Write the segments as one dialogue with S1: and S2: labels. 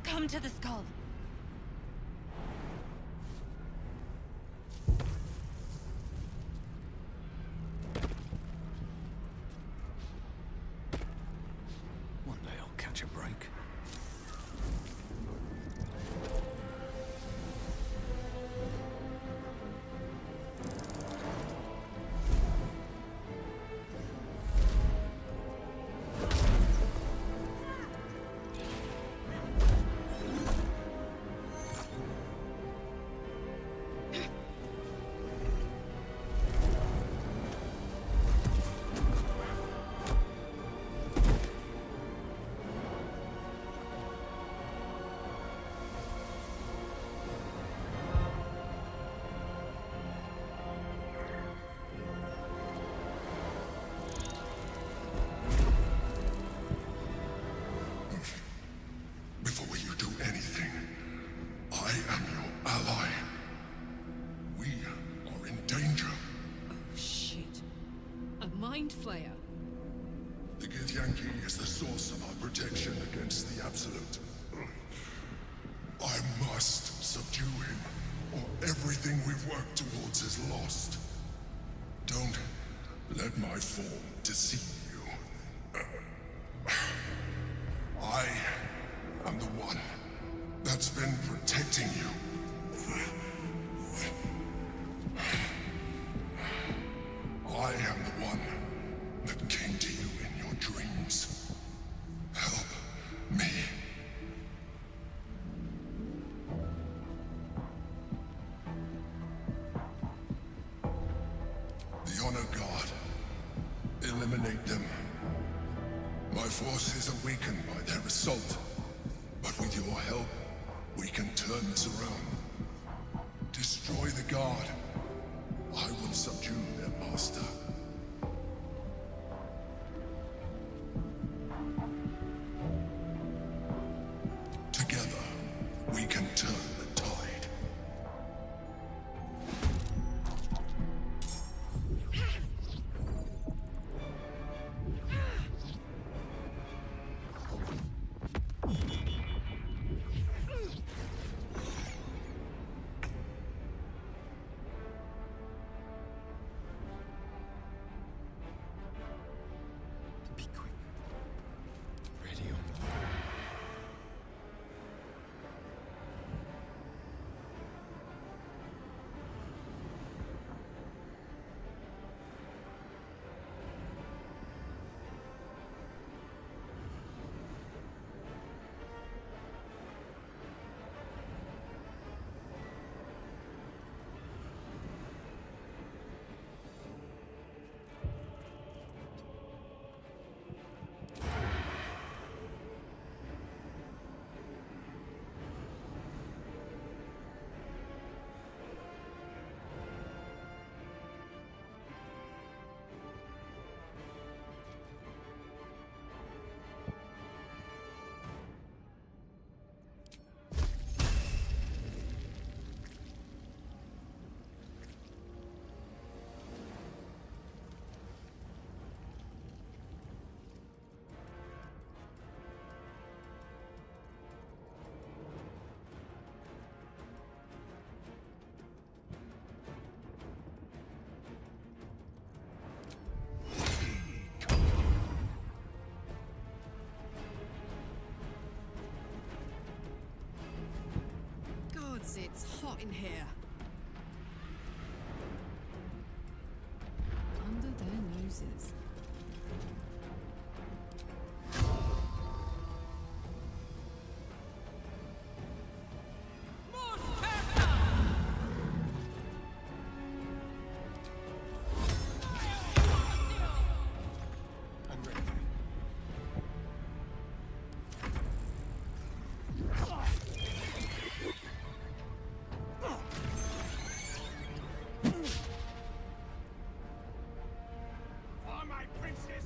S1: Come to the skull.
S2: One day I'll catch a break.
S3: Before you do anything, I am your ally. We are in danger.
S4: Oh, shit. A mind flayer.
S3: The Githyanki is the source of our protection against the Absolute. I must subdue him, or everything we've worked towards is lost. Don't let my form deceive you. I am the one that's been protecting you. I am the one that came to you in your dreams. Help me. The Honor God. Eliminate them. My forces are weakened by their assault. But with your help, we can turn this around. Destroy the Guard. I will subdue their master. Together, we can turn the tide.
S2: Be quick. Ready or not.
S4: Gods, it's hot in here. Under their noses.
S2: I'm ready.
S3: For my princess!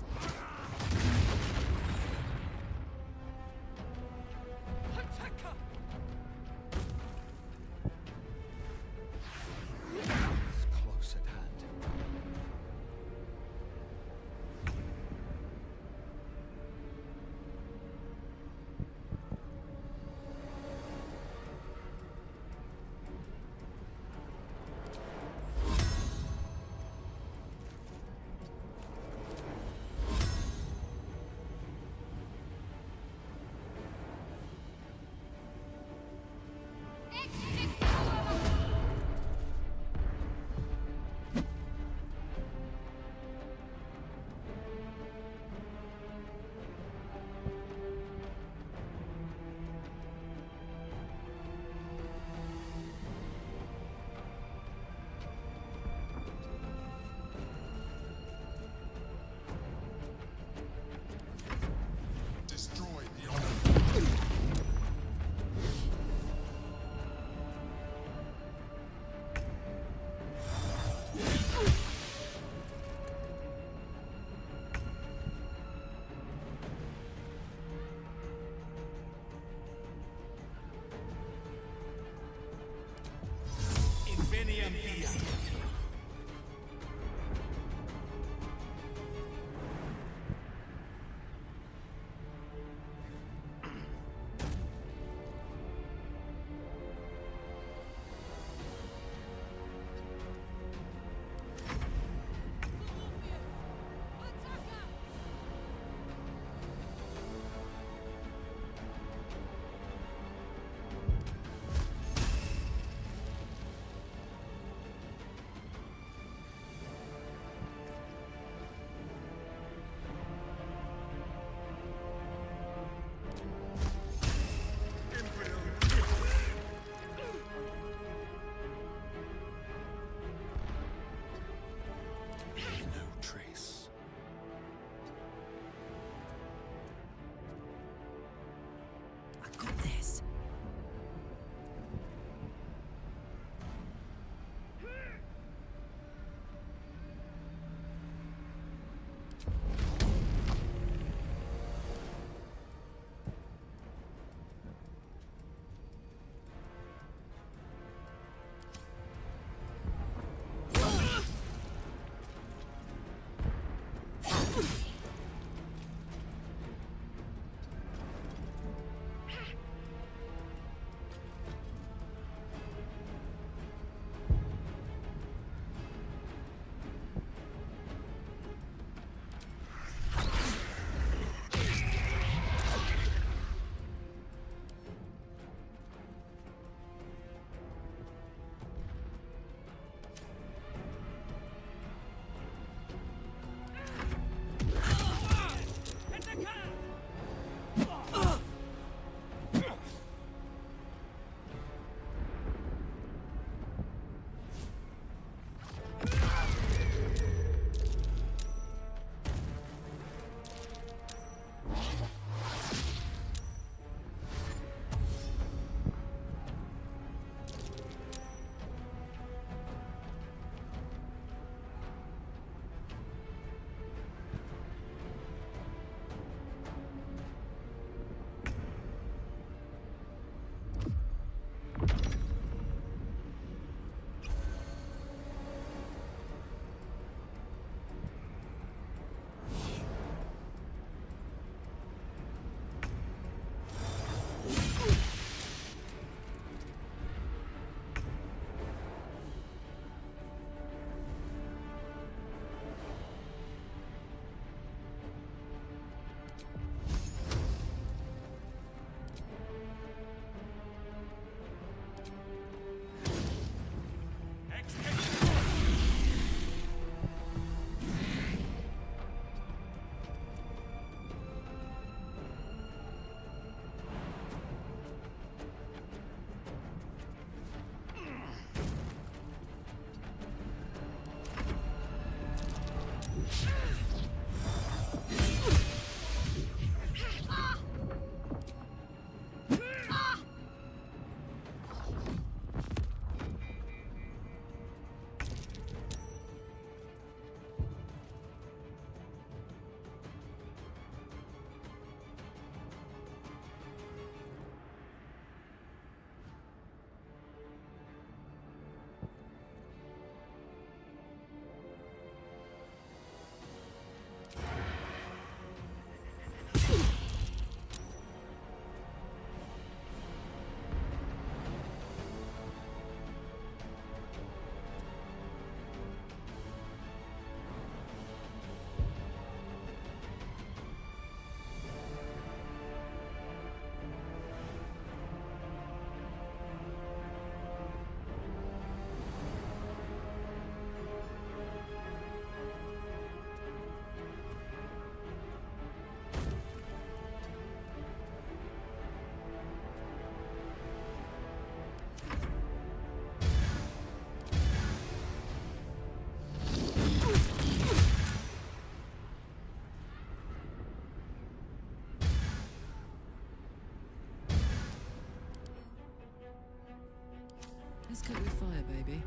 S4: maybe.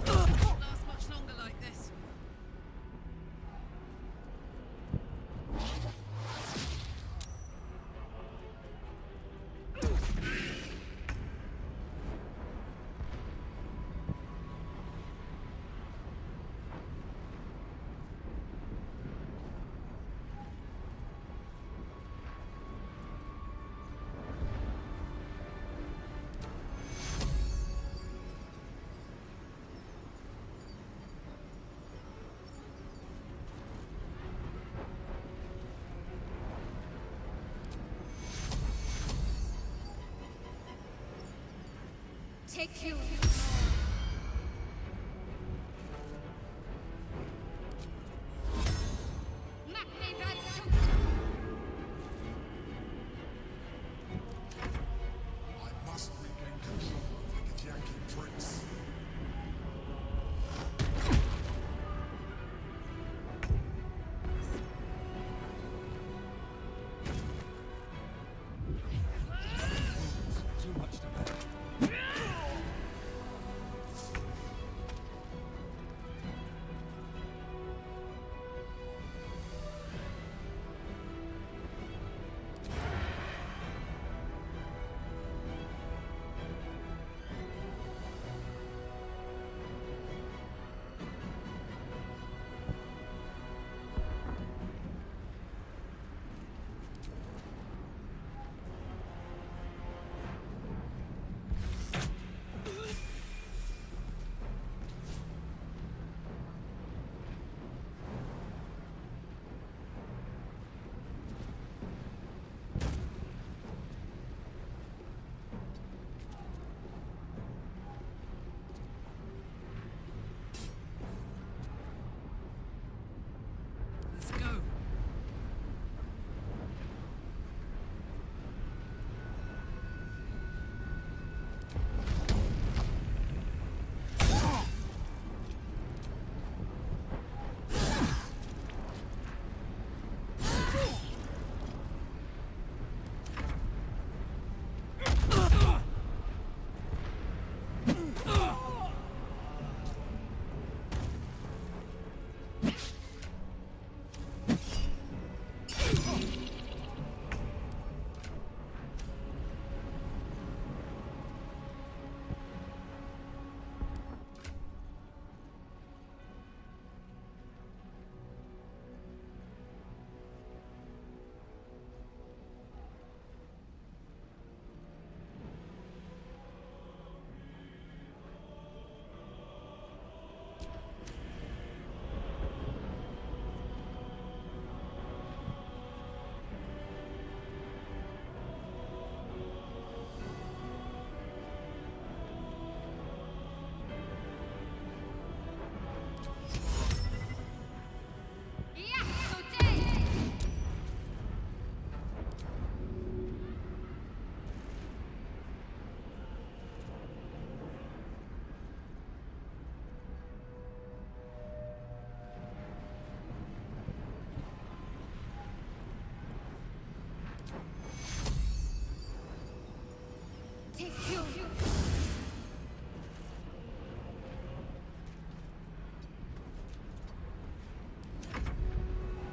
S4: Last much longer like this.
S1: Take you.
S3: I must regain control of the Githyanki prince.
S2: Too much to bear.
S4: Let's go.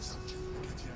S3: Subdue the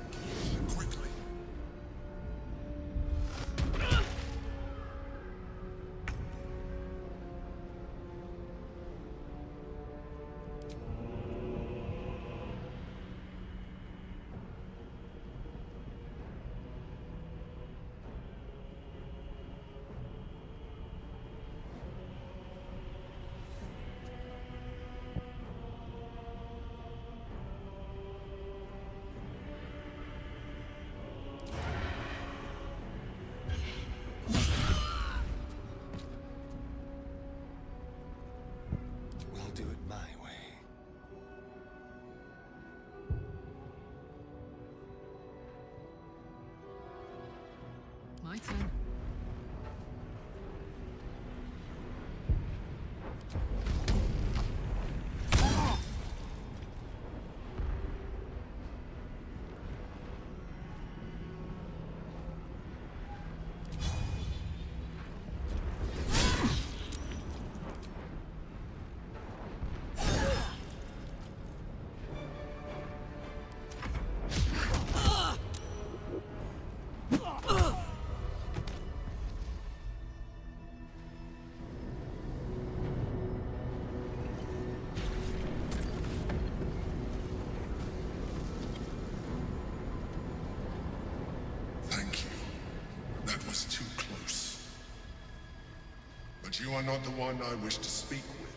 S3: But you are not the one I wish to speak with.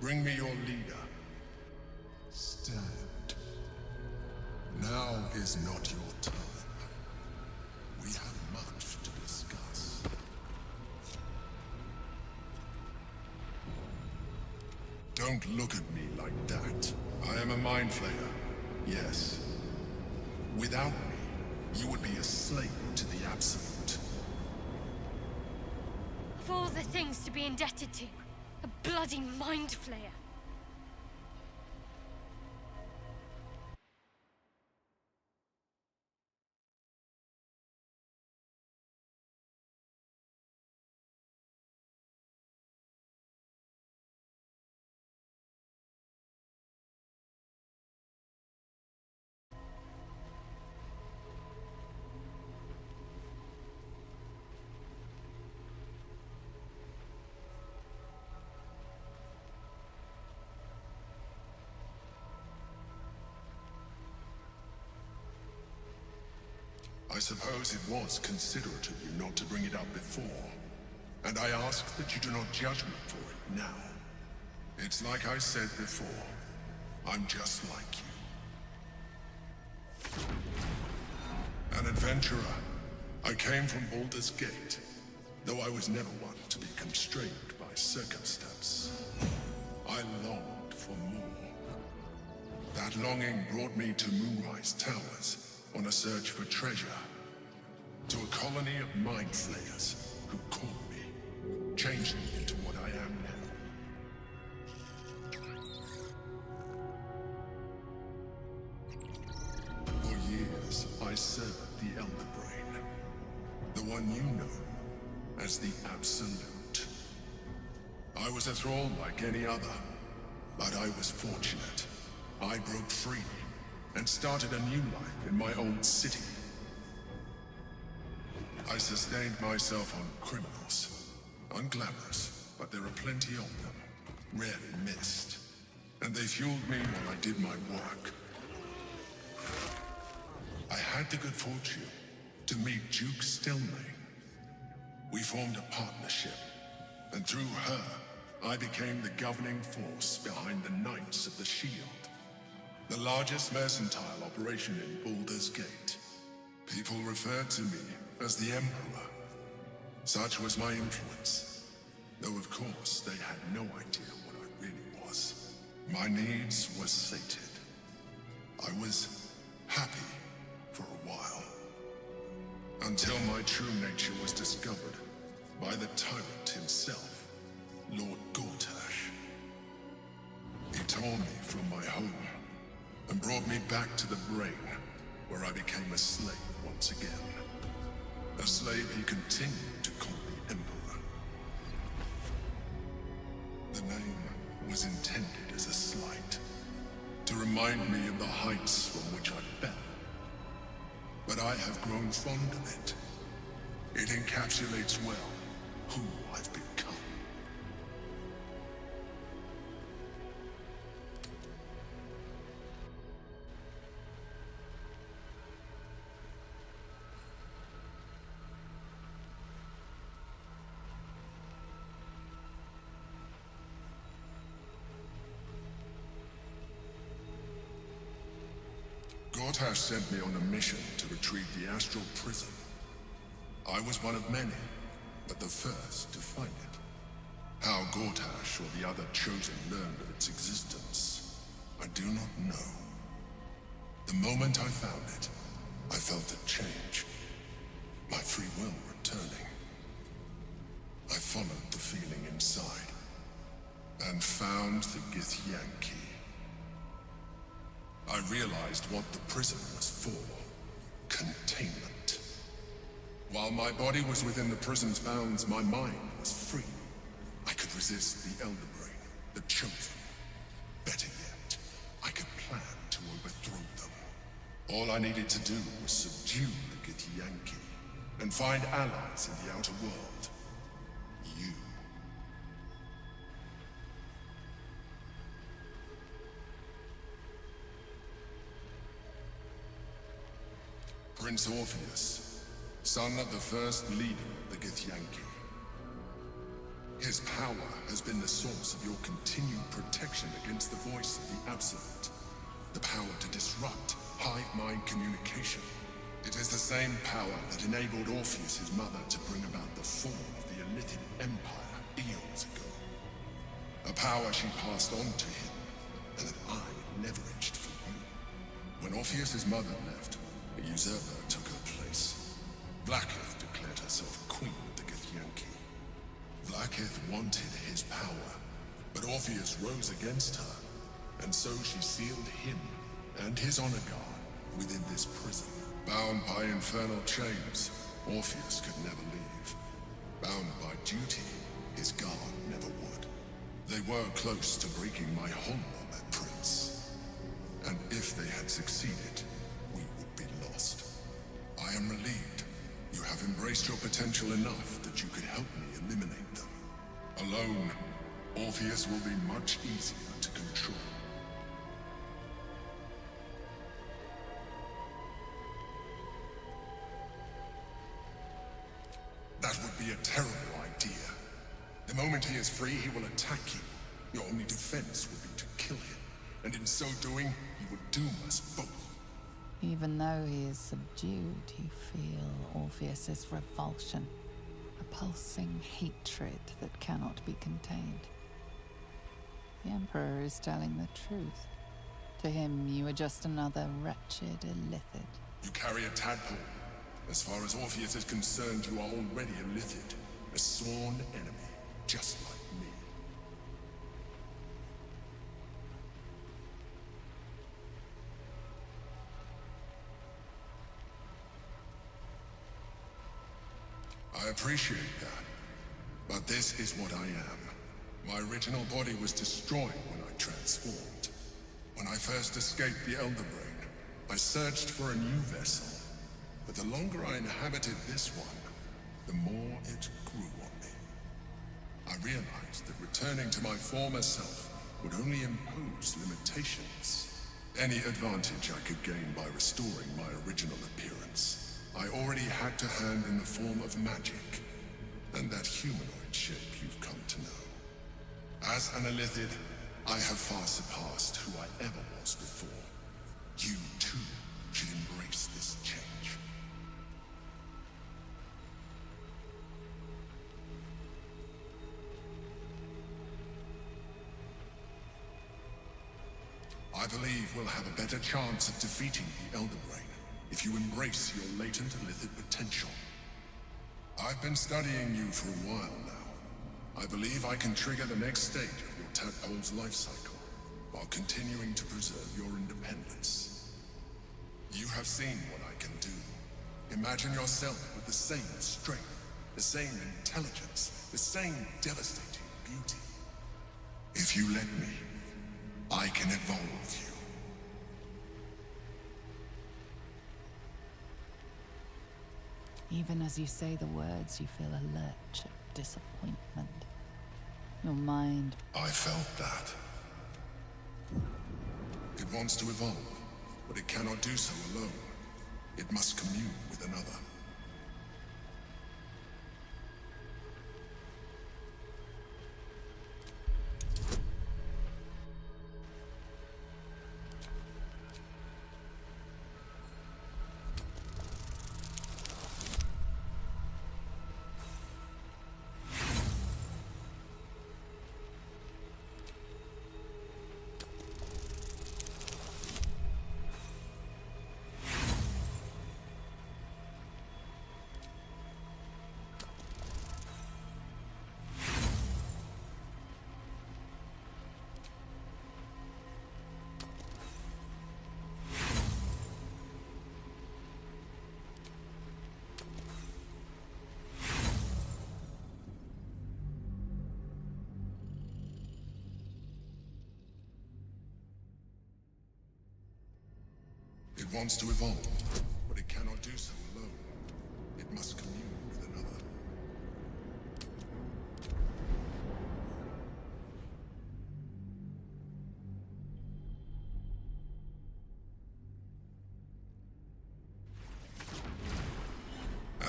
S3: Bring me your leader. Stand. Now is not your time. We have much to discuss. Don't look at me like that. I am a mind flayer. Yes. Without me, you would be a slave to the Absolute.
S1: Of all the things to be indebted to, a bloody mind flayer.
S3: I suppose it was considerate of you not to bring it up before. And I ask that you do not judge me for it now. It's like I said before. I'm just like you. An adventurer. I came from Baldur's Gate, though I was never one to be constrained by circumstance. I longed for more. That longing brought me to Moonrise Towers, on a search for treasure, to a colony of mind flayers who caught me, changed me into what I am now. For years, I served the Elder Brain, the one you know as the Absolute. I was a thrall like any other, but I was fortunate. I broke free and started a new life in my own city. I sustained myself on criminals. Unglamorous, but there are plenty of them. Rarely missed. And they fueled me while I did my work. I had the good fortune to meet Duke Stilney. We formed a partnership, and through her, I became the governing force behind the Knights of the Shield. The largest mercantile operation in Baldur's Gate. People referred to me as the Emperor. Such was my influence. Though of course, they had no idea what I really was. My needs were sated. I was happy for a while. Until my true nature was discovered by the tyrant himself, Lord Gortash. He tore me from my home and brought me back to the Brain, where I became a slave once again. A slave he continued to call the Emperor. The name was intended as a slight, to remind me of the heights from which I fell. But I have grown fond of it. It encapsulates well who I've become. Gortash sent me on a mission to retrieve the Astral Prison. I was one of many, but the first to find it. How Gortash or the other Chosen learned of its existence, I do not know. The moment I found it, I felt a change. My free will returning. I followed the feeling inside, and found the Githyanki. I realized what the prison was for. Containment. While my body was within the prison's bounds, my mind was free. I could resist the Elder Brain, the Chosen. Better yet, I could plan to overthrow them. All I needed to do was subdue the Githyanki, and find allies in the outer world. You. Prince Orpheus, son of the first leader of the Githyanki. His power has been the source of your continued protection against the voice of the Absolute. The power to disrupt hive mind communication. It is the same power that enabled Orpheus' mother to bring about the fall of the Illithid Empire eons ago. A power she passed on to him, and that I leveraged for you. When Orpheus' mother left, a usurper took her place. Blackith declared herself queen of the Githyanki. Blackith wanted his power, but Orpheus rose against her, and so she sealed him and his honor guard within this prison. Bound by infernal chains, Orpheus could never leave. Bound by duty, his guard never would. They were close to breaking my hold on that prince. And if they had succeeded, we would be lost. I am relieved. You have embraced your potential enough that you could help me eliminate them. Alone, Orpheus will be much easier to control. That would be a terrible idea. The moment he is free, he will attack you. Your only defense would be to kill him, and in so doing, he would doom us both.
S5: Even though he is subdued, you feel Orpheus's revulsion, a pulsing hatred that cannot be contained. The Emperor is telling the truth. To him, you are just another wretched illithid.
S3: You carry a tadpole. As far as Orpheus is concerned, you are already a Illithid, a sworn enemy, just like me. I appreciate that, but this is what I am. My original body was destroyed when I transformed. When I first escaped the Elder Brain, I searched for a new vessel. But the longer I inhabited this one, the more it grew on me. I realized that returning to my former self would only impose limitations. Any advantage I could gain by restoring my original appearance, I already had to hand in the form of magic, and that humanoid shape you've come to know. As an Illithid, I have far surpassed who I ever was before. You, too, should embrace this change. I believe we'll have a better chance of defeating the Elder Brain if you embrace your latent Illithid potential. I've been studying you for a while now. I believe I can trigger the next stage of your tadpole's life cycle, while continuing to preserve your independence. You have seen what I can do. Imagine yourself with the same strength, the same intelligence, the same devastating beauty. If you let me, I can evolve you.
S5: Even as you say the words, you feel a lurch of disappointment. Your mind...
S3: I felt that. It wants to evolve, but it cannot do so alone. It must commune with another. It wants to evolve, but it cannot do so alone. It must commune with another.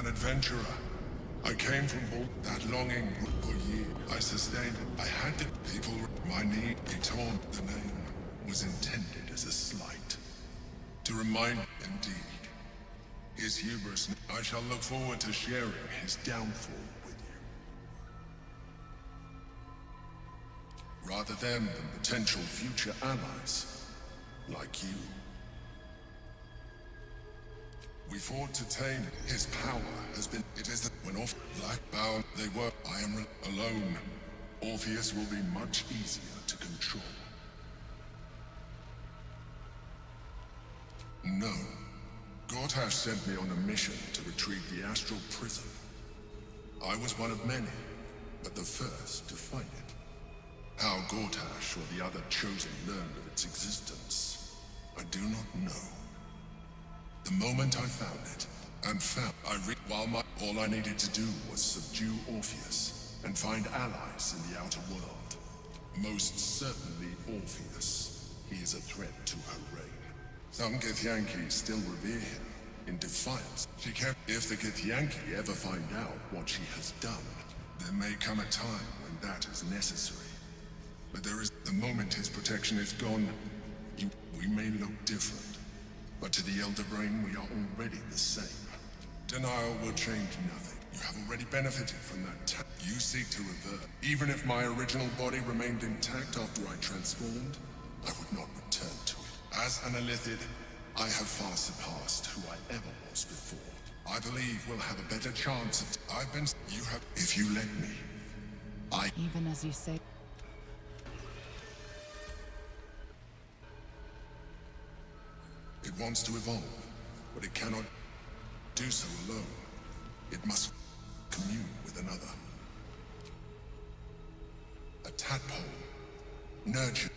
S3: An adventurer, I came from that longing for years. I sustained it. I had to. People, my need, he torn. The name was intended as a slight. To remind, indeed, his hubris. I shall look forward to sharing his downfall with you. Rather than potential future allies, like you. We fought to tame. His power has been. It is that when off Blackbound they were. I am alone. Orpheus will be much easier to control. No. Gortash sent me on a mission to retrieve the astral prison. I was one of many, but the first to find it. How Gortash or the other chosen learned of its existence, I do not know. The moment I found it, all I needed to do was subdue Orpheus and find allies in the outer world. Most certainly Orpheus. He is a threat to her reign. Some Githyanki still revere him in defiance. If the Githyanki ever find out what she has done, there may come a time when that is necessary. But the moment his protection is gone, we may look different. But to the Elder Brain, we are already the same. Denial will change nothing. You have already benefited from that. You seek to revert. Even if my original body remained intact after I transformed, I would not return to it. As an Illithid, I have far surpassed who I ever was before. I believe we'll have a better chance of... You have... If you let me,
S5: Even as you say...
S3: It wants to evolve, but it cannot do so alone. It must commune with another. A tadpole, nurtured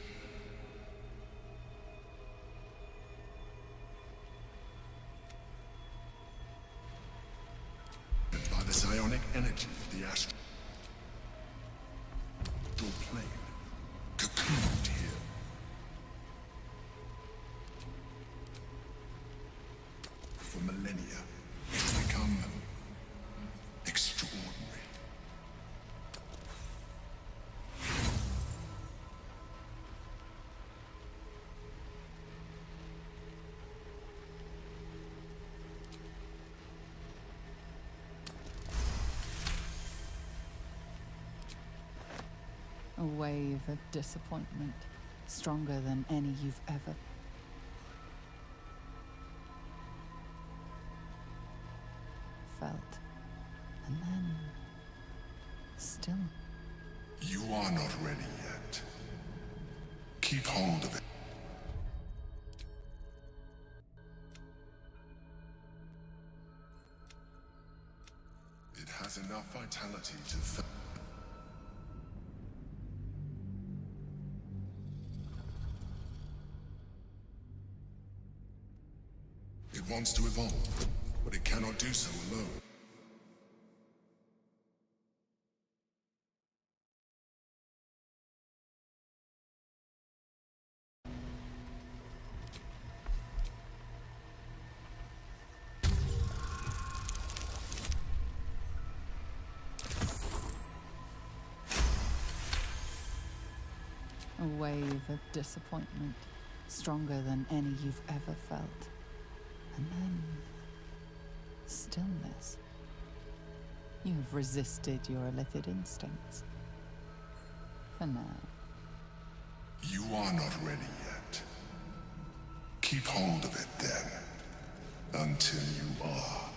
S3: by the psionic energy of the astral plane, cocooned here. For millennia, it has become extraordinary.
S5: A wave of disappointment, stronger than any you've ever... felt. And then... still...
S3: You are not ready yet. Keep hold of it. It has enough vitality to... It wants to evolve, but it cannot do so alone.
S5: A wave of disappointment, stronger than any you've ever felt. And then... stillness. You have resisted your illithid instincts. For now.
S3: You are not ready yet. Keep hold of it then. Until you are.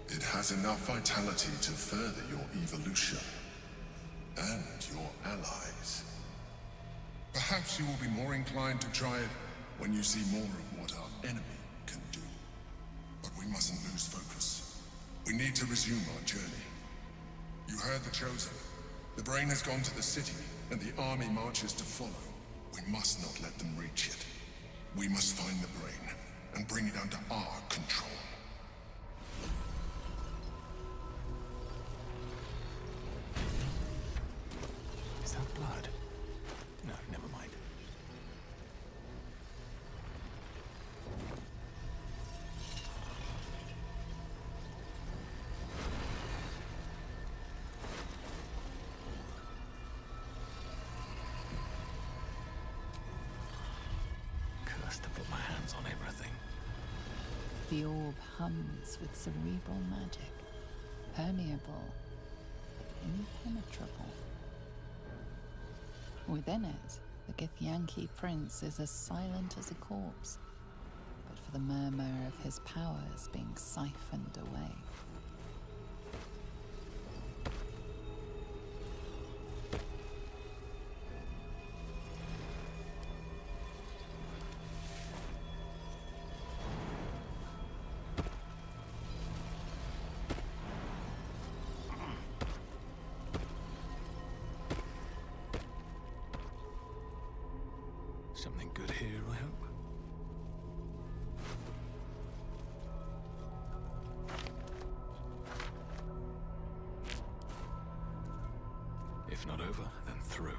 S3: It has enough vitality to further your evolution. And your allies. Perhaps you will be more inclined to try it when you see more of what our enemy can do. But we mustn't lose focus. We need to resume our journey. You heard the Chosen. The Brain has gone to the city, and the army marches to follow. We must not let them reach it. We must find the Brain, and bring it under our control.
S2: Is that blood? No, never mind. to put my hands on everything.
S5: The orb hums with cerebral magic, permeable, impenetrable. Within it, the Githyanki prince is as silent as a corpse, but for the murmur of his powers being siphoned away.
S2: Something good here, I hope. If not over, then through.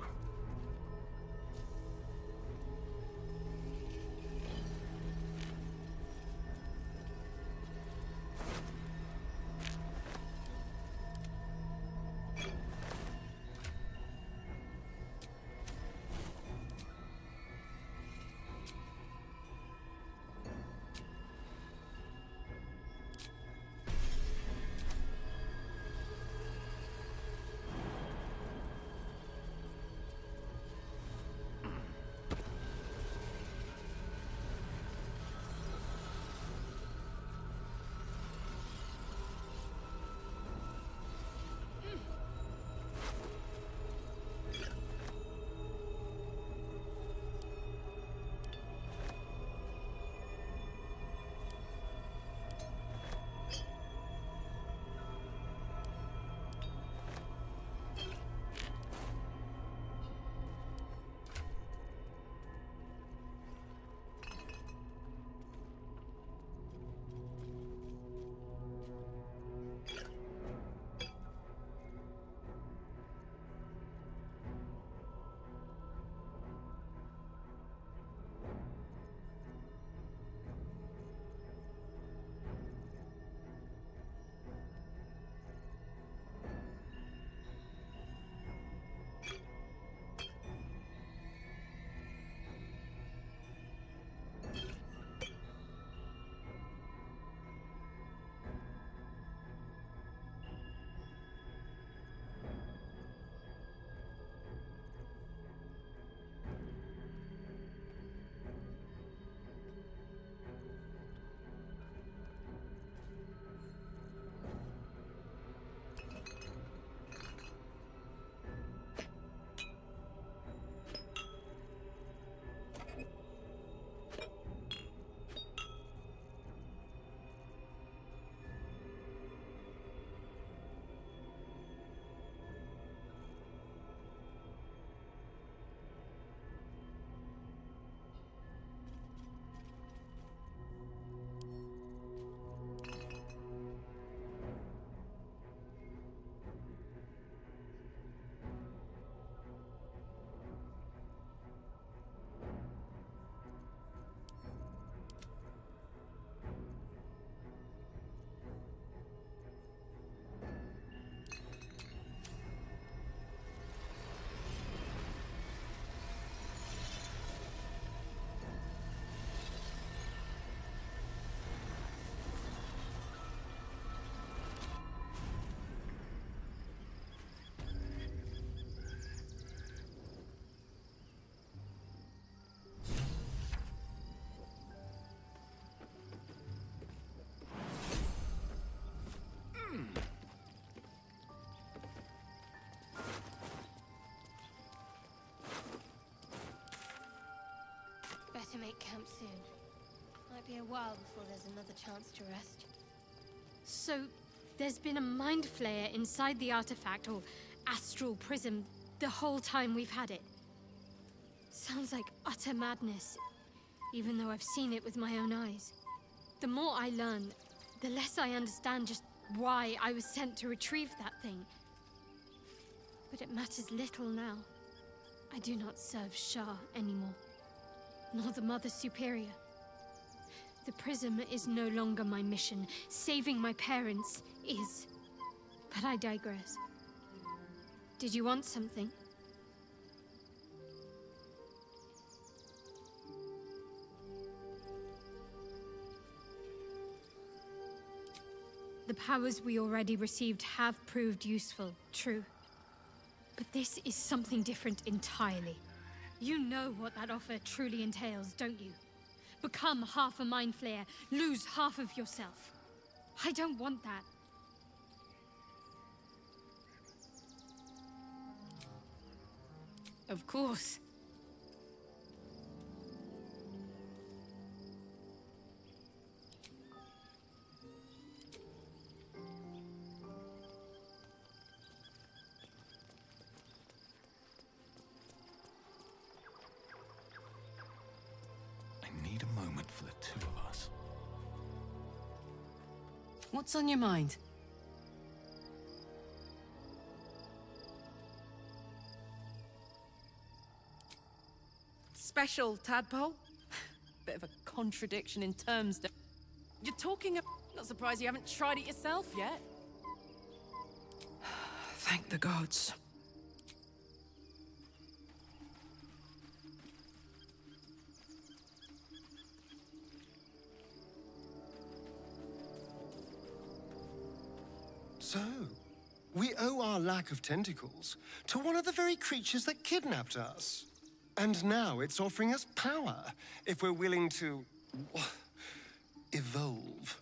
S1: Better make camp soon. Might be a while before there's another chance to rest. So, there's been a mind flayer inside the artifact, or astral prism, the whole time we've had it. Sounds like utter madness, even though I've seen it with my own eyes. The more I learn, the less I understand just why I was sent to retrieve that thing. But it matters little now. I do not serve Shah anymore, nor the Mother Superior. The prism is no longer my mission. Saving my parents is. But I digress. Did you want something? The powers we already received have proved useful, true. But this is something different entirely. You know what that offer truly entails, don't you? Become half a Mind Flayer, lose half of yourself. I don't want that.
S4: Of course.
S2: I need a moment for the two of us.
S4: What's on your mind? Special, tadpole? Bit of a contradiction in terms. You're talking of... Not surprised you haven't tried it yourself yet.
S6: Thank the gods.
S7: So, we owe our lack of tentacles to one of the very creatures that kidnapped us. And now it's offering us power, if we're willing to... evolve.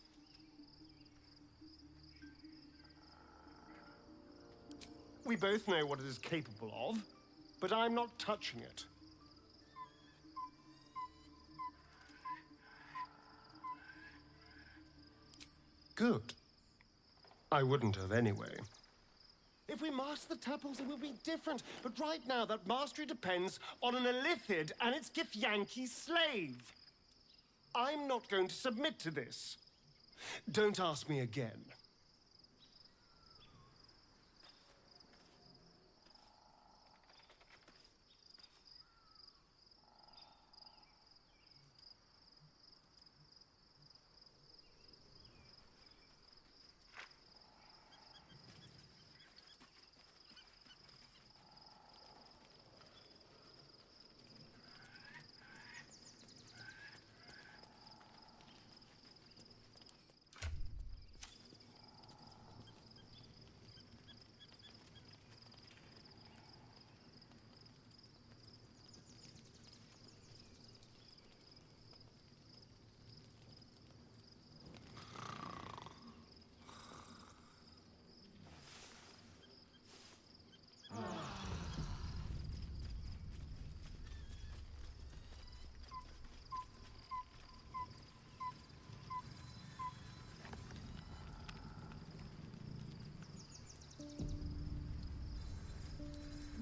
S7: We both know what it is capable of, but I'm not touching it. Good. I wouldn't have anyway. If we master the tadpoles, it will be different. But right now, that mastery depends on an Elithid and its Githyanki slave. I'm not going to submit to this. Don't ask me again.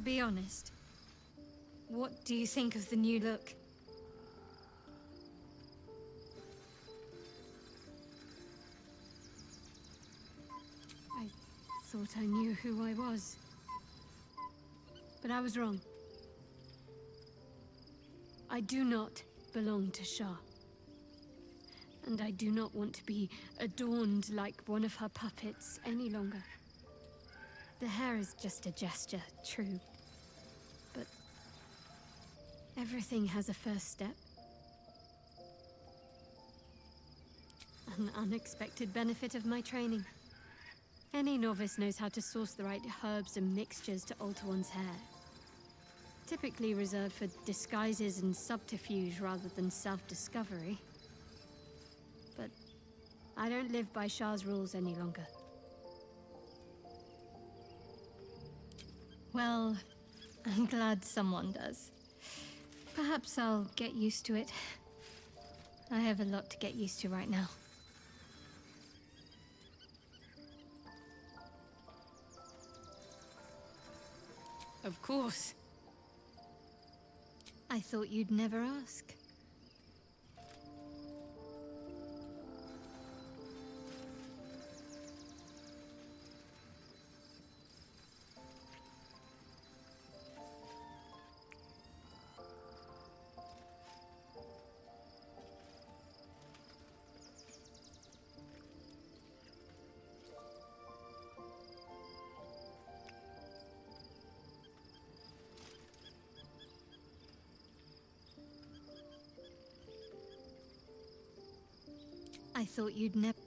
S1: Be honest. What do you think of the new look? I thought I knew who I was. But I was wrong. I do not belong to Shah. And I do not want to be adorned like one of her puppets any longer. The hair is just a gesture, true. But everything has a first step. An unexpected benefit of my training. Any novice knows how to source the right herbs and mixtures to alter one's hair. Typically reserved for disguises and subterfuge rather than self-discovery. But I don't live by Shah's rules any longer. Well, I'm glad someone does. Perhaps I'll get used to it. I have a lot to get used to right now.
S4: Of course.
S1: I thought you'd never ask. I thought you'd never...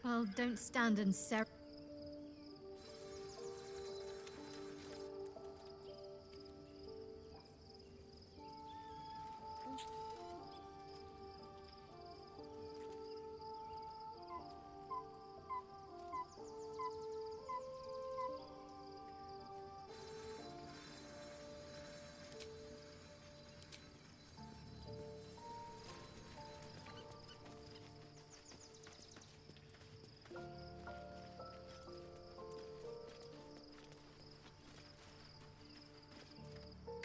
S1: Well, don't stand and stare.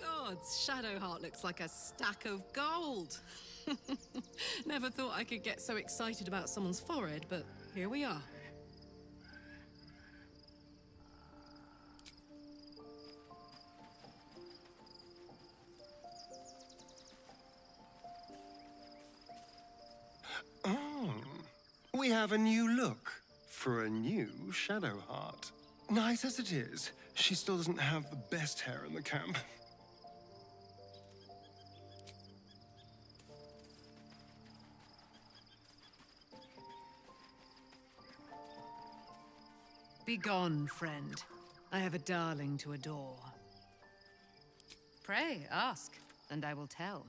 S4: Gods, Shadowheart looks like a stack of gold. Never thought I could get so excited about someone's forehead, but here we are.
S7: Oh, we have a new look for a new Shadowheart. Nice as it is, she still doesn't have the best hair in the camp.
S4: Begone, friend. I have a darling to adore. Pray, ask, and I will tell.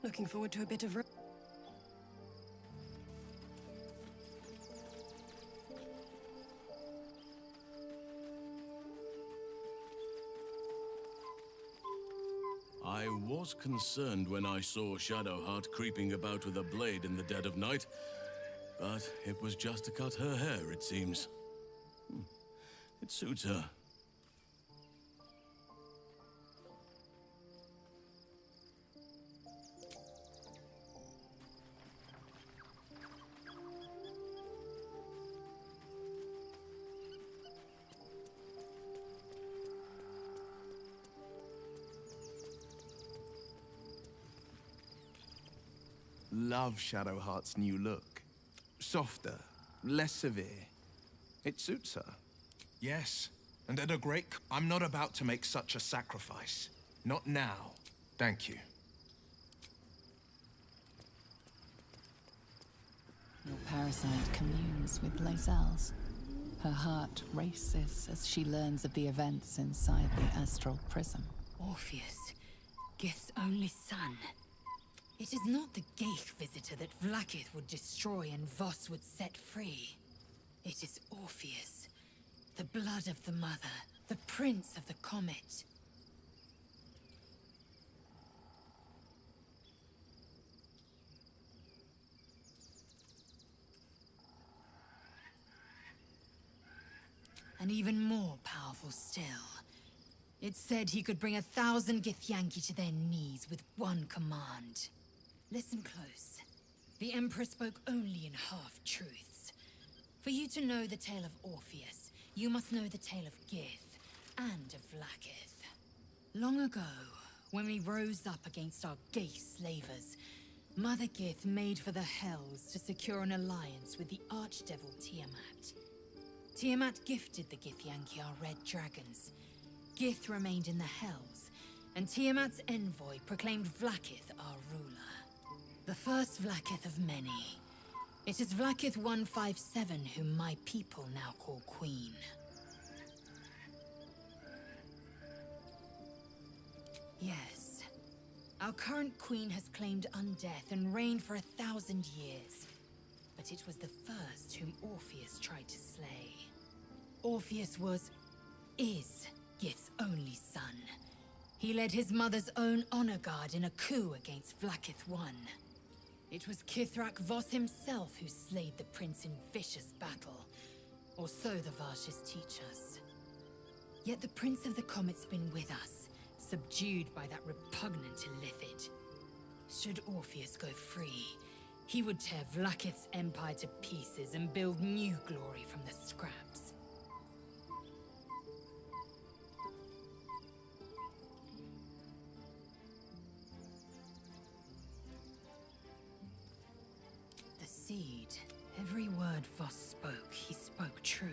S4: Looking forward to a bit of...
S6: I was concerned when I saw Shadowheart creeping about with a blade in the dead of night, but it was just to cut her hair, it seems. It suits her.
S2: Love Shadowheart's new look. Softer, less severe. It suits her.
S8: Yes, and at a great... I'm not about to make such a sacrifice. Not now. Thank you.
S5: Your parasite communes with Lae'zel's. Her heart races as she learns of the events inside the astral prism.
S9: Orpheus, Gith's only son. It is not the Geich visitor that Vlaakith would destroy and Voss would set free. It is Orpheus, the blood of the mother, the prince of the comet. And even more powerful still. It said he could bring 1,000 Githyanki to their knees with one command. Listen close. The Emperor spoke only in half-truths. For you to know the tale of Orpheus, you must know the tale of Gith and of Vlaakith. Long ago, when we rose up against our Geich slavers, Mother Gith made for the Hells to secure an alliance with the archdevil Tiamat. Tiamat gifted the Githyanki our red dragons. Gith remained in the Hells, and Tiamat's envoy proclaimed Vlaakith our ruler. The first Vlaakith of many. It is Vlaakith 157 whom my people now call Queen. Yes. Our current queen has claimed undeath and reigned for 1,000 years. But it was the first whom Orpheus tried to slay. Orpheus is Gith's only son. He led his mother's own honor guard in a coup against Vlaakith I. It was Kithrak Voss himself who slayed the prince in vicious battle, or so the Varshes teach us. Yet the Prince of the Comet's been with us, subdued by that repugnant Illithid. Should Orpheus go free, he would tear Vlaakith's empire to pieces and build new glory from the scraps. The seed. Every word Voss spoke, he spoke true.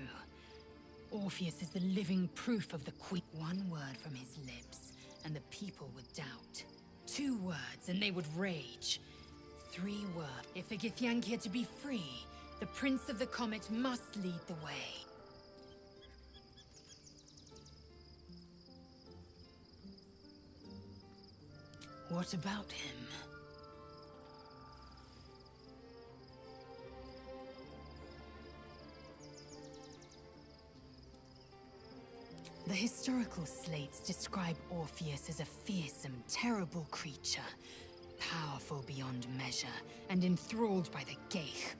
S9: Orpheus is the living proof of the queen. One word from his lips, and the people would doubt. 2 words, and they would rage. 3 were. If the Githyanki are to be free, the Prince of the Comet must lead the way. What about him? The historical slates describe Orpheus as a fearsome, terrible creature, powerful beyond measure, and enthralled by the Geich.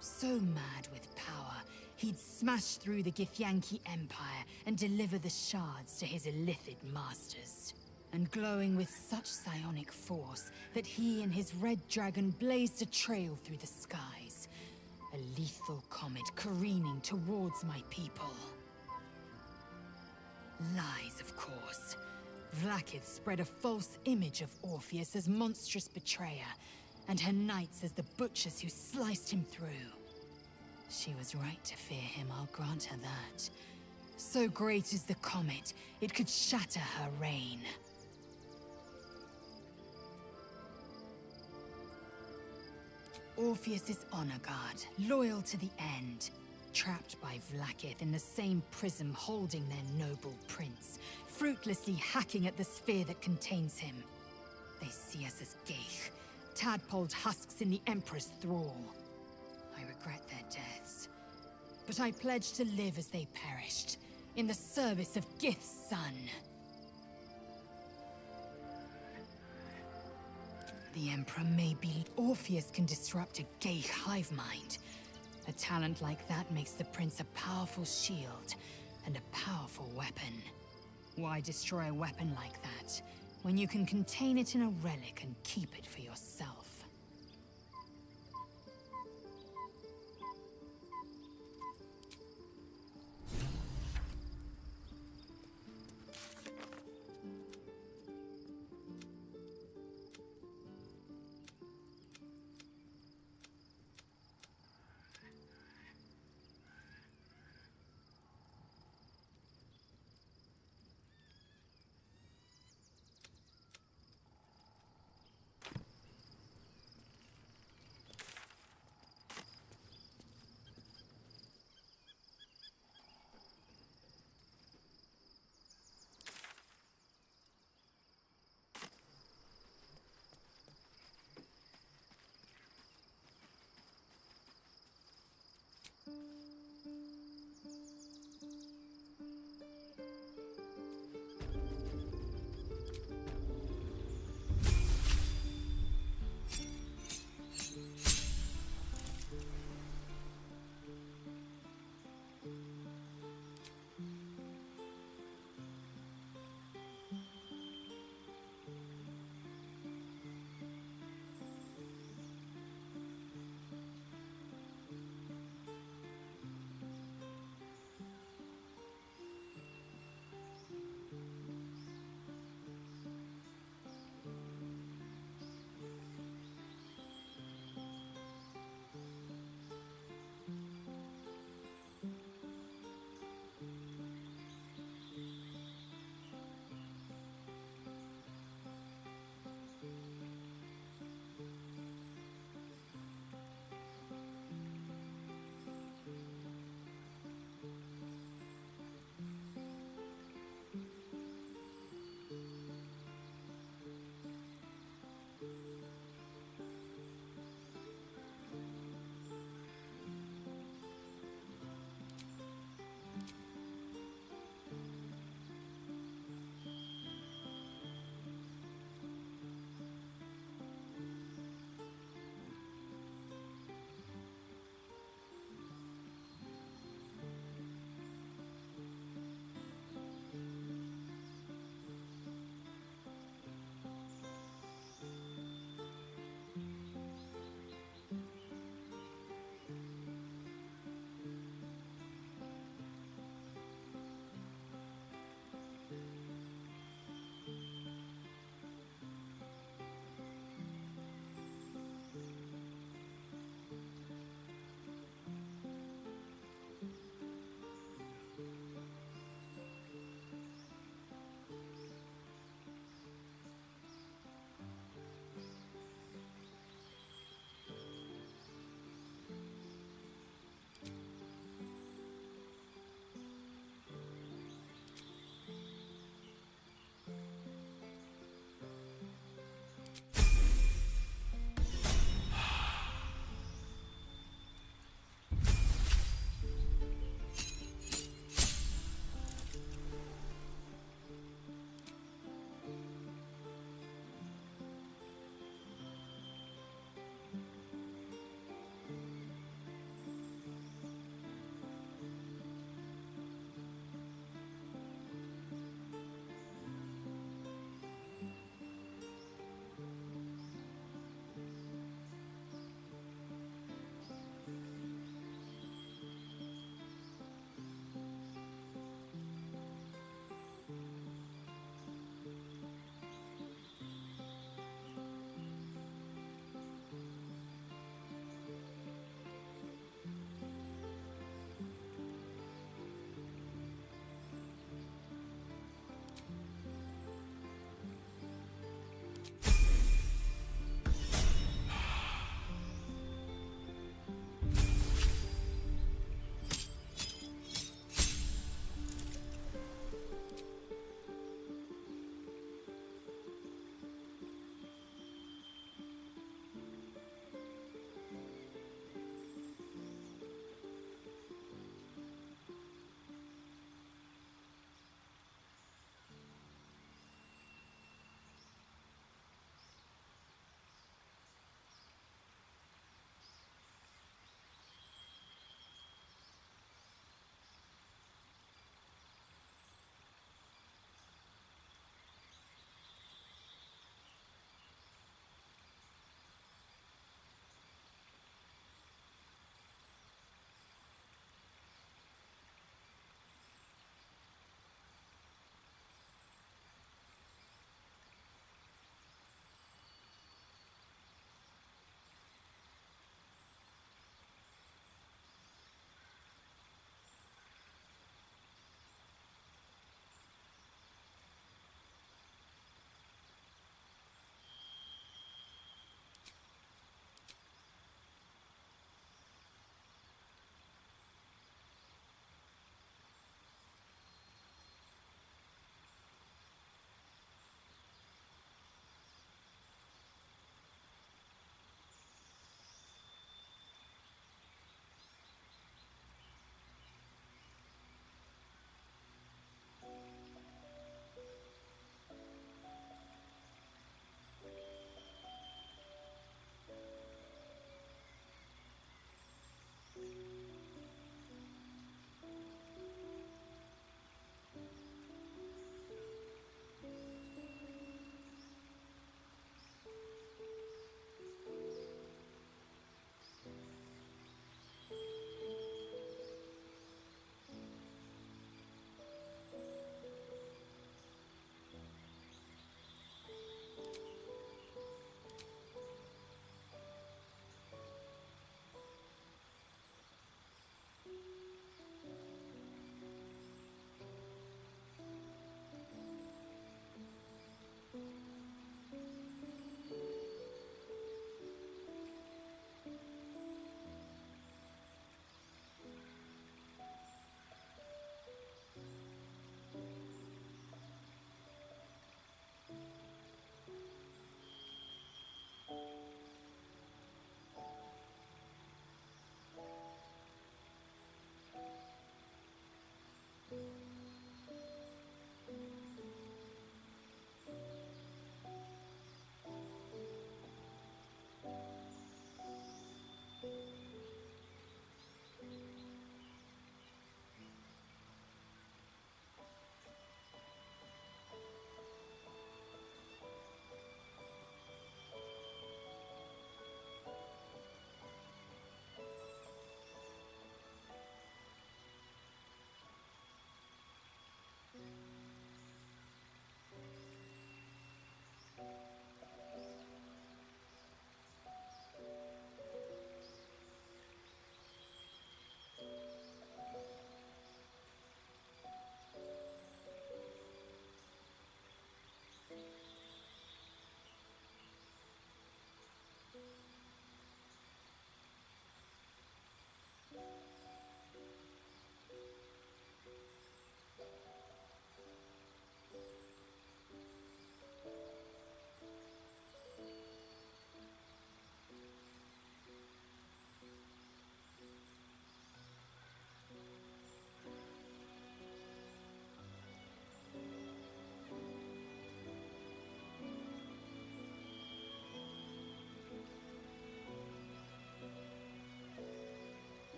S9: So mad with power, he'd smash through the Githyanki Empire and deliver the shards to his illithid masters. And glowing with such psionic force that he and his red dragon blazed a trail through the skies. A lethal comet careening towards my people. Lies, of course. Vlaakith spread a false image of Orpheus as monstrous betrayer, and her knights as the butchers who sliced him through. She was right to fear him, I'll grant her that. So great is the comet, it could shatter her reign. Orpheus's honor guard, loyal to the end. Trapped by Vlaakith in the same prism holding their noble prince, fruitlessly hacking at the sphere that contains him. They see us as Geich, tadpoled husks in the Emperor's thrall. I regret their deaths, but I pledge to live as they perished, in the service of Gith's son. The Emperor may be... Orpheus can disrupt a Geich hive mind. A talent like that makes the Prince a powerful shield and a powerful weapon. Why destroy a weapon like that, when you can contain it in a relic and keep it for yourself?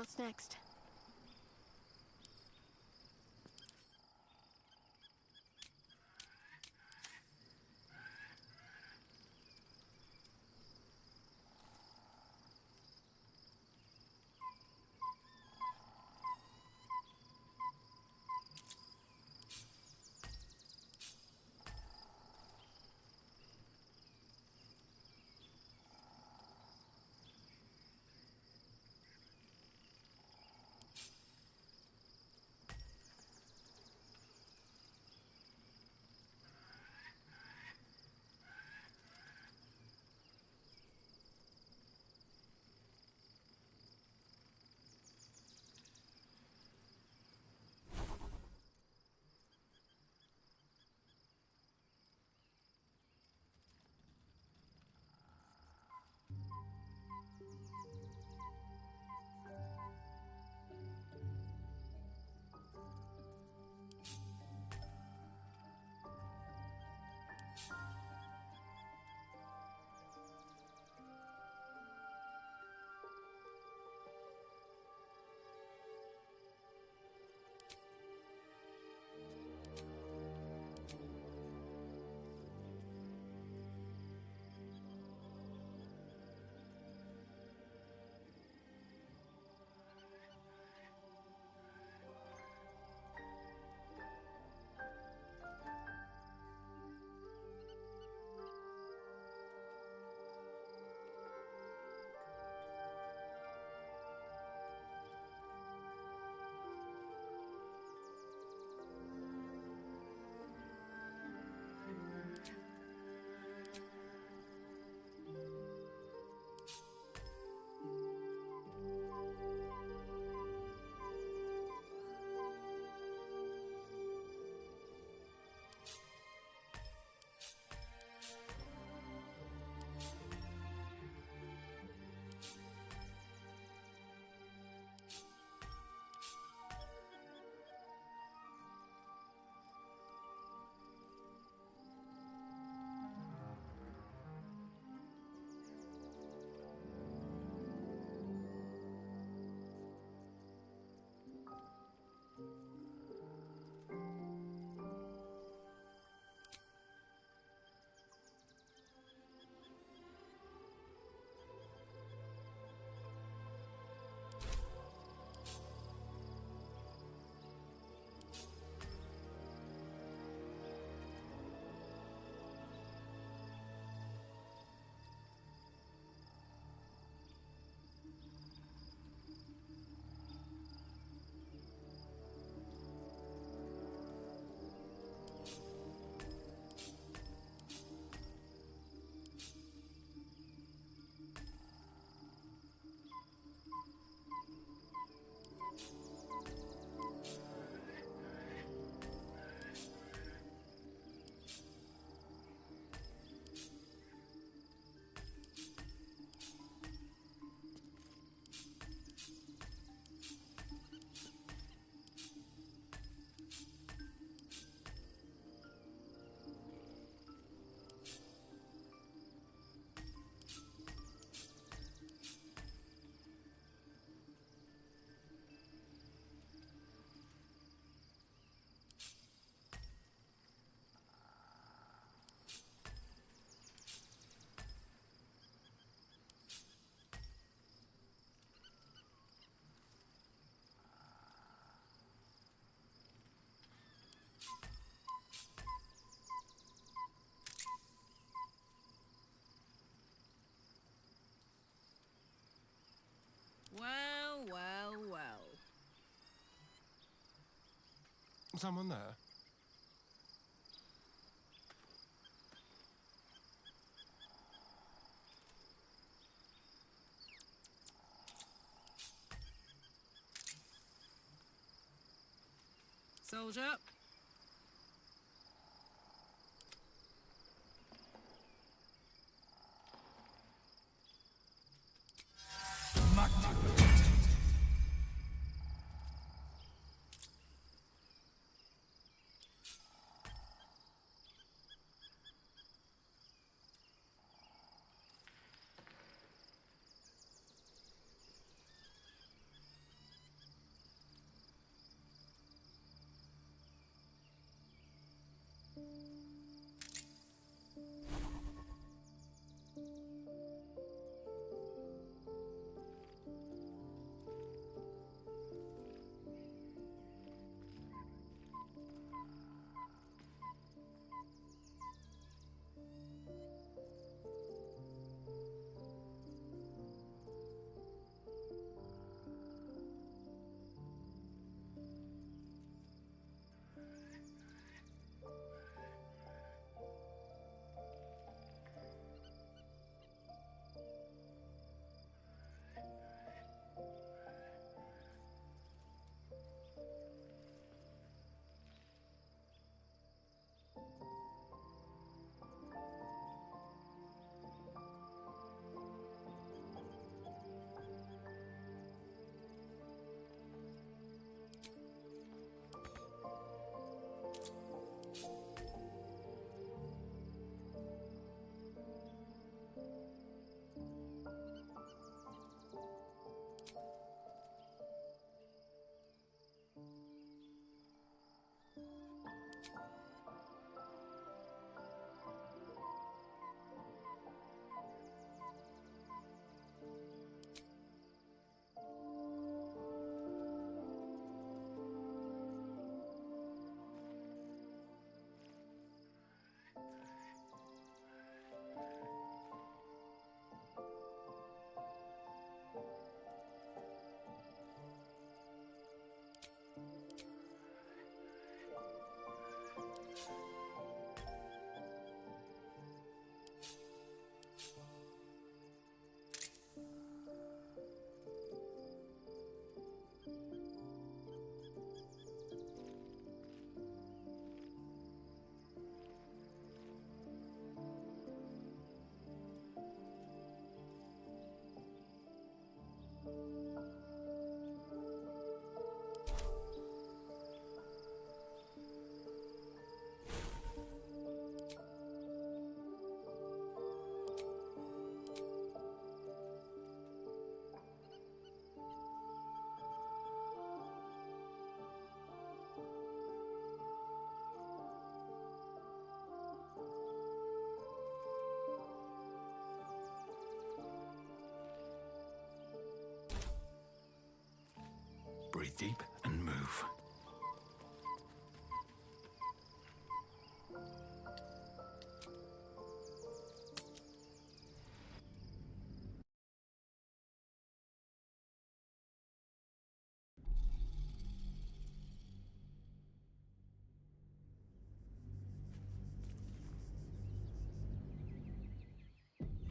S1: What's next?
S7: Someone there?
S4: Soldier.
S10: Breathe deep and move.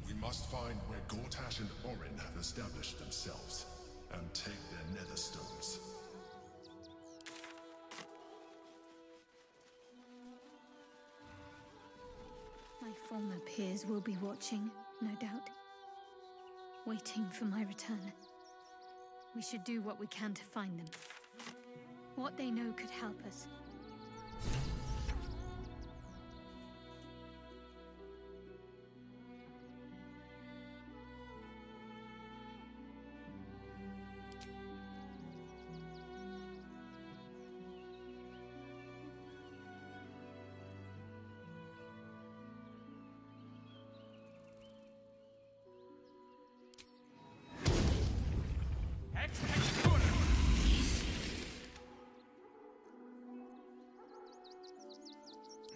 S3: We must find where Gortash and Orin have established themselves, and take their nether stones.
S1: My former peers will be watching, no doubt. Waiting for my return. We should do what we can to find them. What they know could help us.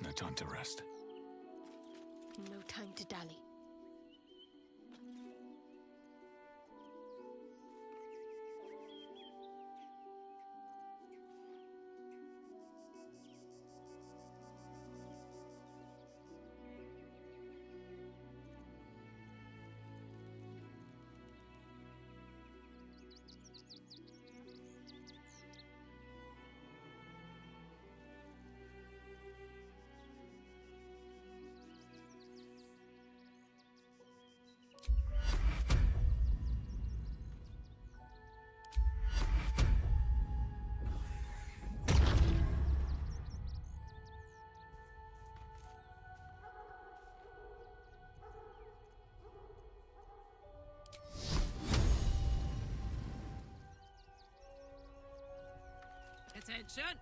S10: No time to rest.
S1: No time to dally.
S4: attention.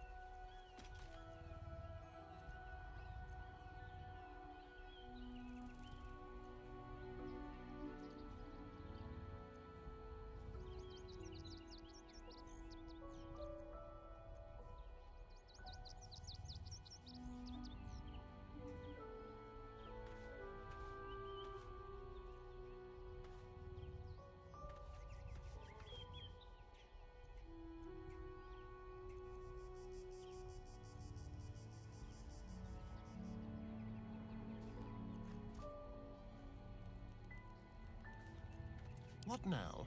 S7: What now?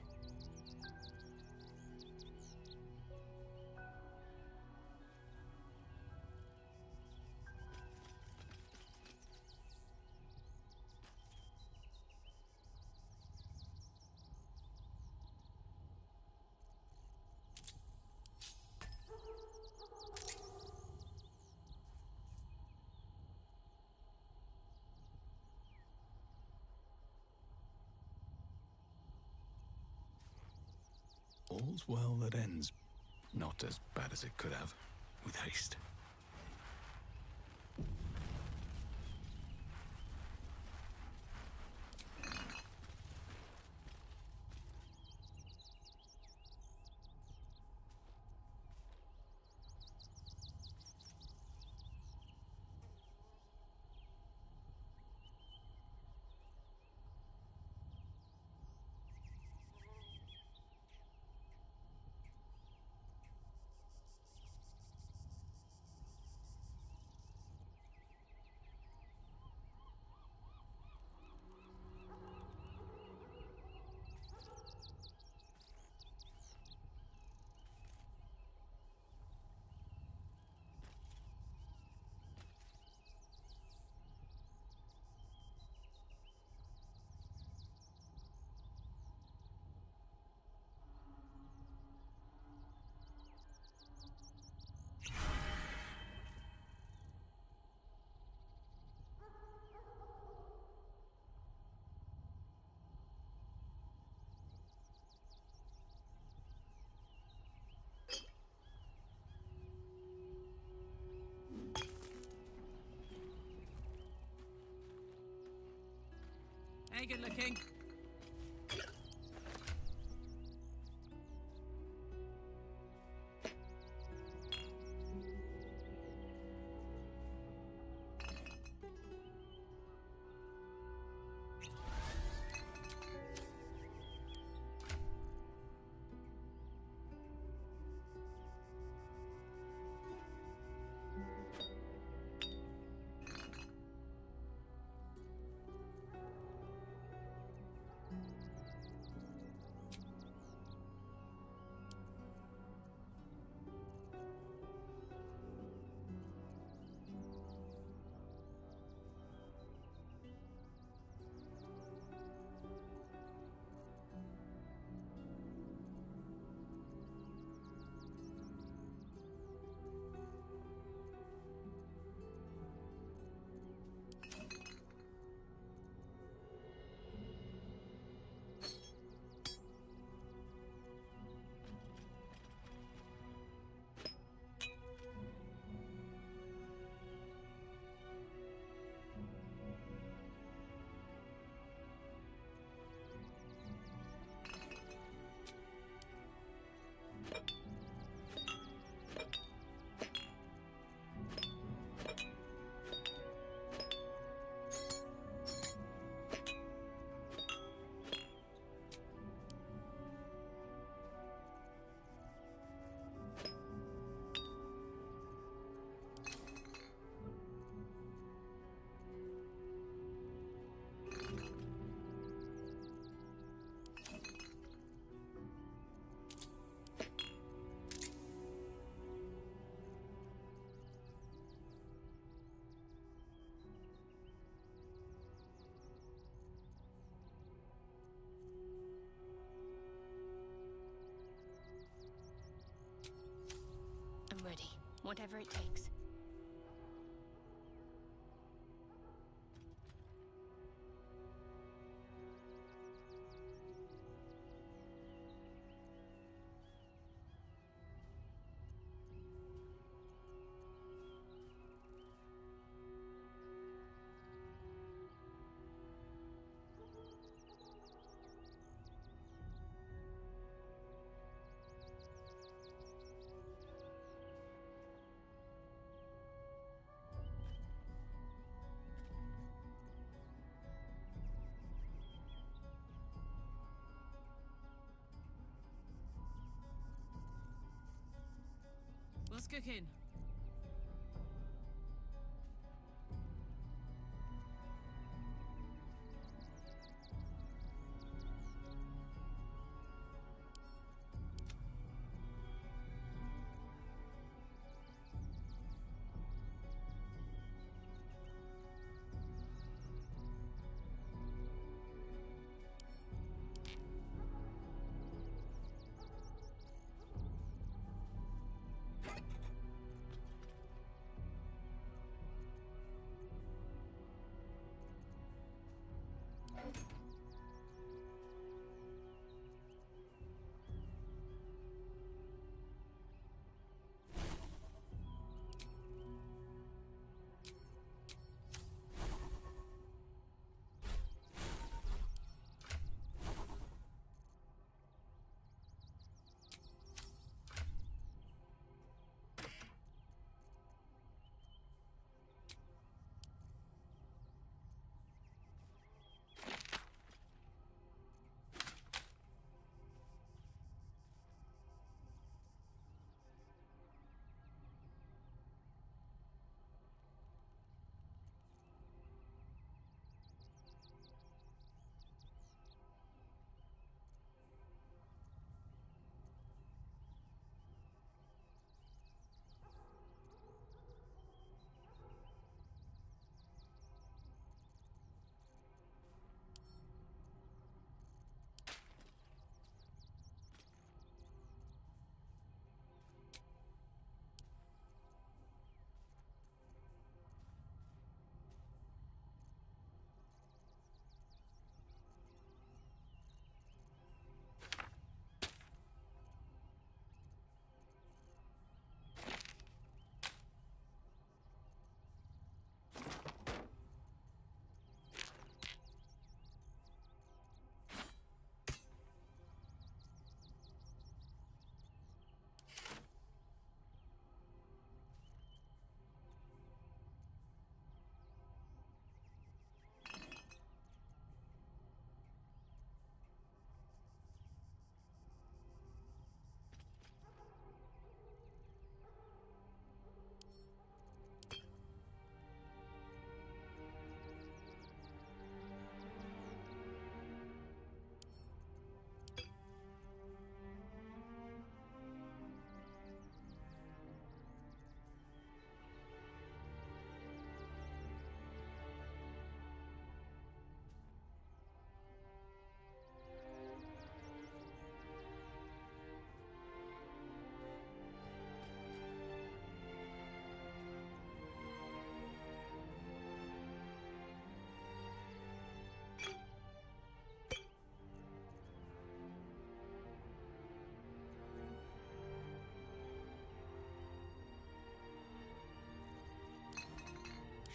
S10: All's well that ends. Not as bad as it could have, with haste.
S4: Hey, good looking.
S1: I'm ready, whatever it takes.
S4: cooking?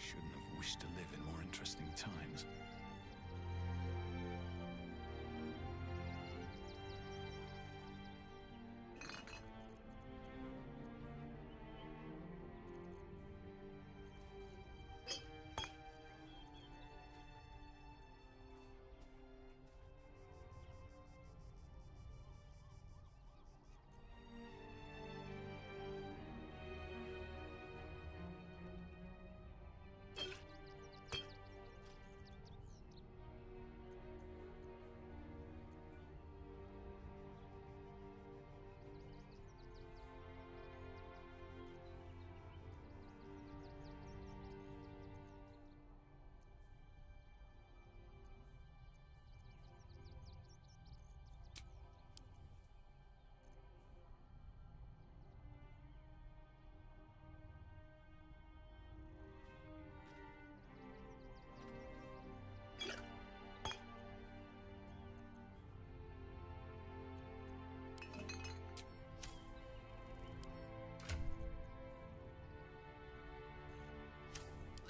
S10: Shouldn't have wished to live in more interesting times.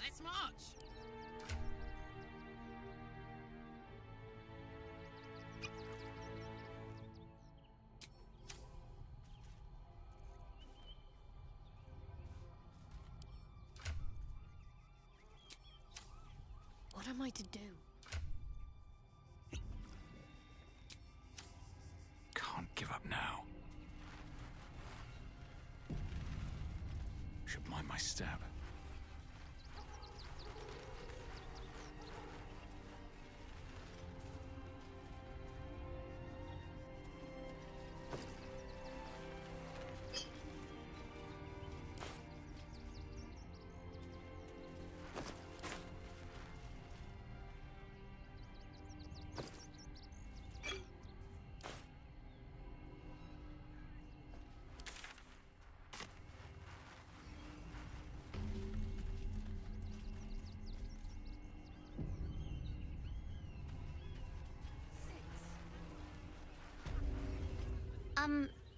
S4: Let's march!
S1: What am I to do?
S10: Can't give up now. my stab.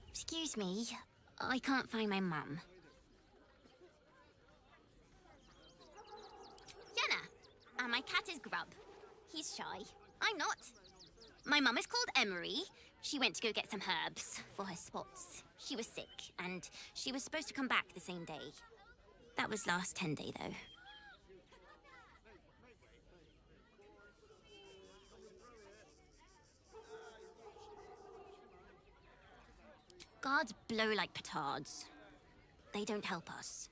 S11: Excuse me. I can't find my mum. Yenna! And my cat is Grub. He's shy. I'm not. My mum is called Emery. She went to go get some herbs for her spots. She was sick, and she was supposed to come back the same day. That was last 10 day, though. Guards blow like petards. They don't help us.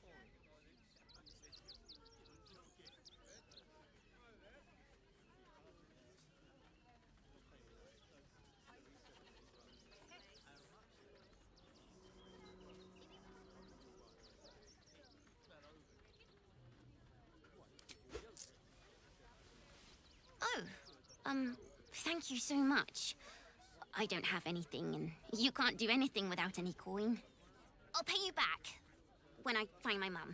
S11: Oh, thank you so much. I don't have anything, and you can't do anything without any coin. I'll pay you back when I find my mum.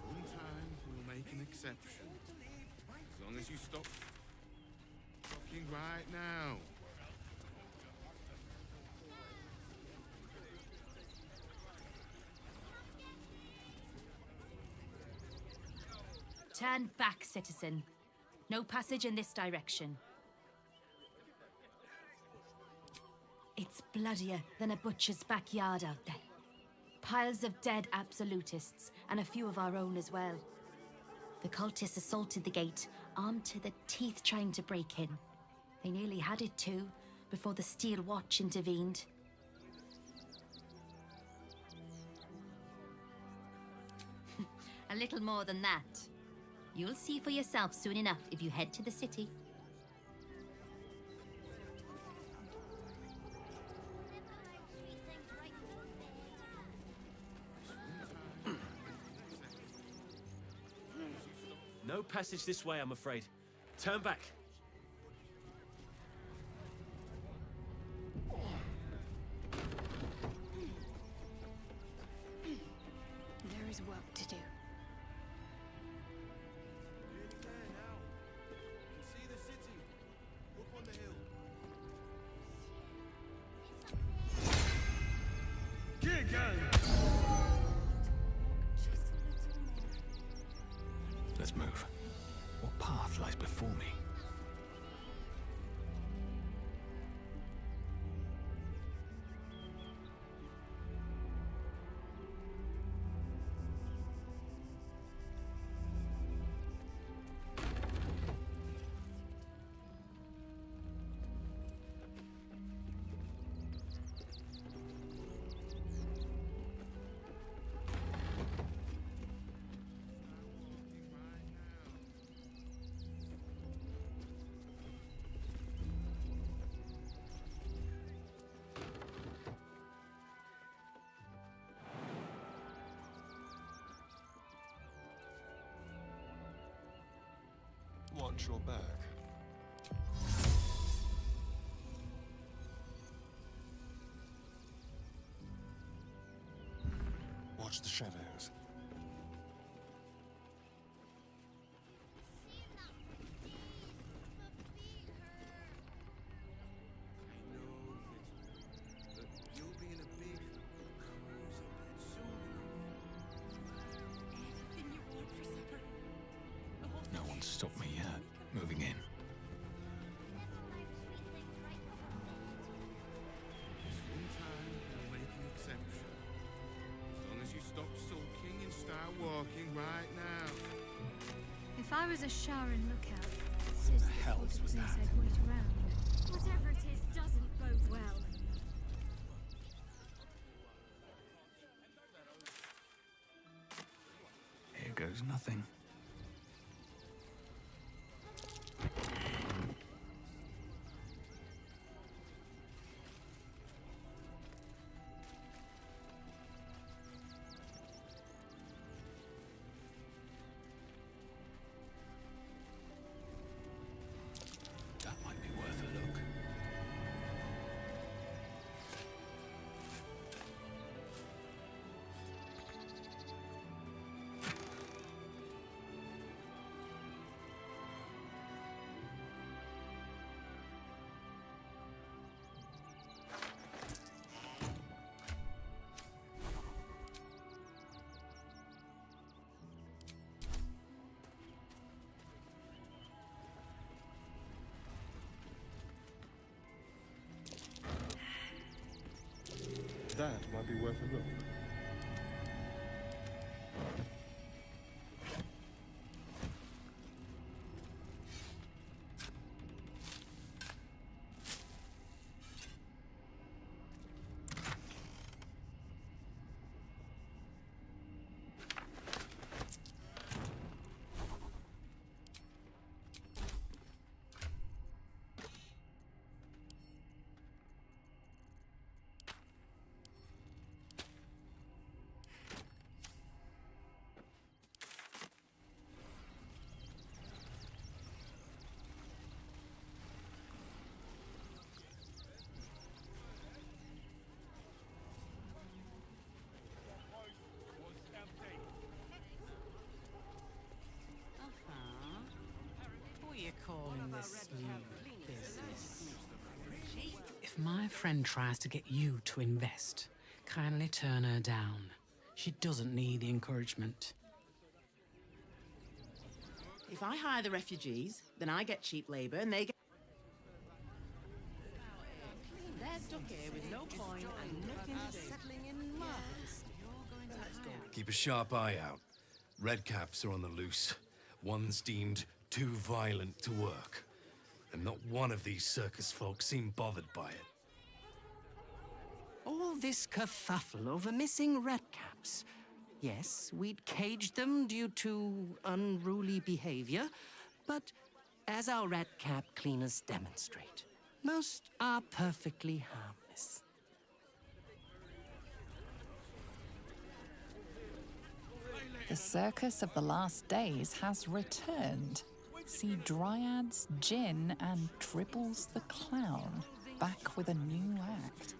S2: One time, we'll make an exception. As long as you stop talking right now.
S12: Turn back, citizen. No passage in this direction. It's bloodier than a butcher's backyard out there. Piles of dead absolutists, and a few of our own as well. The cultists assaulted the gate, armed to the teeth trying to break in. They nearly had it too, before the Steel Watch intervened. A little more than that. You'll see for yourself soon enough if you head to the city.
S13: No passage this way, I'm afraid. Turn back.
S1: There is work to do.
S10: Let's move. What path lies before me?
S7: Watch your back. Watch the shadows.
S10: No one's stopped me yet. Moving in.
S2: One time, we'll make an exception. As long as you stop sulking and start walking right now.
S1: If I was a Sharon lookout, this is the
S10: hell
S1: sort of
S10: was
S1: place
S10: that?
S1: I'd wait around. Whatever it is doesn't bode well.
S10: lose nothing. That might be worth a look.
S7: That might be worth a look.
S14: What are you calling this new business? If my friend tries to get you to invest, kindly turn her down. She doesn't need the encouragement.
S15: If I hire the refugees, then I get cheap labor and they get... They're stuck here with no coin and nothing to do. Settling in marvelous.
S16: Keep a sharp eye out. Redcaps are on the loose. One's deemed too violent to work. And not one of these circus folk seem bothered by it.
S14: All this kerfuffle over missing redcaps. Yes, we'd caged them due to unruly behavior, but as our redcap cleaners demonstrate, most are perfectly harmless.
S5: The circus of the last days has returned. See Dryads, Jinn, and Dribbles the Clown back with a new act.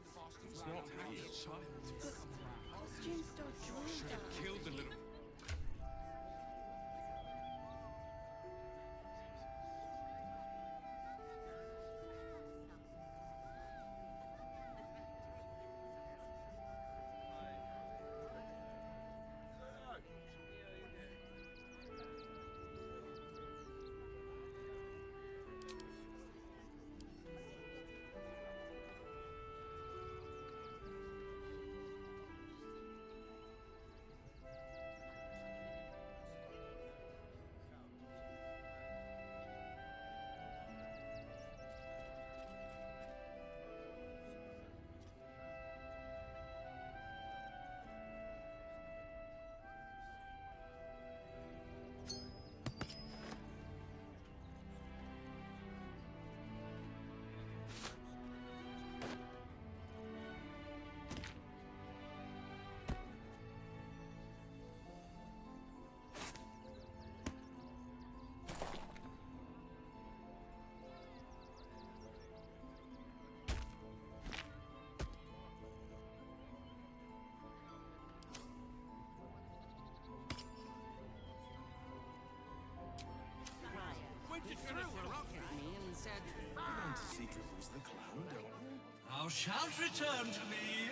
S17: Thou shalt return to me.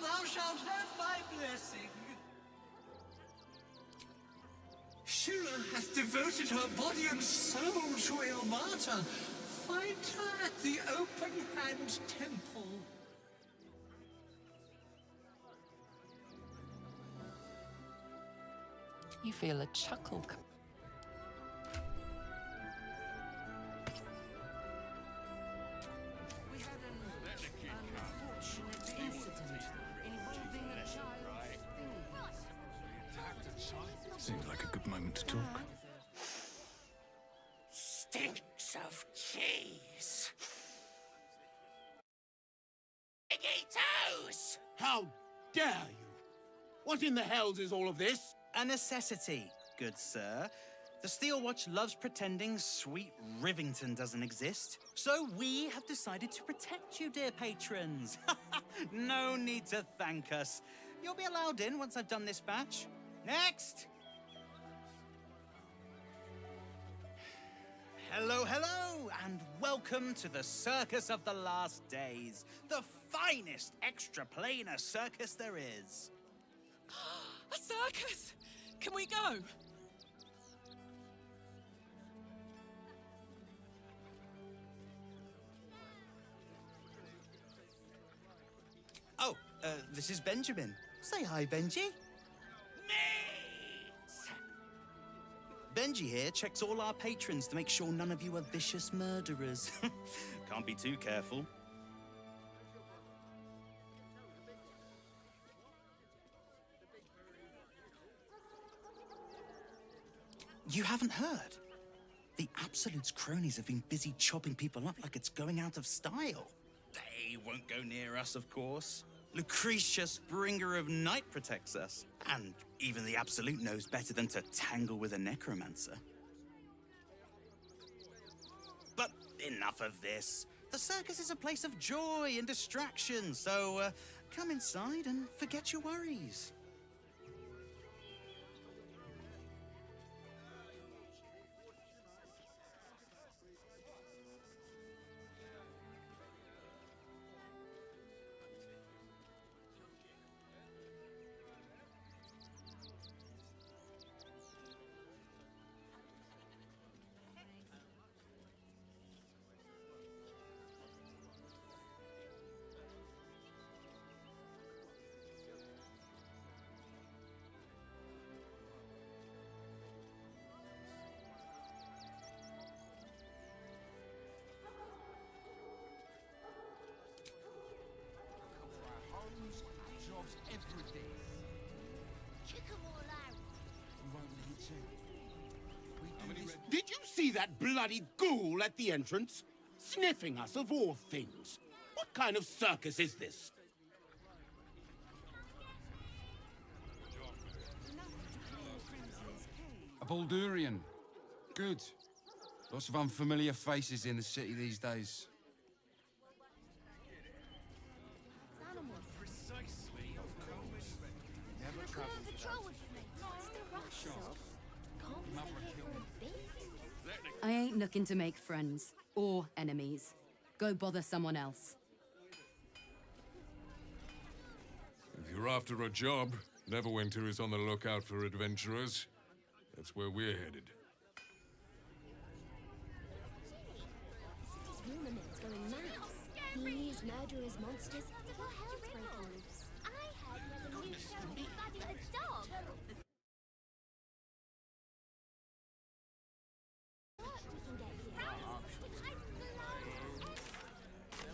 S17: Thou shalt have my blessing. Shira hath devoted her body and soul to Ilmata. Find her at the Open Hand Temple.
S5: You feel a chuckle.
S2: Involving a child's thing. Attacked a child?
S18: piggy toes!
S19: How dare you? What in the hells is all of this?
S20: A necessity, good sir. The Steel Watch loves pretending sweet Rivington doesn't exist. So we have decided to protect you, dear patrons. No need to thank us. You'll be allowed in once I've done this batch. Next! Hello, hello, and welcome to the Circus of the Last Days, the finest extra-planar circus there is.
S4: A circus! Can we go?
S20: Oh, this is Benjamin. Say hi, Benji. Benji here checks all our patrons to make sure none of you are vicious murderers. Can't be too careful. You haven't heard? The Absolute's cronies have been busy chopping people up like it's going out of style. They won't go near us, of course. Lucretia, Bringer of Night, protects us. And even the Absolute knows better than to tangle with a necromancer. But enough of this. The circus is a place of joy and distraction, so come inside and forget your worries.
S18: Jobs every day. Kick 'em all out. We won't need to.
S19: Did you see that bloody ghoul at the entrance? Sniffing us of all things. What kind of circus is this?
S21: A Baldurian. Good. Lots of unfamiliar faces in the city these days.
S22: I ain't looking to make friends or enemies. Go bother someone else.
S23: If you're after a job, Neverwinter is on the lookout for adventurers. That's where we're headed.
S24: City's rumor mill's going mad. Thieves, murderers, monsters. Your hell's breaking loose. I heard he has a new show with Buddy the dog.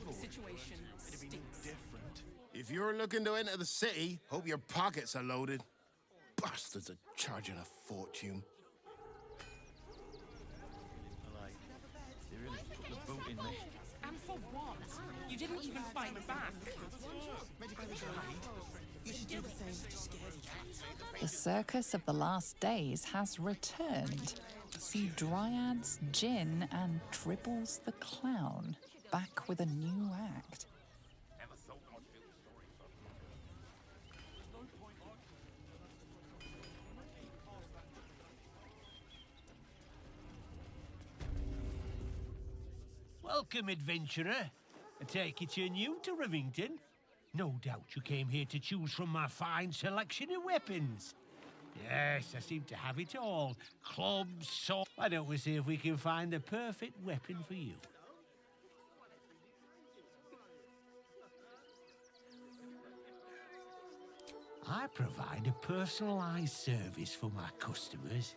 S4: Situation stinks.
S2: Different. If you're looking to enter the city, hope your pockets are loaded. Bastards are charging a fortune.
S13: They really put the boot in me.
S4: And for what? You didn't even fight back.
S9: You should do the same to scaredy cat.
S5: The Circus of the Last Days has returned. See Dryads, Jinn, and Dribbles the Clown back with a new act.
S25: Welcome, adventurer. I take it you're new to Rivington. No doubt you came here to choose from my fine selection of weapons. Yes, I seem to have it all. Clubs, swords. Why don't we see if we can find the perfect weapon for you? I provide a personalized service for my customers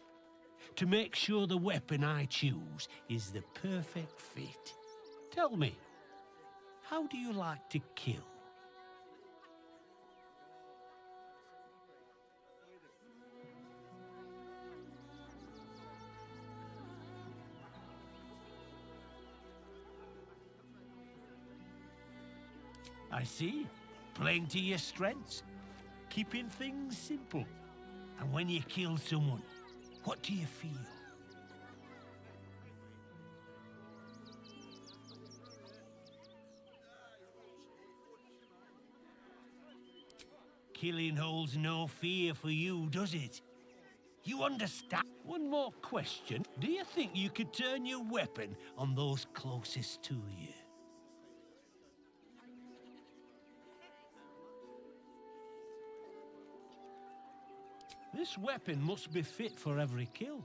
S25: to make sure the weapon I choose is the perfect fit. Tell me, how do you like to kill? I see. Playing to your strengths. Keeping things simple. And when you kill someone, what do you feel? Killing holds no fear for you, does it? You understand? One more question. Do you think you could turn your weapon on those closest to you? This weapon must be fit for every kill.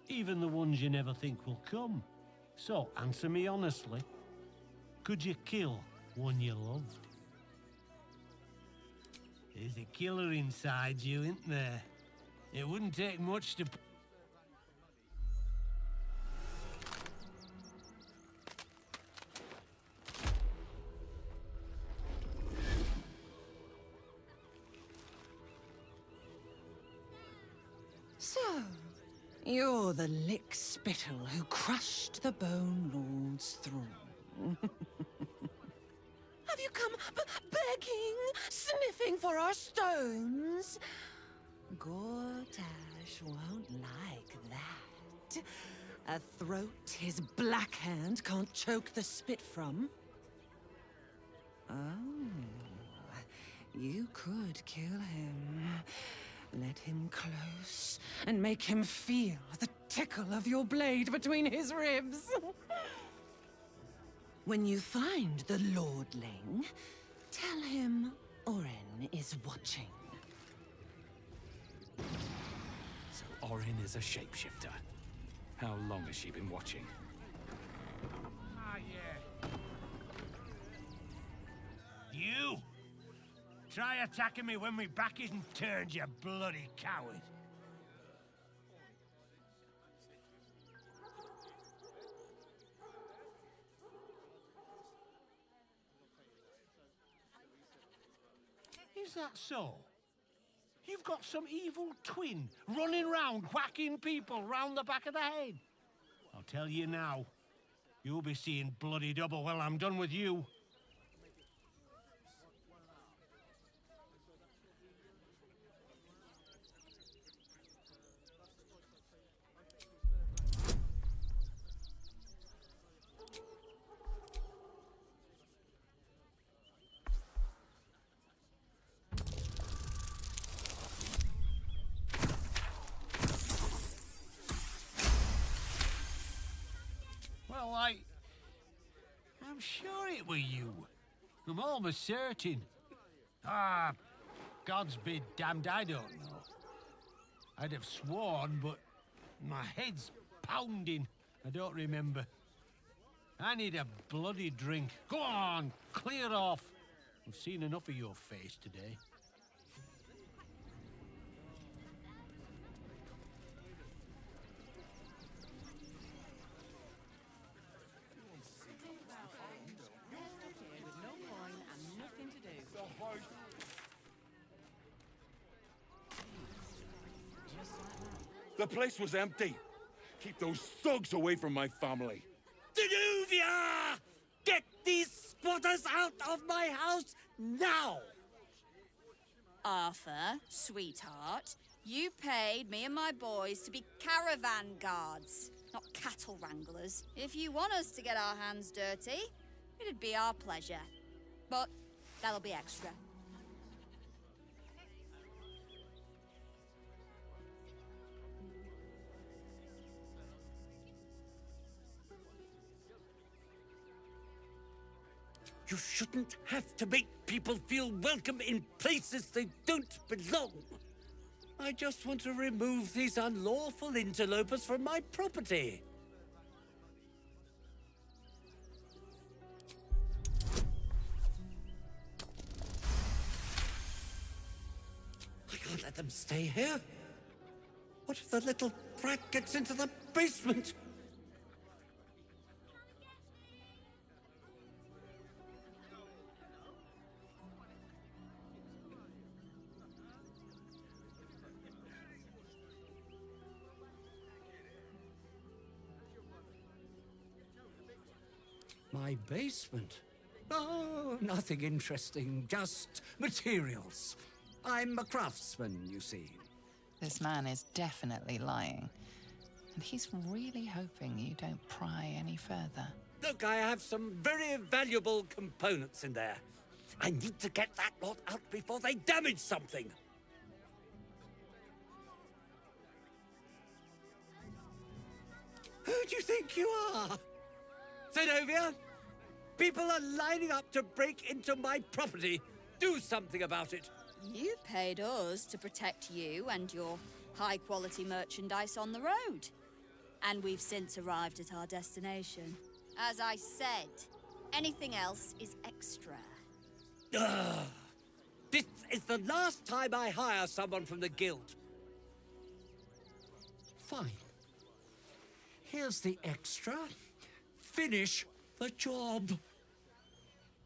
S25: Even the ones you never think will come. So, answer me honestly. Could you kill one you loved? There's a killer inside you, isn't there? It wouldn't take much to...
S3: So, you're the lick-spittle who crushed the Bone Lord's throne. Have you come begging, sniffing for our stones? Gortash won't like that. A throat his black hand can't choke the spit from. Oh, you could kill him. Let him close and make him feel the tickle of your blade between his ribs. When you find the Lordling, tell him Orin is watching.
S10: So Orin is a shapeshifter. How long has she been watching?
S25: Ah, yeah. You! Try attacking me when my back isn't turned, you bloody coward. Is that so? You've got some evil twin running round whacking people round the back of the head. I'll tell you now, you'll be seeing bloody double when I'm done with you. Well, I'm sure it were you. I'm almost certain. Ah, God's be damned, I don't know. I'd have sworn, but my head's pounding. I don't remember. I need a bloody drink. Go on, clear off. I've seen enough of your face today.
S19: The place was empty. Keep those thugs away from my family.
S14: Danuvia! Get these spotters out of my house now!
S6: Arthur, sweetheart, you paid me and my boys to be caravan guards, not cattle wranglers. If you want us to get our hands dirty, it'd be our pleasure. But that'll be extra.
S14: You shouldn't have to make people feel welcome in places they don't belong. I just want to remove these unlawful interlopers from my property. I can't let them stay here. What if the little brat gets into the basement? My basement?
S1: Oh, nothing interesting, just materials. I'm a craftsman, you see.
S5: This man is definitely lying. And he's really hoping you don't pry any further.
S1: Look, I have some very valuable components in there. I need to get that lot out before they damage something. Who do you think you are? Zenobia? People are lining up to break into my property. Do something about it.
S6: You paid us to protect you and your high-quality merchandise on the road. And we've since arrived at our destination. As I said, anything else is extra.
S1: Ugh. This is the last time I hire someone from the guild. Fine. Here's the extra. Finish the job.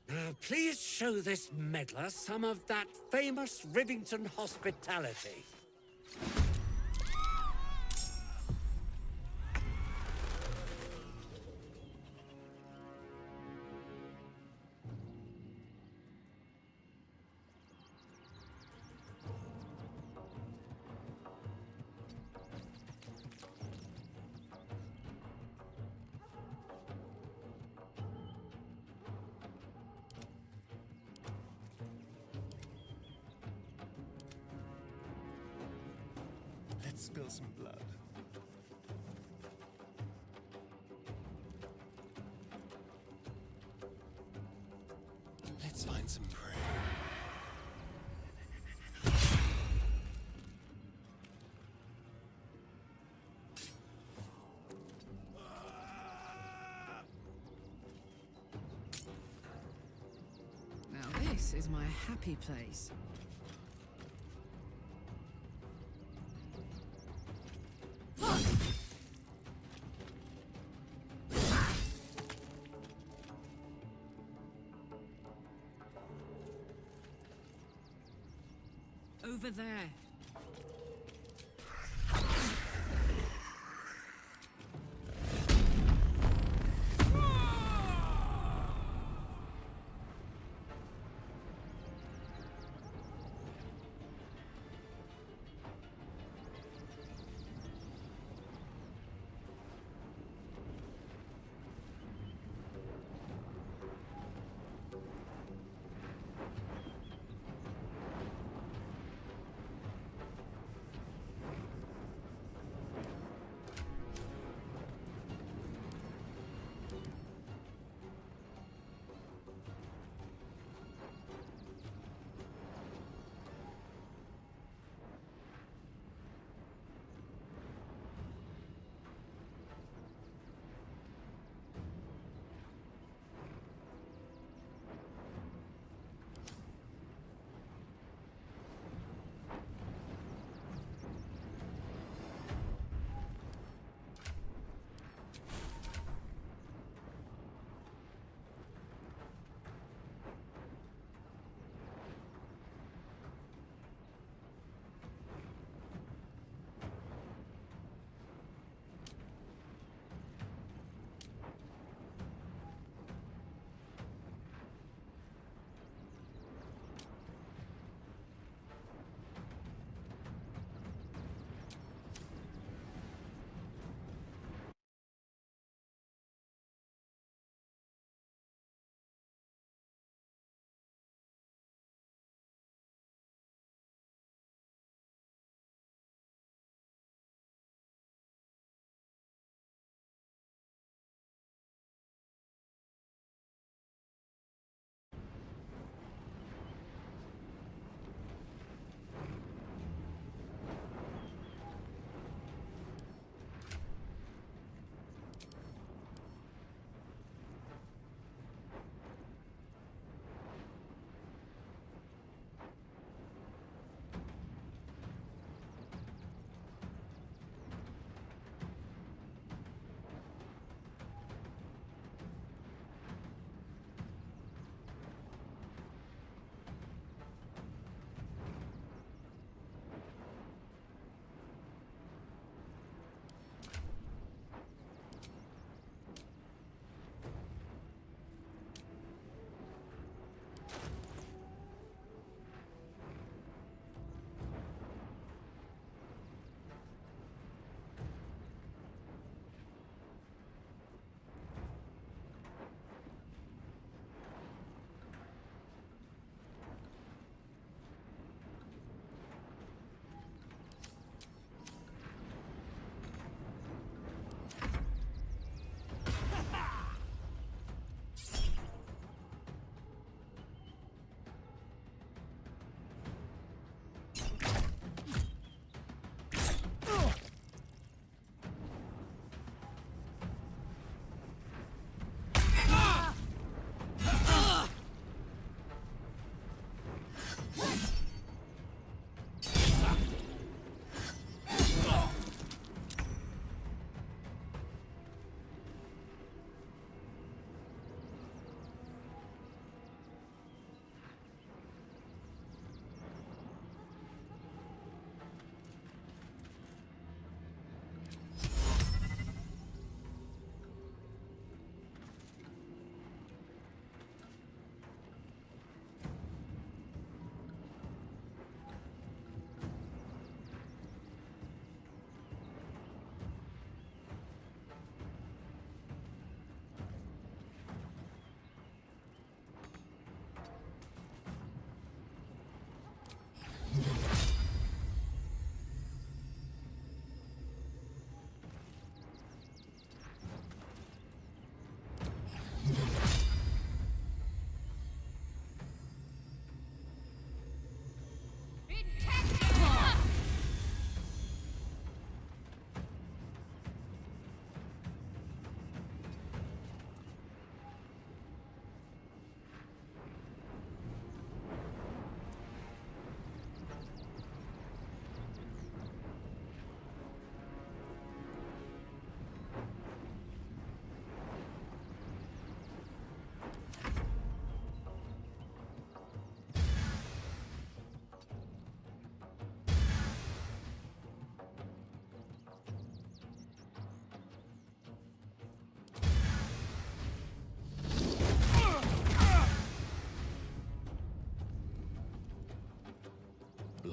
S1: Now, please show this meddler some of that famous Rivington hospitality.
S7: Let's spill some blood. Let's find some prey.
S4: Now this is my happy place. Over there.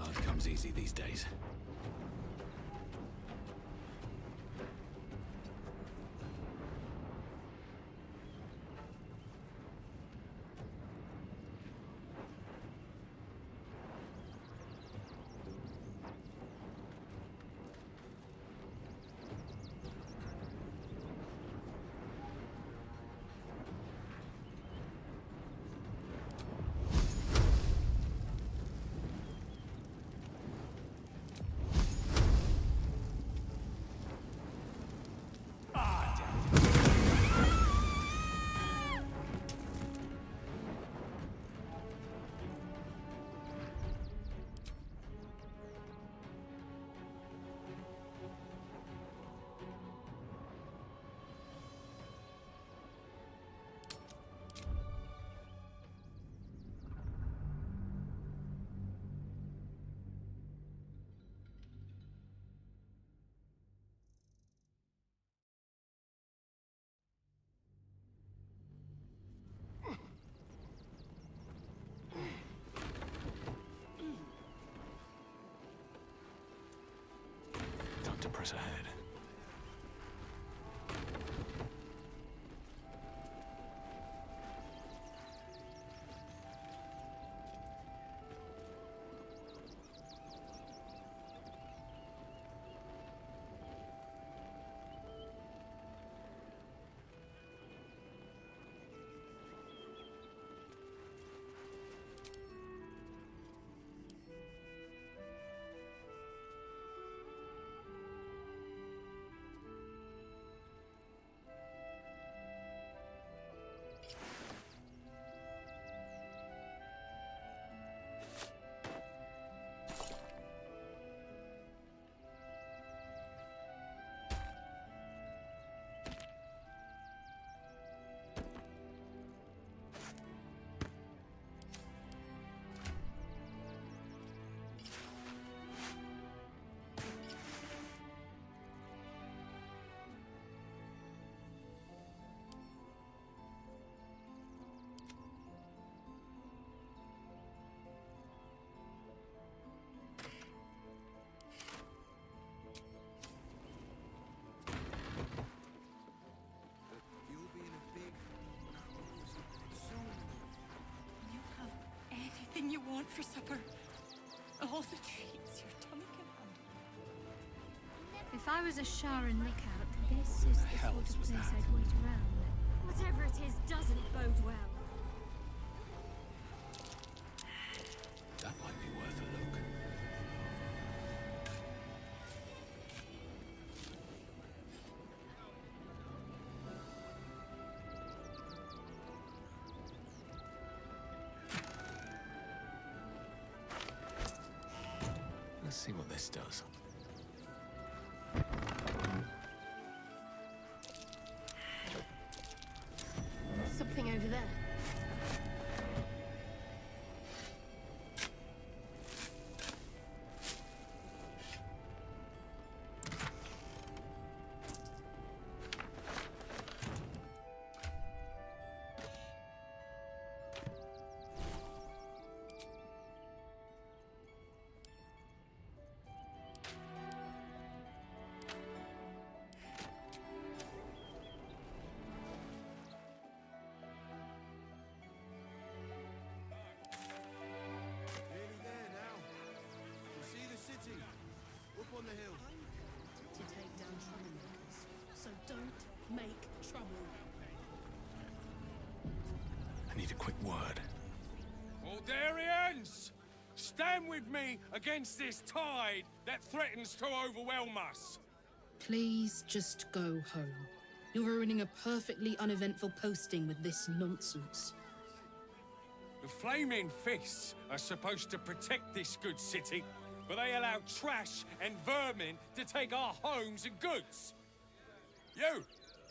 S10: hard comes easy these days. Time to press ahead.
S8: Anything you want for supper. All the treats your tummy can handle.
S24: If I was a Sharon lookout, this is the sort of place I'd wait around. Whatever it is doesn't bode well.
S10: That might be worth a look. Let's see what this does.
S24: Something over there.
S2: On the hill.
S8: To take down troublemakers. So don't make trouble.
S10: I need a quick word.
S23: Aldarians! Stand with me against this tide that threatens to overwhelm us.
S4: Please just go home. You're ruining a perfectly uneventful posting with this nonsense.
S23: The Flaming Fists are supposed to protect this good city, but they allow trash and vermin to take our homes and goods.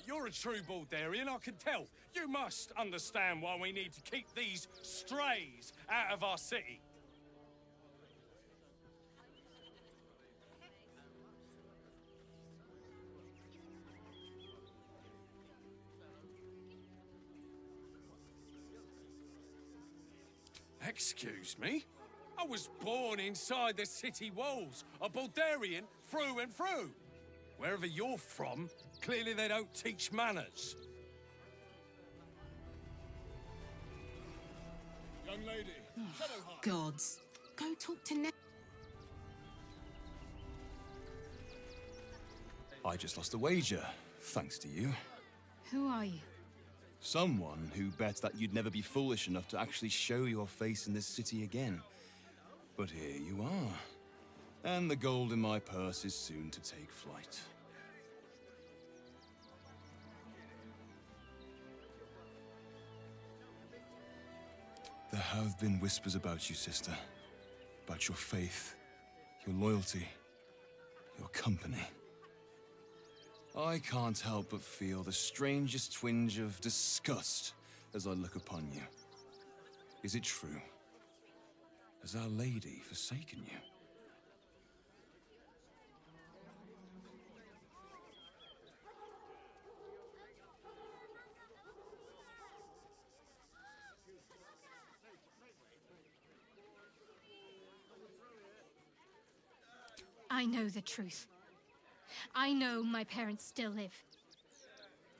S23: You're a true Baldurian, I can tell. You must understand why we need to keep these strays out of our city. Excuse me? I was born inside the city walls, a Baldurian through and through. Wherever you're from, clearly they don't teach manners.
S2: Young lady,
S9: Gods. Go talk to Ned.
S11: I just lost a wager, thanks to you.
S9: Who are you?
S11: Someone who bet that you'd never be foolish enough to actually show your face in this city again. But here you are. And the gold in my purse is soon to take flight. There have been whispers about you, sister. About your faith, your loyalty, your company. I can't help but feel the strangest twinge of disgust as I look upon you. Is it true? Has Our Lady forsaken you?
S24: I know the truth. I know my parents still live.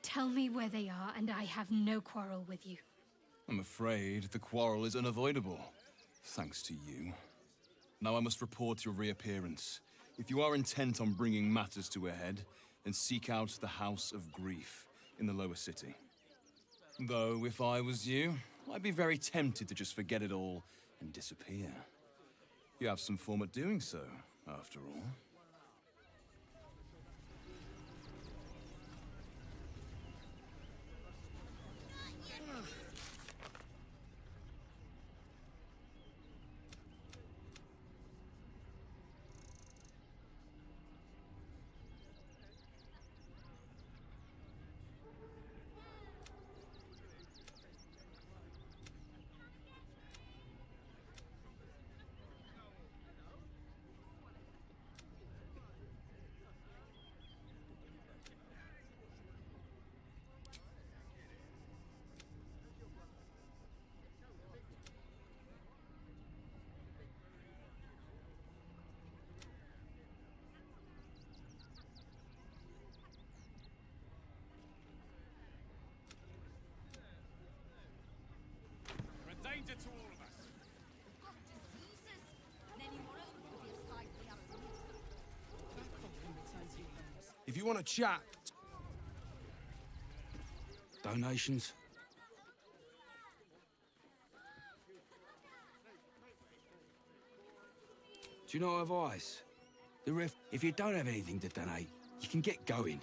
S24: Tell me where they are, and I have no quarrel with you.
S11: I'm afraid the quarrel is unavoidable, thanks to you. Now I must report your reappearance. If you are intent on bringing matters to a head, then seek out the House of Grief in the lower city. Though, if I was you, I'd be very tempted to just forget it all and disappear. You have some form at doing so, after all.
S23: Danger to all of us.
S12: If you want to chat... Donations? Do you know advice? If you don't have anything to donate, you can get going.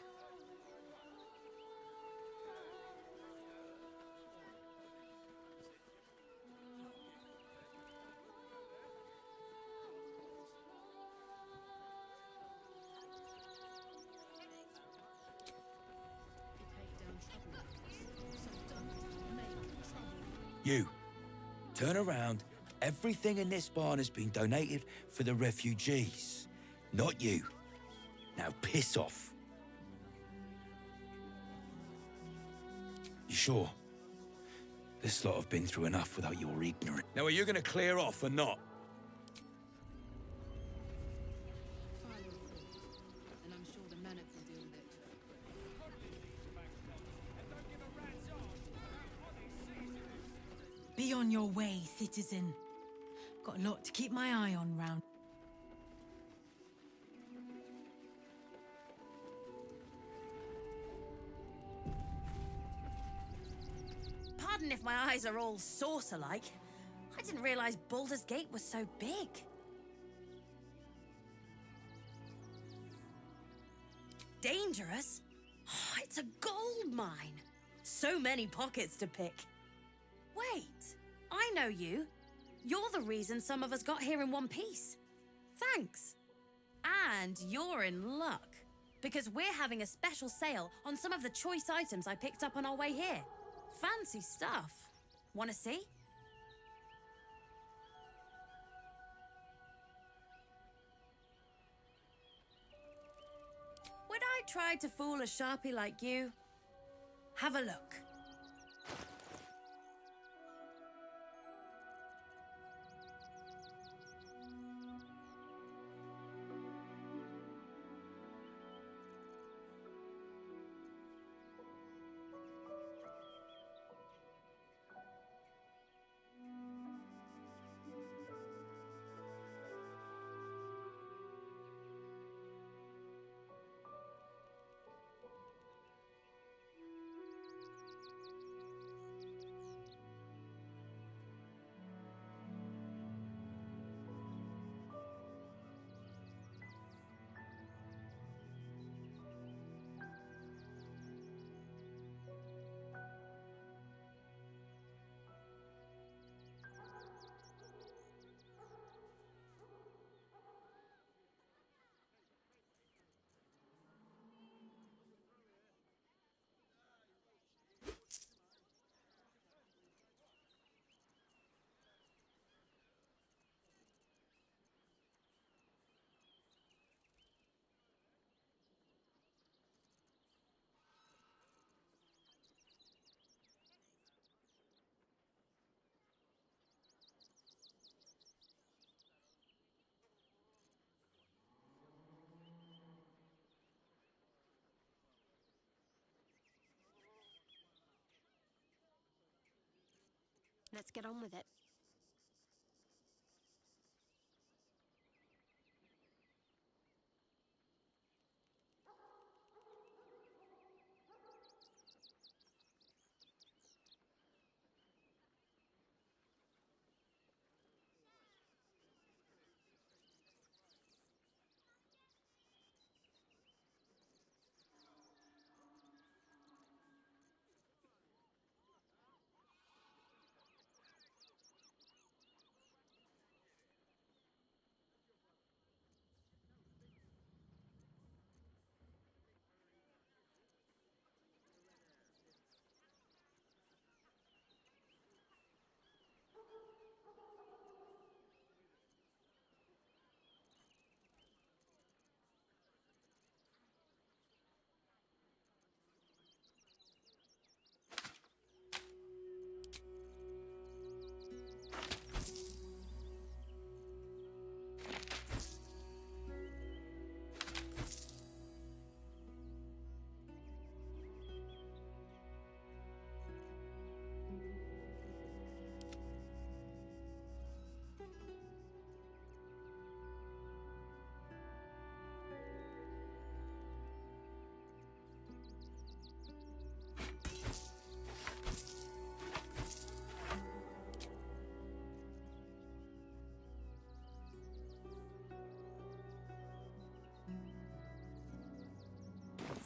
S15: You, turn around. Everything in this barn has been donated for the refugees, not you. Now piss off. You sure? This lot have been through enough without your ignorance. Now are you gonna clear off or not?
S22: And I'm sure the Manic will deal with it.
S3: Be on your way, citizen. Got a lot to keep my eye on round.
S16: Pardon if my eyes are all saucer-like. I didn't realize Baldur's Gate was so big. Dangerous? Oh, it's a gold mine. So many pockets to pick. Wait, I know you. You're the reason some of us got here in one piece. Thanks. And you're in luck, because we're having a special sale on some of the choice items I picked up on our way here. Fancy stuff. Want to see? Would I try to fool a sharpie like you? Have a look.
S24: Let's get on with it.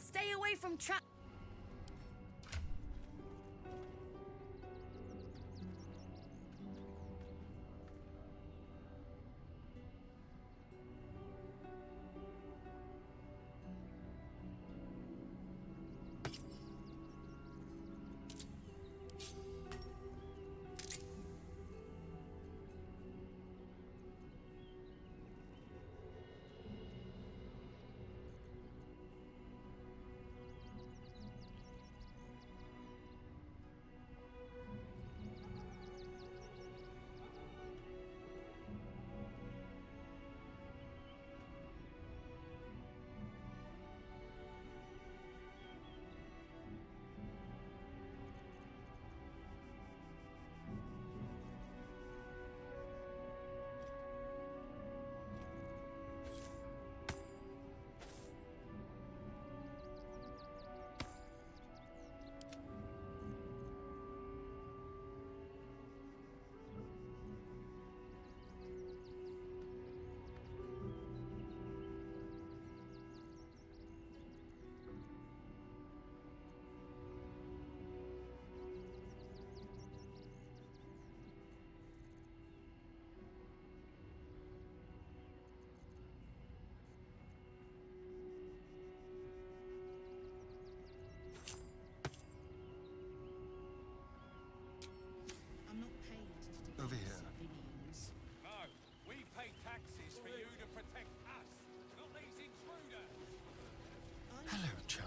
S16: Stay away from trap.
S7: Over here.
S23: No, we pay taxes for you to protect us, not these intruders.
S7: Hello, chum.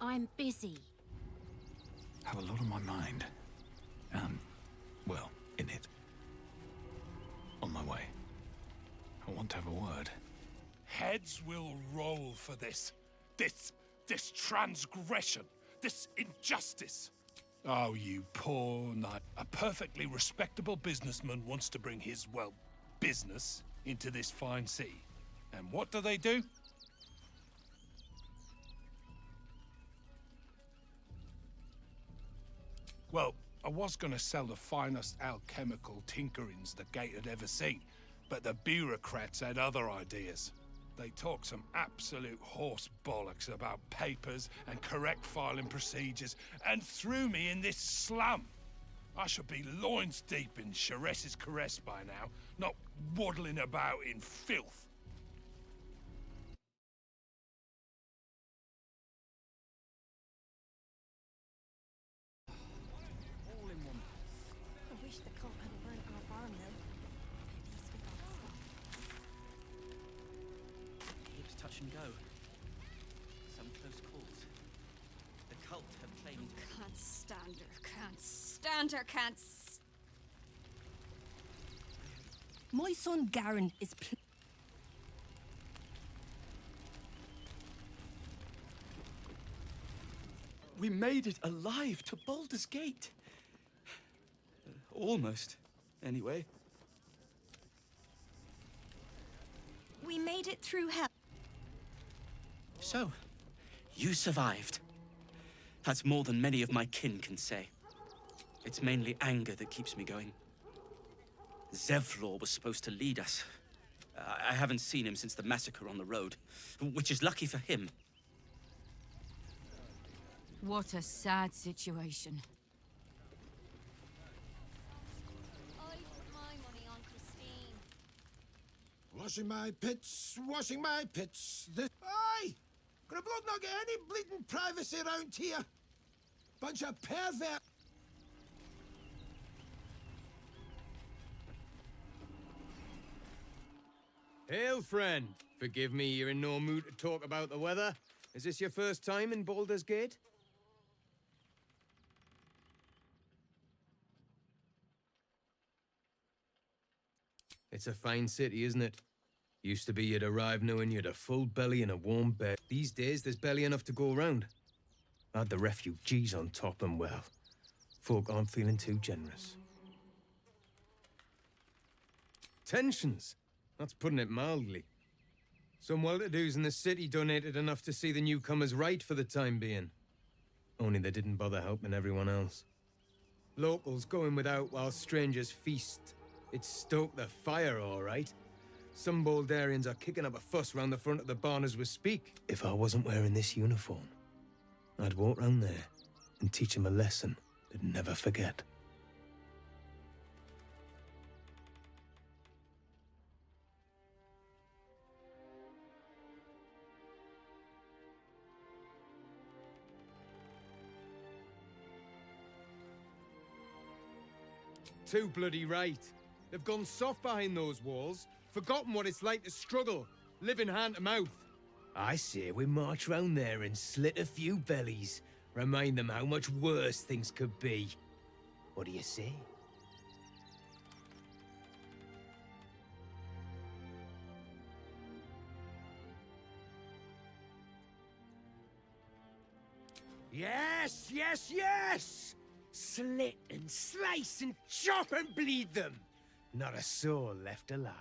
S24: I'm busy.
S10: Have a lot on my mind. Well, in it. On my way. I want to have a word.
S13: Heads will roll for this. This transgression. This injustice. Oh, you poor knight. A perfectly respectable businessman wants to bring his, well, business into this fine city. And what do? Well, I was gonna sell the finest alchemical tinkerings the gate had ever seen, but the bureaucrats had other ideas. They talk some absolute horse bollocks about papers and correct filing procedures and threw me in this slum. I should be loins deep in Sharess's caress by now, not waddling about in filth.
S16: All in one. I wish the cop hadn't burnt our farm, though. At least we got stuff.
S17: Keeps touch and go. Some close calls. The cult have claimed...
S6: Can't stand her, can't stand her, can't
S16: My son Garen is
S18: We made it alive to Baldur's Gate. Almost, anyway.
S8: We made it through hell.
S18: So, you survived. That's more than many of my kin can say. It's mainly anger that keeps me going. Zevlor was supposed to lead us. I haven't seen him since the massacre on the road, which is lucky for him.
S22: What a sad situation.
S6: I put my money on Christine.
S7: Washing my pits, washing my pits. Aye! Gonna bloke not get any bleeding privacy around here. Bunch of pervert.
S19: Hail, friend. Forgive me, you're in no mood to talk about the weather. Is this your first time in Baldur's Gate? It's a fine city, isn't it? Used to be you'd arrive knowing you'd a full belly and a warm bed. These days, there's barely enough to go around. Add the refugees on top and, well, folk aren't feeling too generous. Tensions. That's putting it mildly. Some well-to-dos in the city donated enough to see the newcomers right for the time being. Only they didn't bother helping everyone else. Locals going without while strangers feast. It stoked the fire, all right. Some Baldurians are kicking up a fuss round the front of the barn as we speak. If I wasn't wearing this uniform, I'd walk round there and teach them a lesson they'd never forget. Too bloody right. They've gone soft behind those walls, forgotten what it's like to struggle, living hand to mouth. I say we march round there and slit a few bellies, remind them how much worse things could be. What do you say? Yes, yes, yes! Slit and slice and chop and bleed them. Not a soul left alive.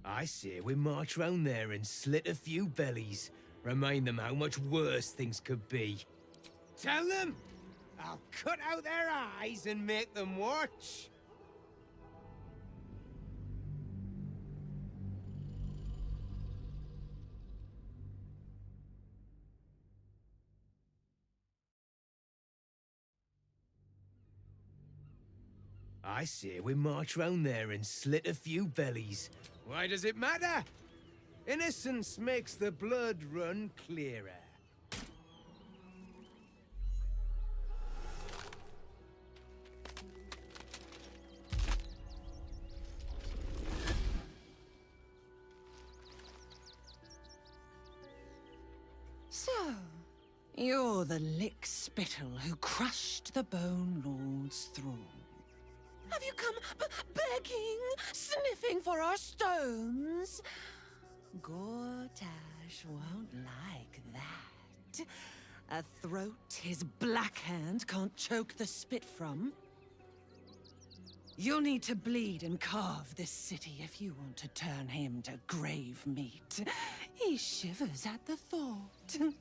S19: I say we march round there and slit a few bellies. Remind them how much worse things could be. Tell them! I'll cut out their eyes and make them watch. I say we march round there and slit a few bellies. Why does it matter? Innocence makes the blood run clearer.
S3: So, you're the lick-spittle who crushed the Bone Lord's thrall. Have you come begging, sniffing for our stones? Gortash won't like that. A throat his black hand can't choke the spit from. You'll need to bleed and carve this city if you want to turn him to grave meat. He shivers at the thought.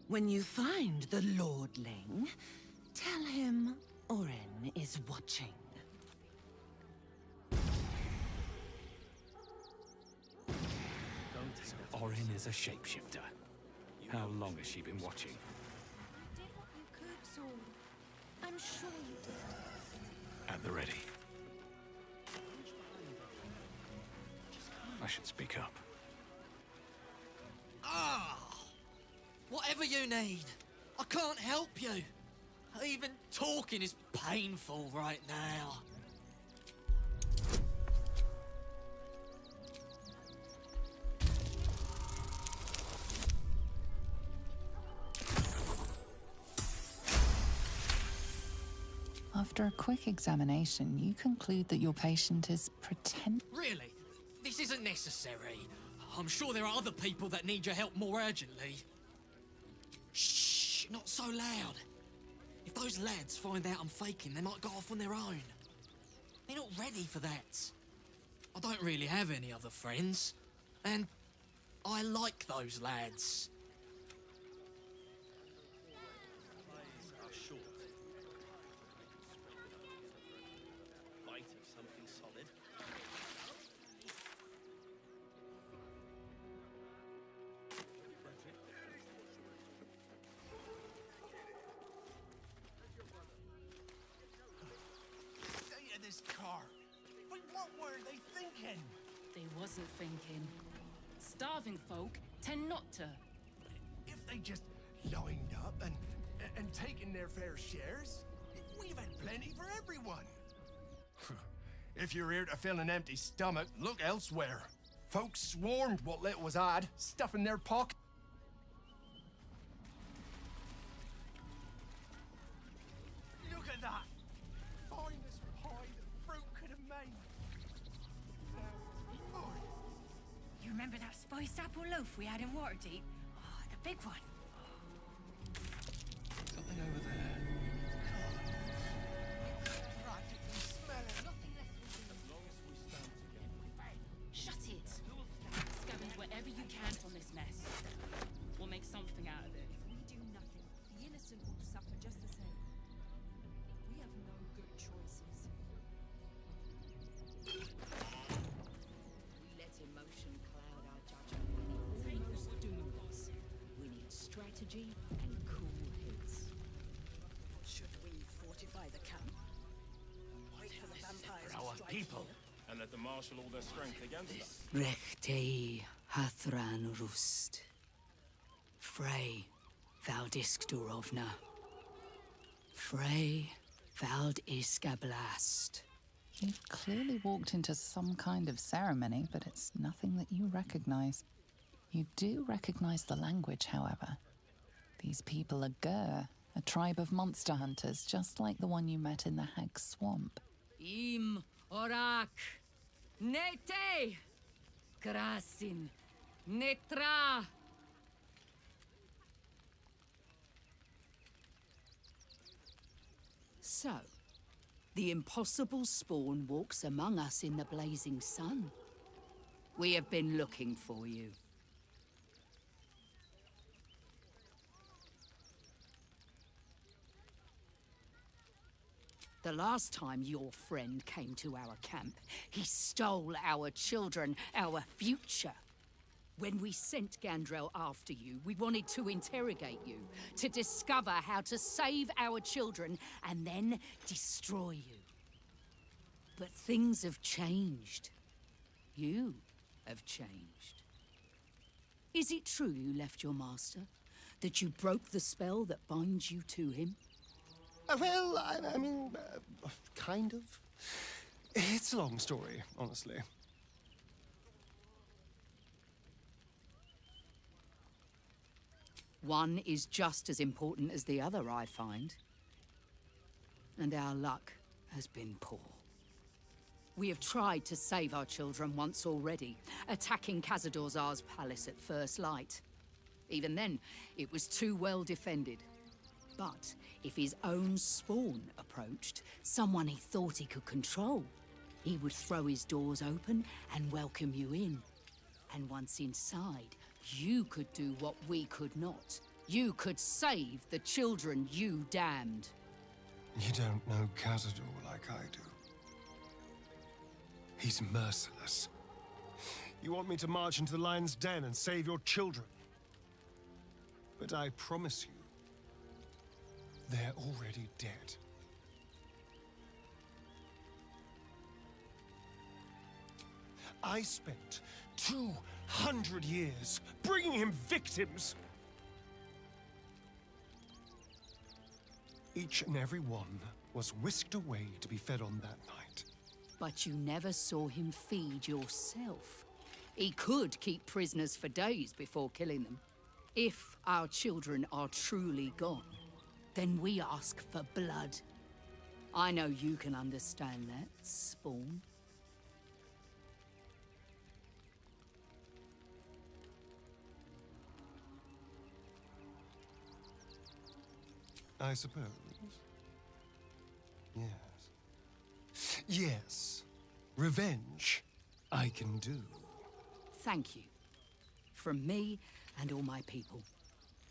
S3: When you find the Lordling, tell him Orin is watching.
S10: So Orin is a shapeshifter. How long has she been watching?
S8: You did what you could, Zor. I'm sure you did.
S10: At the ready. I should speak up.
S20: Ah! Whatever you need. I can't help you. Even talking is painful right now.
S1: After a quick examination, you conclude that your patient is
S20: Really? This isn't necessary. I'm sure there are other people that need your help more urgently. Shh, not so loud. If those lads find out I'm faking, they might go off on their own. They're not ready for that. I don't really have any other friends, and I like those lads.
S17: Bite of something solid.
S5: Stay in this car. But what were they thinking?
S14: They wasn't thinking. Starving folk tend not to.
S5: If they just lined up and taken their fair shares, we've had plenty for everyone. If you're here to fill an empty stomach, look elsewhere. Folks swarmed what little was odd, stuffing their pockets. Look at that! Finest pie that fruit could have made.
S8: You remember that spiced apple loaf we had in Waterdeep? Oh, the big one.
S5: Something over there. Practically smelling.
S14: Nothing less
S5: As long as we stand together.
S14: Shut it! Scavenge wherever you can from this mess. We'll make something out of it.
S21: If we do nothing, the innocent will suffer just the same. We have no good choices.
S25: We let emotion cloud our judgment when it almost doomed us. We need strategy and cool heads.
S26: Should we fortify the camp? Wait for the vampires
S23: Our
S26: to strike
S23: people.
S26: here?
S23: And let them marshal all their strength against us.
S25: Rechtei Hathran Rust. Frey Valdiskdurovna. Frey Valdiskablast.
S1: You've clearly walked into some kind of ceremony, but it's nothing that you recognize. You do recognize the language, however. These people are Gur, a tribe of monster hunters, just like the one you met in the Hag's Swamp.
S22: Im orak. Nete. Krasin. Netra.
S25: So, the impossible spawn walks among us in the blazing sun. We have been looking for you. The last time your friend came to our camp, he stole our children, our future. When we sent Gandrel after you, we wanted to interrogate you, to discover how to save our children and then destroy you. But things have changed. You have changed. Is it true you left your master? That you broke the spell that binds you to him?
S27: Well, I mean, kind of. It's a long story, honestly.
S25: One is just as important as the other, I find. And our luck has been poor. We have tried to save our children once already, attacking Khazad-dûr's palace at first light. Even then, it was too well defended. But if his own spawn approached, someone he thought he could control, he would throw his doors open and welcome you in. And once inside, you could do what we could not. You could save the children you damned.
S27: You don't know Khazad-dûr like I do. He's merciless. You want me to march into the lion's den and save your children? But I promise you, they're already dead. I spent 200 years bringing him victims. Each and every one was whisked away to be fed on that night.
S25: But you never saw him feed yourself. He could keep prisoners for days before killing them. If our children are truly gone, then we ask for blood. I know you can understand that, Spawn.
S27: I suppose. Yes. Yes. Revenge, I can do.
S25: Thank you. From me and all my people.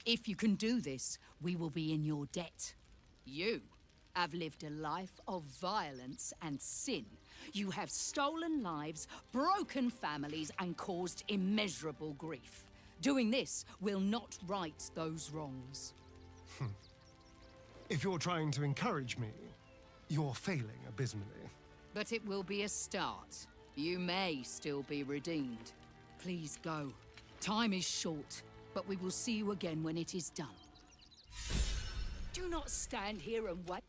S25: If you can do this, we will be in your debt. You have lived a life of violence and sin. You have stolen lives, broken families, and caused immeasurable grief. Doing this will not right those wrongs.
S27: If you're trying to encourage me, you're failing abysmally.
S25: But it will be a start. You may still be redeemed. Please go. Time is short, but we will see you again when it is done. Do not stand here and wait.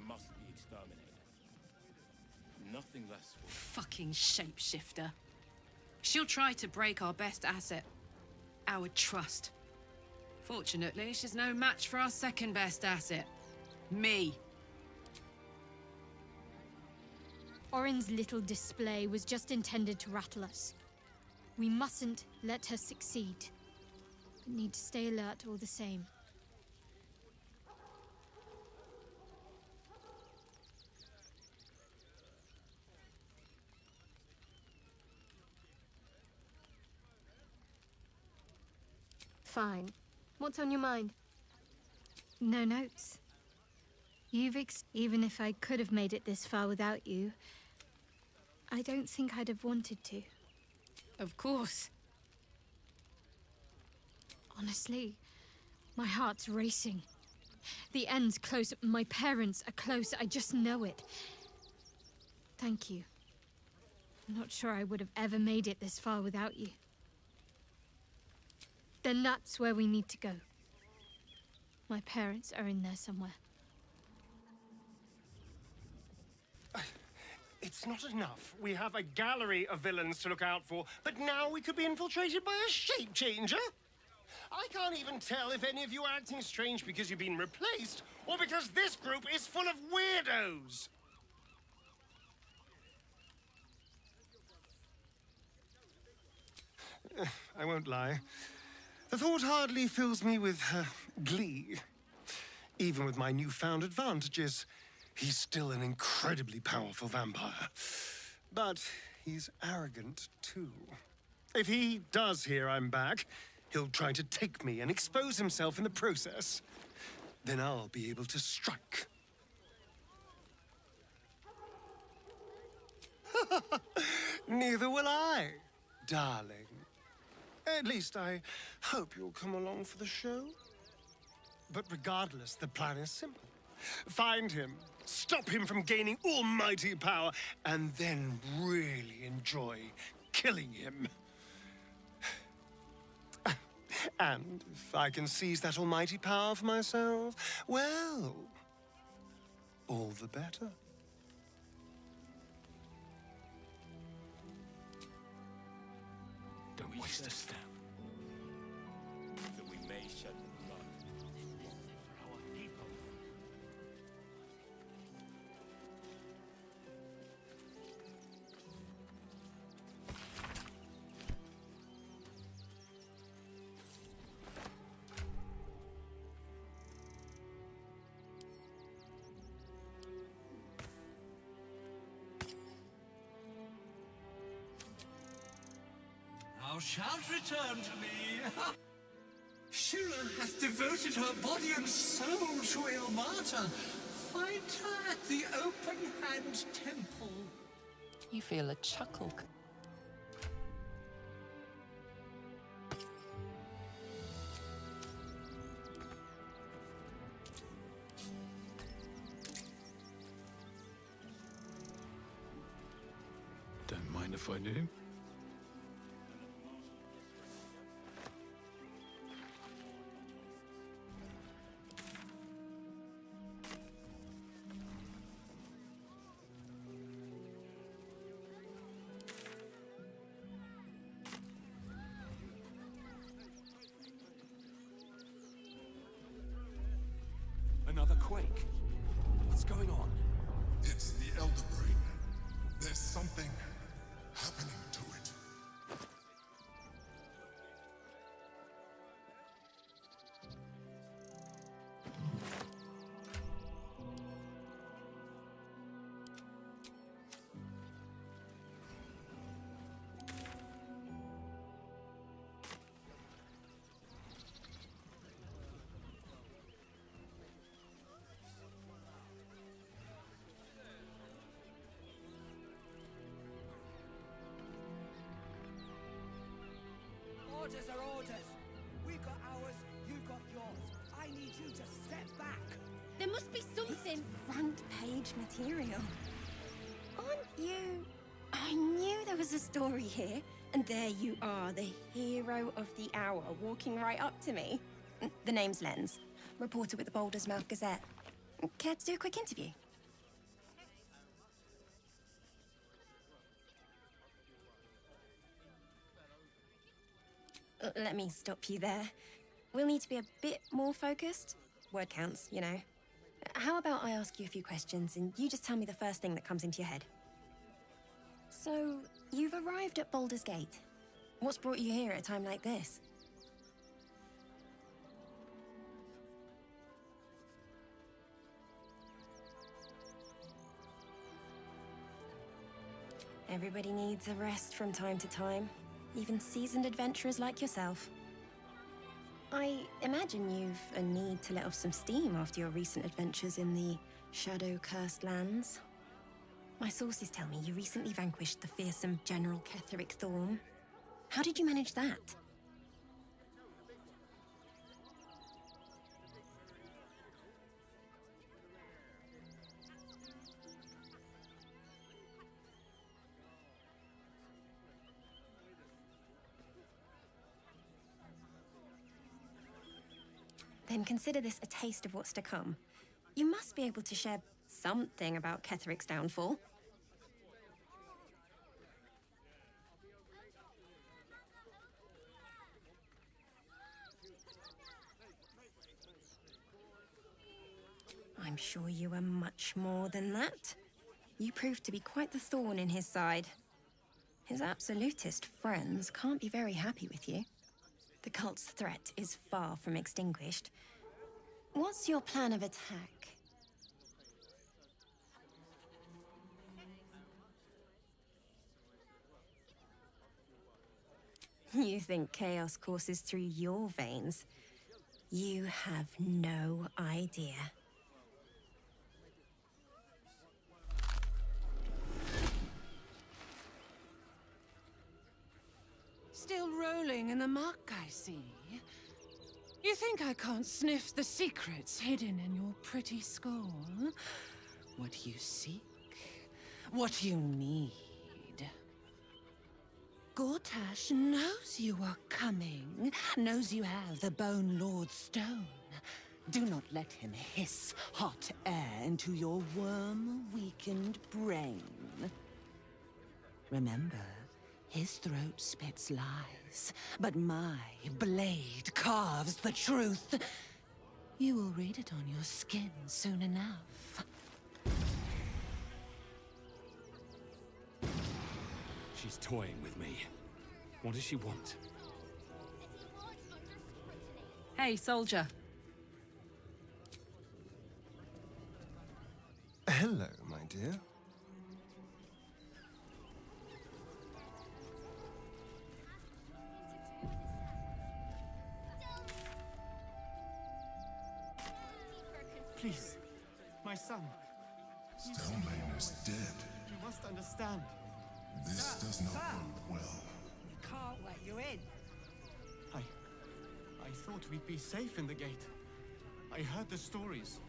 S2: Must be exterminated. Nothing less for...
S8: Fucking shapeshifter. She'll try to break our best asset. Our trust. Fortunately, she's no match for our second best asset. Me.
S4: Orin's little display was just intended to rattle us. We mustn't let her succeed. But need to stay alert all the same. Fine. What's on your mind? No notes. Even if I could have made it this far without you, I don't think I'd have wanted to.
S8: Of course.
S4: Honestly, my heart's racing. The end's close. My parents are close. I just know it. Thank you. I'm not sure I would have ever made it this far without you. Then that's where we need to go. My parents are in there somewhere.
S27: It's not enough. We have a gallery of villains to look out for, but now we could be infiltrated by a shape changer? I can't even tell if any of you are acting strange because you've been replaced, or because this group is full of weirdos. I won't lie. The thought hardly fills me with glee. Even with my newfound advantages, he's still an incredibly powerful vampire. But he's arrogant, too. If he does hear I'm back, he'll try to take me and expose himself in the process. Then I'll be able to strike. Neither will I, darling. At least I hope you'll come along for the show. But regardless, the plan is simple. Find him, stop him from gaining almighty power, and then really enjoy killing him. And if I can seize that almighty power for myself, well, all the better.
S10: Don't waste a step.
S2: That we may shed blood for our people.
S9: Thou shalt return to me. Shira hath devoted her body and soul to Ilmata. Find her at the Open Hand Temple.
S1: You feel a chuckle.
S10: Don't mind if I do.
S23: going on?
S11: It's the Elder Brain. There's something happening to it.
S12: Orders are orders. We've got ours, you've got yours. I need you to step back.
S13: There must be something. Front page material. Aren't you? I knew there was a story here. And there you are, the hero of the hour, walking right up to me. The name's Lens, reporter with the Baldur's Mouth Gazette. Care to do a quick interview? Let me stop you there. We'll need to be a bit more focused. Word counts, you know. How about I ask you a few questions and you just tell me the first thing that comes into your head? So, you've arrived at Baldur's Gate. What's brought you here at a time like this? Everybody needs a rest from time to time. Even seasoned adventurers like yourself. I imagine you've a need to let off some steam after your recent adventures in the shadow-cursed lands. My sources tell me you recently vanquished the fearsome General Ketheric Thorn. How did you manage that? Then consider this a taste of what's to come. You must be able to share something about Ketheric's downfall. I'm sure you are much more than that. You proved to be quite the thorn in his side. His absolutist friends can't be very happy with you. The cult's threat is far from extinguished. What's your plan of attack? You think chaos courses through your veins? You have no idea.
S3: Still rolling in the muck, I see. You think I can't sniff the secrets hidden in your pretty skull? What you seek, what you need. Gortash knows you are coming, knows you have the Bone Lord's stone. Do not let him hiss hot air into your worm-weakened brain. Remember, his throat spits lies, but my blade carves the truth. You will read it on your skin soon enough.
S23: She's toying with me. What does she want?
S8: Hey, soldier.
S27: Hello, my dear. Please, my son.
S11: Stelmane is dead.
S27: You must understand.
S11: This does not bode well.
S12: We can't let you in.
S27: I thought we'd be safe in the gate. I heard the stories.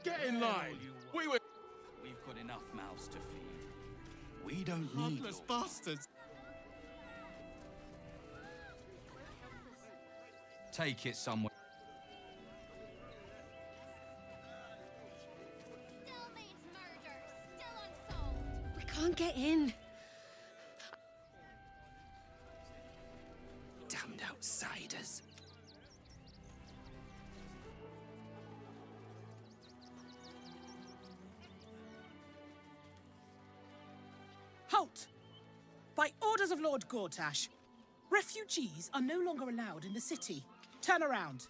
S23: Get in line!
S17: We've got enough mouths to feed. We don't need
S27: Heartless bastards!
S17: Take it somewhere.
S13: We can't get in.
S3: Damned outsiders.
S6: Halt! By orders of Lord Gortash, refugees are no longer allowed in the city. Turn around.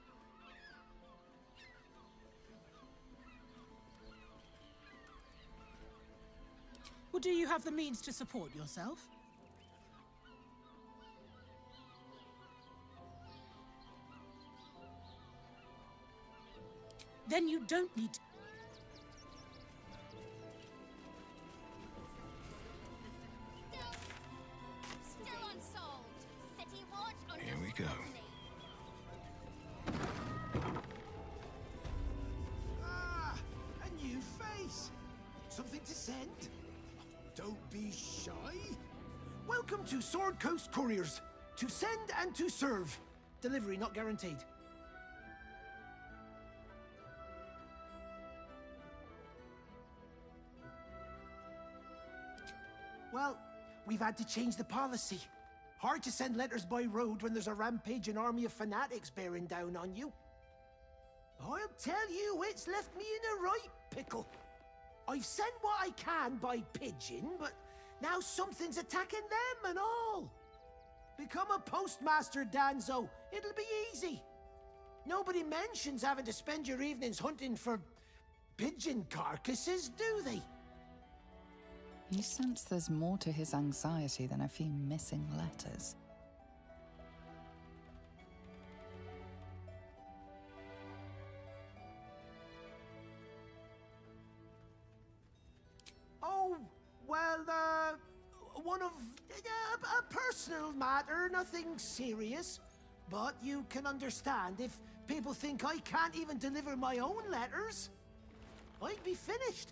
S6: Well, do you have the means to support yourself? Then you don't need...
S7: Still unsolved. City watch on
S10: Here we go.
S5: Ah, a new face. Something to send? Don't be shy. Welcome to Sword Coast Couriers. To send and to serve. Delivery not guaranteed. Well, we've had to change the policy. Hard to send letters by road when there's a rampaging army of fanatics bearing down on you. I'll tell you, it's left me in a right pickle. I've sent what I can by pigeon, but now something's attacking them and all. Become a postmaster, Danzo. It'll be easy. Nobody mentions having to spend your evenings hunting for pigeon carcasses, do they?
S1: You sense there's more to his anxiety than a few missing letters.
S5: Oh, well, one of a personal matter, nothing serious. But you can understand if people think I can't even deliver my own letters, I'd be finished.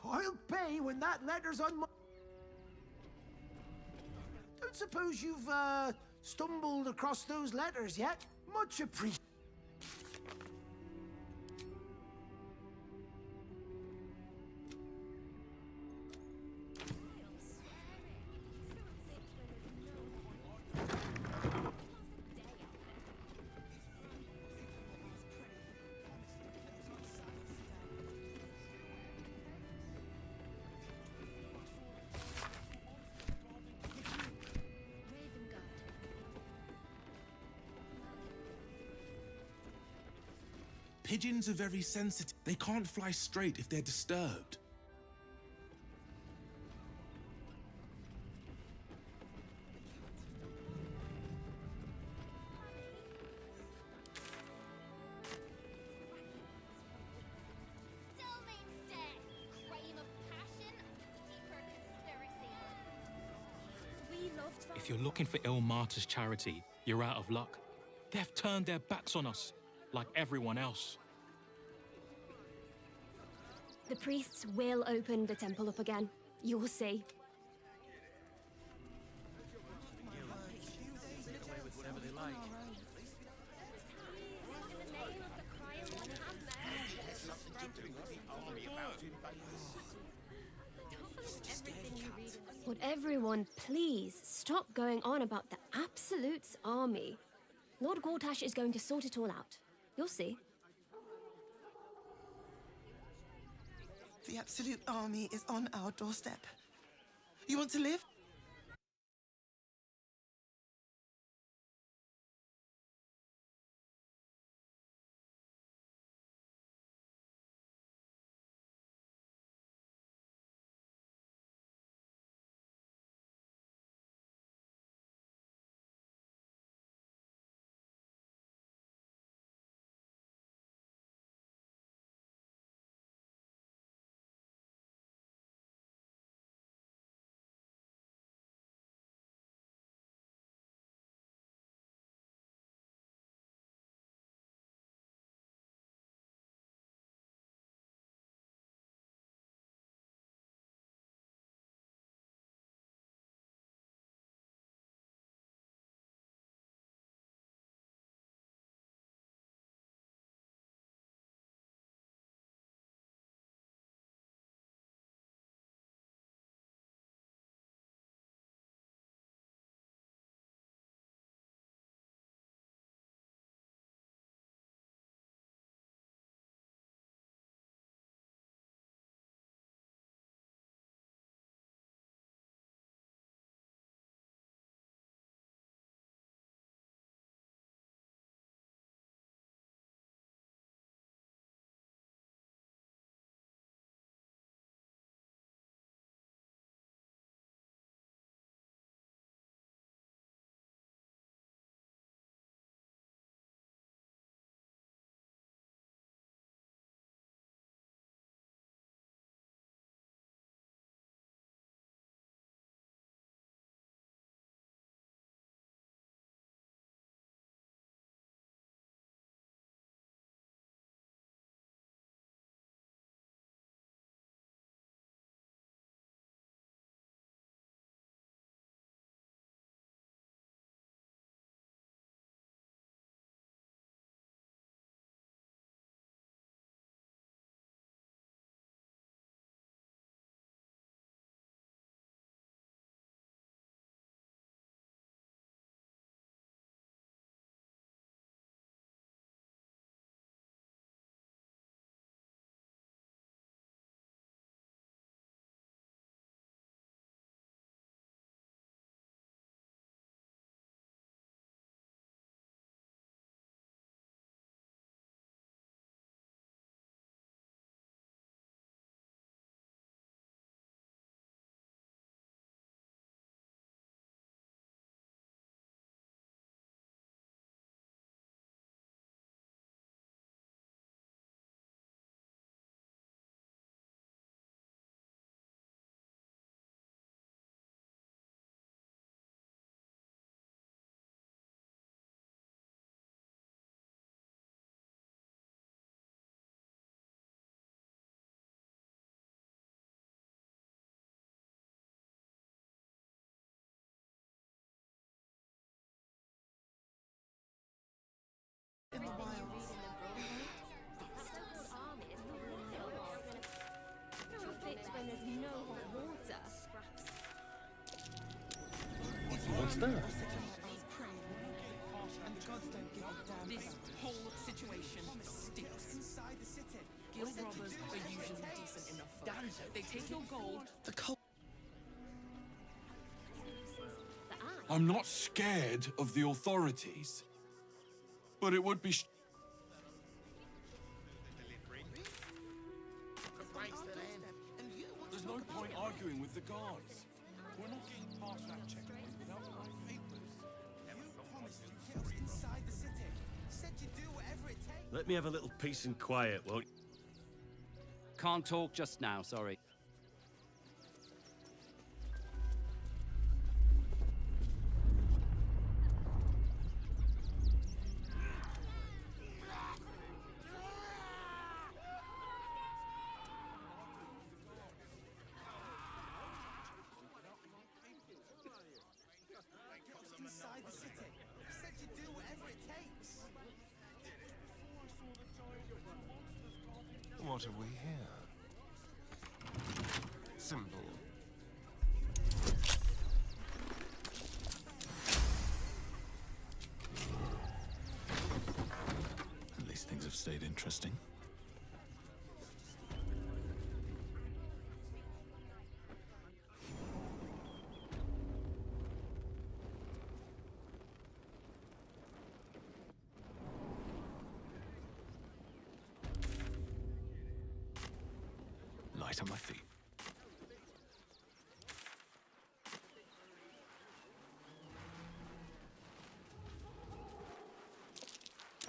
S5: I'll pay when that letter's on my... Don't suppose you've, stumbled across those letters yet? Much appreciated.
S15: Pigeons are very sensitive. They can't fly straight if they're disturbed.
S7: Still means death. Crime of passion, deeper conspiracy. We loved
S16: If you're looking for Ilmater's charity, you're out of luck. They've turned their backs on us, like everyone else.
S18: The priests will open the temple up again. You will see. Would everyone please stop going on about the Absolute's army? Lord Gortash is going to sort it all out. You'll see.
S19: The Absolute Army is on our doorstep. You want to live?
S18: and there's no hot water.
S27: What's that?
S6: And the gods don't give a damn.
S14: This whole situation stinks.
S6: Inside the city.
S14: Guild robbers are usually decent enough folk. They take your gold.
S15: The cult.
S9: I'm not scared of the authorities, but it would be. There's no point arguing with the guards. We're not getting past that checkpoint without the right papers.
S6: Inside the city. Said you'd do whatever it takes.
S20: Let me have a little peace and quiet, won't you?
S21: Can't talk just now, sorry.
S6: Inside the city. Said you'd do whatever it takes.
S27: What have we here? Symbol.
S10: At least things have stayed interesting. Light on my feet.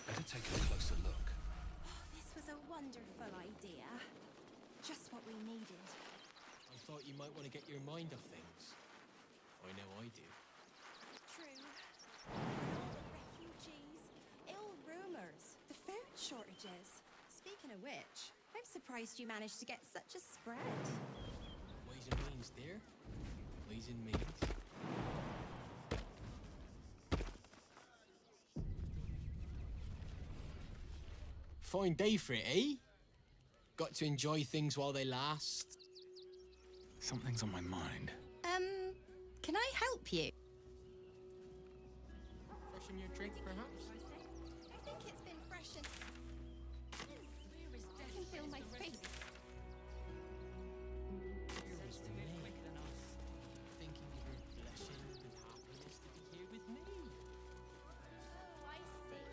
S10: Better take a closer look.
S22: This was a wonderful idea. Just what we needed.
S24: I thought you might want to get your mind off things. I know I do.
S22: True. Refugees, ill rumors, the food shortages. Speaking of which, I'm surprised you managed to get such a spread.
S24: Ways and means, dear. Ways and means. Fine day for it, eh? Got to enjoy things while they last.
S10: Something's on my mind.
S22: Can I help you?
S24: Freshen your drink, perhaps?
S22: I think it's been freshened. I can feel my face.
S24: Thinking you were blushing with happiness to be here with me.
S22: Oh, I see.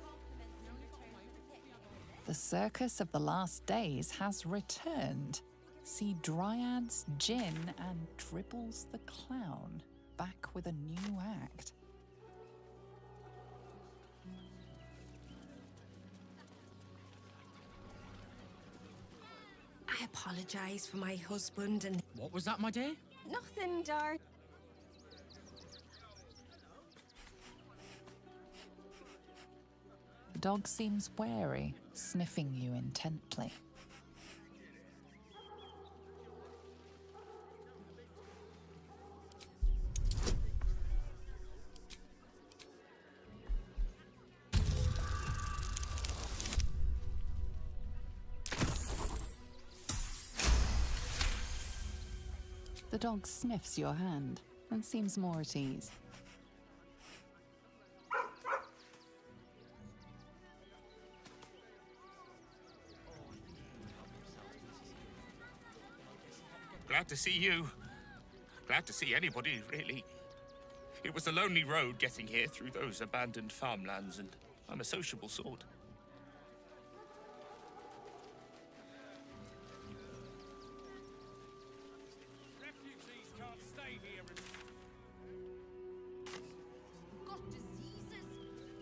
S22: Compliments in return for the picnic.
S1: The circus of the last days has returned. See Dryads, Jin, and Dribbles the Clown back with a new act.
S13: I apologise for my husband and...
S24: What was that, my dear?
S13: Nothing, Dar.
S1: The dog seems wary, sniffing you intently. The dog sniffs your hand and seems more at ease.
S25: Glad to see you. Glad to see anybody, really. It was a lonely road getting here through those abandoned farmlands, and I'm a sociable sort.
S23: Refugees can't stay here and...
S7: Got diseases?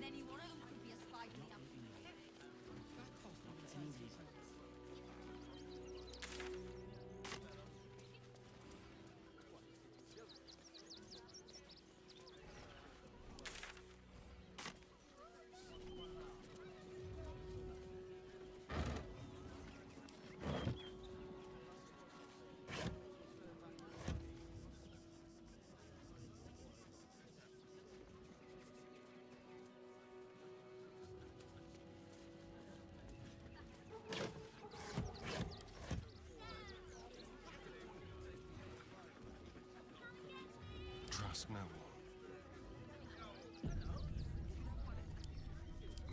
S7: Any one of them could be a spy to the
S27: ask no one.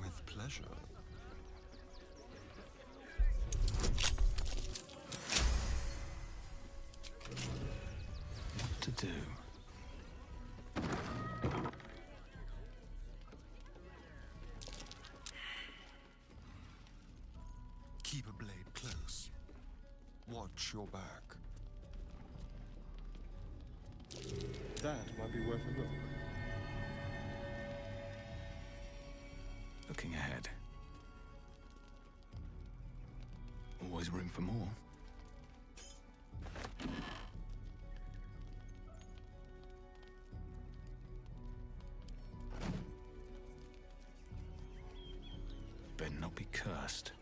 S27: With pleasure.
S10: What to do?
S27: Keep a blade close. Watch your back.
S2: That might be worth a look.
S10: Looking ahead. Always room for more. Better not be cursed.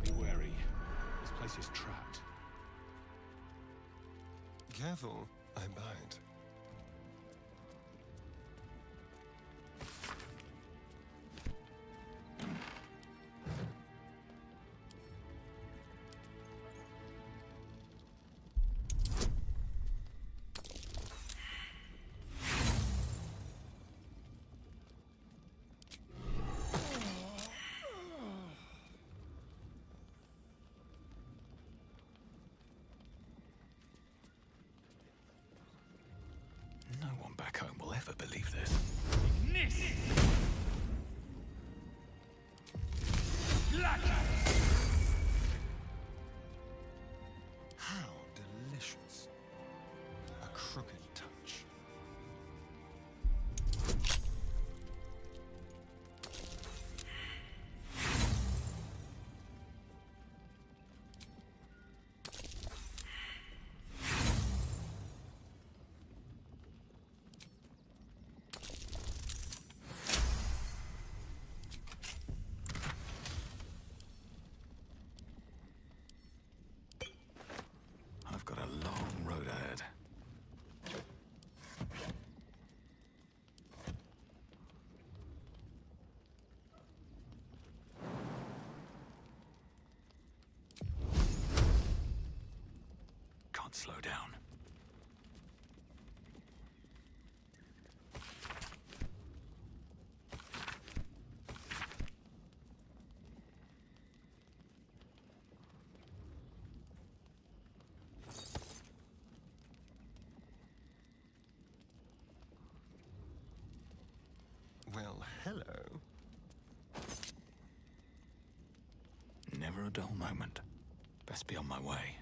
S2: Be wary. This place is trapped.
S27: Careful, I bite.
S10: ever believe this.
S27: How delicious. A crooked touch.
S10: I've got a long road ahead. Can't slow down.
S27: Well, hello.
S10: Never a dull moment. Best be on my way.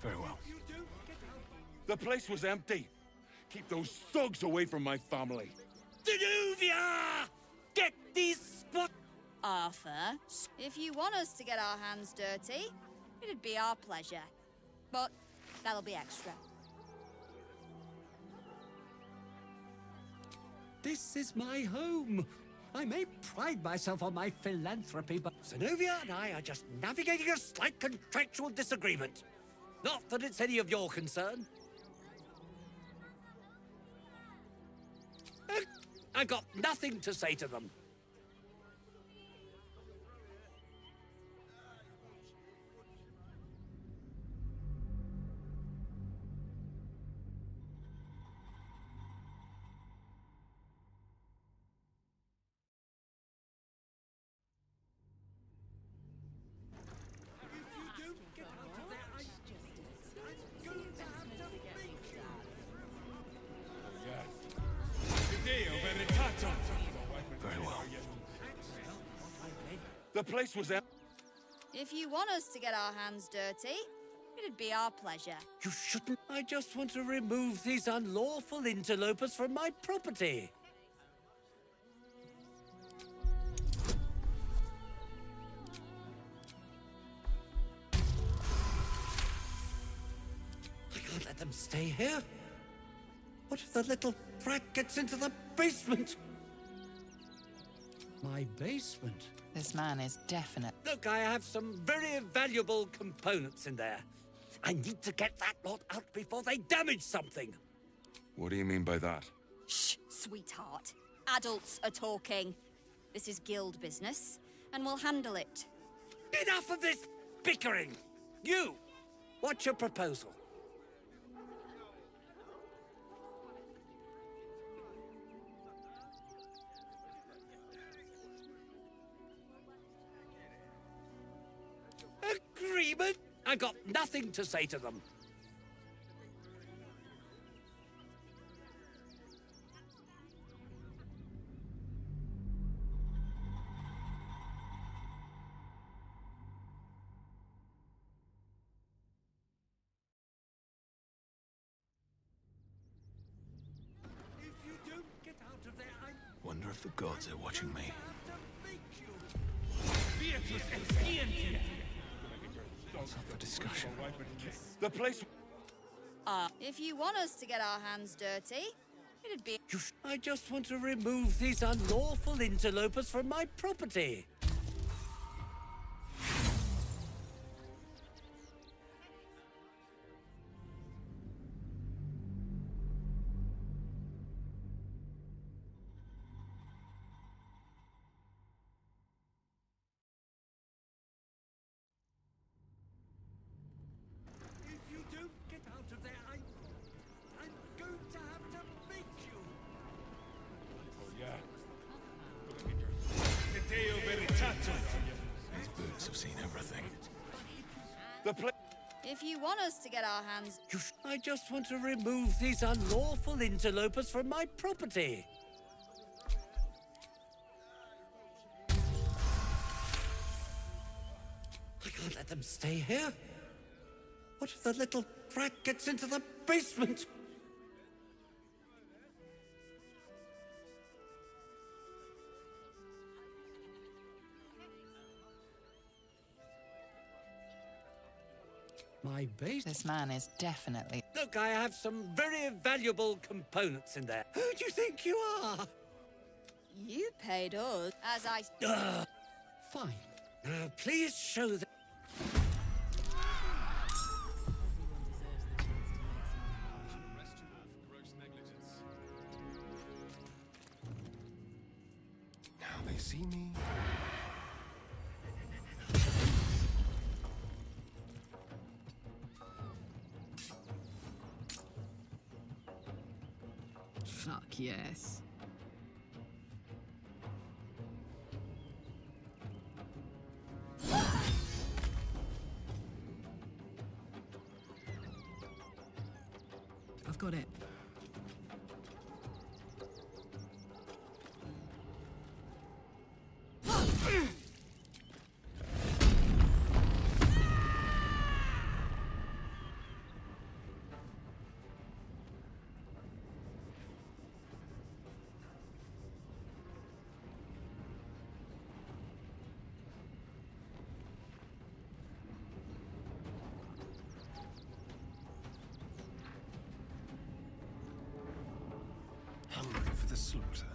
S10: Very well.
S23: The place was empty. Keep those thugs away from my family.
S3: Danuvia! Get these spot...
S7: Arthur, if you want us to get our hands dirty, it'd be our pleasure. But that'll be extra.
S3: This is my home. I may pride myself on my philanthropy, but Zenobia and I are just navigating a slight contractual disagreement. Not that it's any of your concern. I've got nothing to say to them.
S10: Very well.
S23: The place was empty.
S7: If you want us to get our hands dirty, it'd be our pleasure.
S3: You shouldn't. I just want to remove these unlawful interlopers from my property. I can't let them stay here. What if the little brat gets into the basement? My basement?
S1: This man is definite.
S3: Look, I have some very valuable components in there. I need to get that lot out before they damage something.
S23: What do you mean by that?
S7: Shh, sweetheart. Adults are talking. This is guild business, and we'll handle it.
S3: Enough of this bickering! You! What's your proposal? Agreement? I've got nothing to say to them.
S10: Wonder if the gods are watching me. It's up for discussion.
S23: The place.
S7: If you want us to get our hands dirty, it'd be.
S3: I just want to remove these unlawful interlopers from my property. If you don't get out of there, I'm going to have to make you.
S23: Oh, yeah. The Deo Veritato.
S10: These boots have seen everything.
S23: The place.
S7: If you want us to get our hands.
S3: I just want to remove these unlawful interlopers from my property. I can't let them stay here. What if the little brat gets into the basement? My base?
S1: This man is definitely...
S3: Look, I have some very valuable components in there. Who do you think you are?
S7: You paid us. As I.
S3: Fine. Now, please show them.
S27: Now they see me.
S1: Fuck yes. I've got it.
S27: Hungry for the slaughter.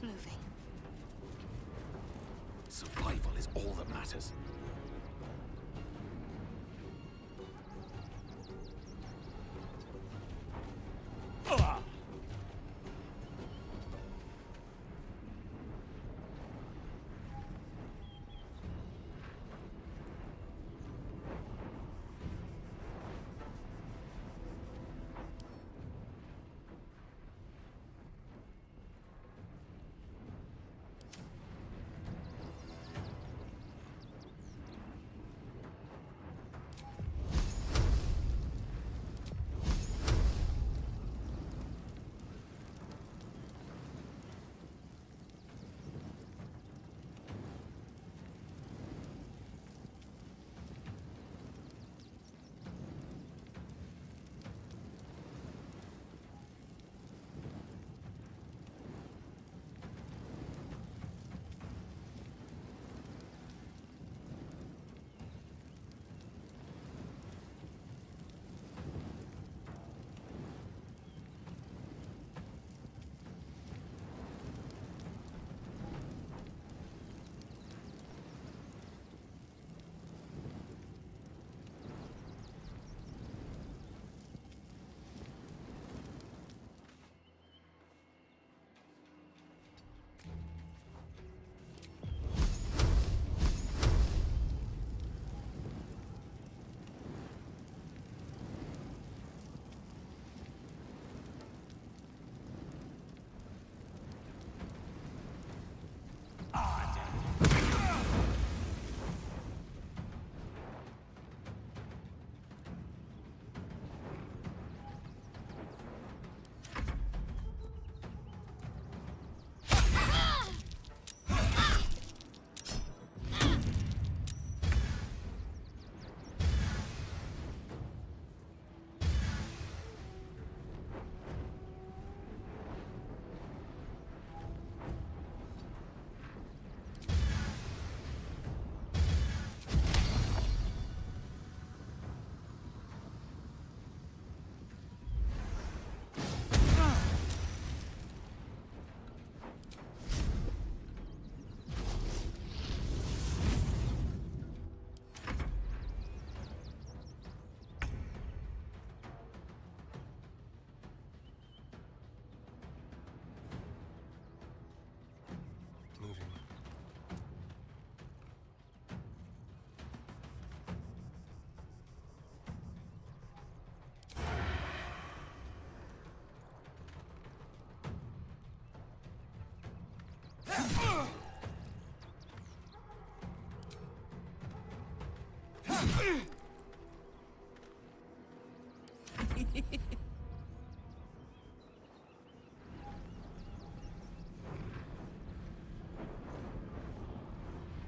S1: Moving.
S10: Survival is all that matters.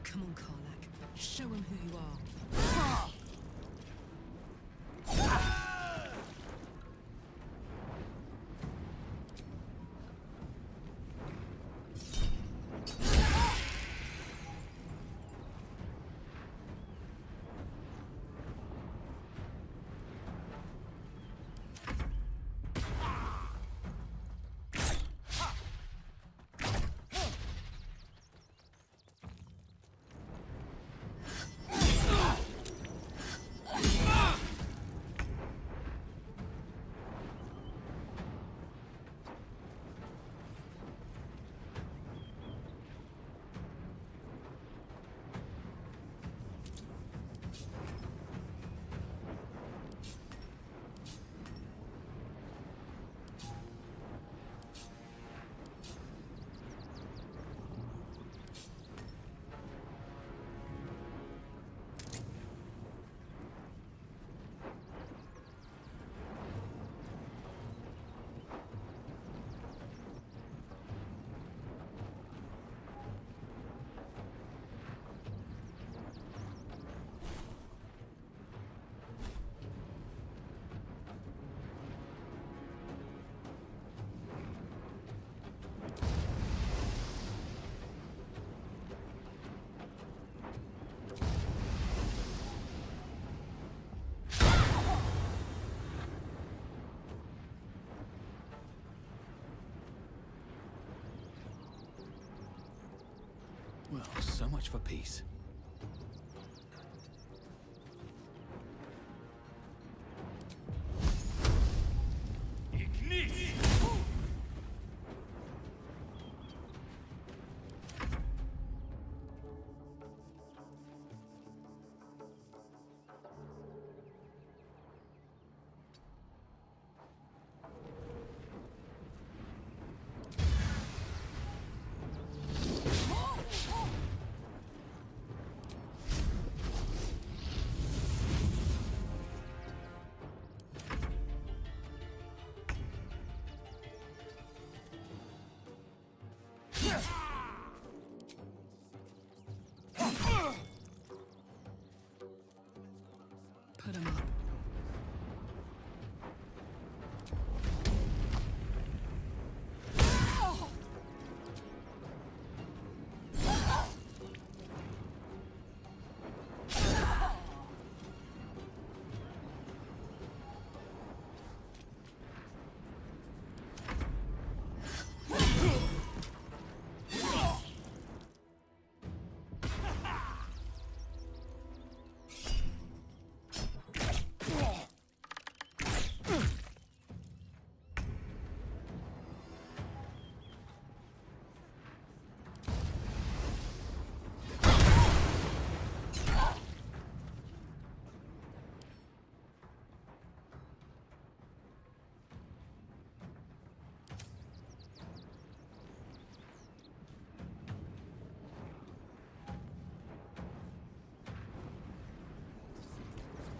S4: Come on, Karlak. Show him who you are.
S10: Well, so much for peace.
S4: Put him up.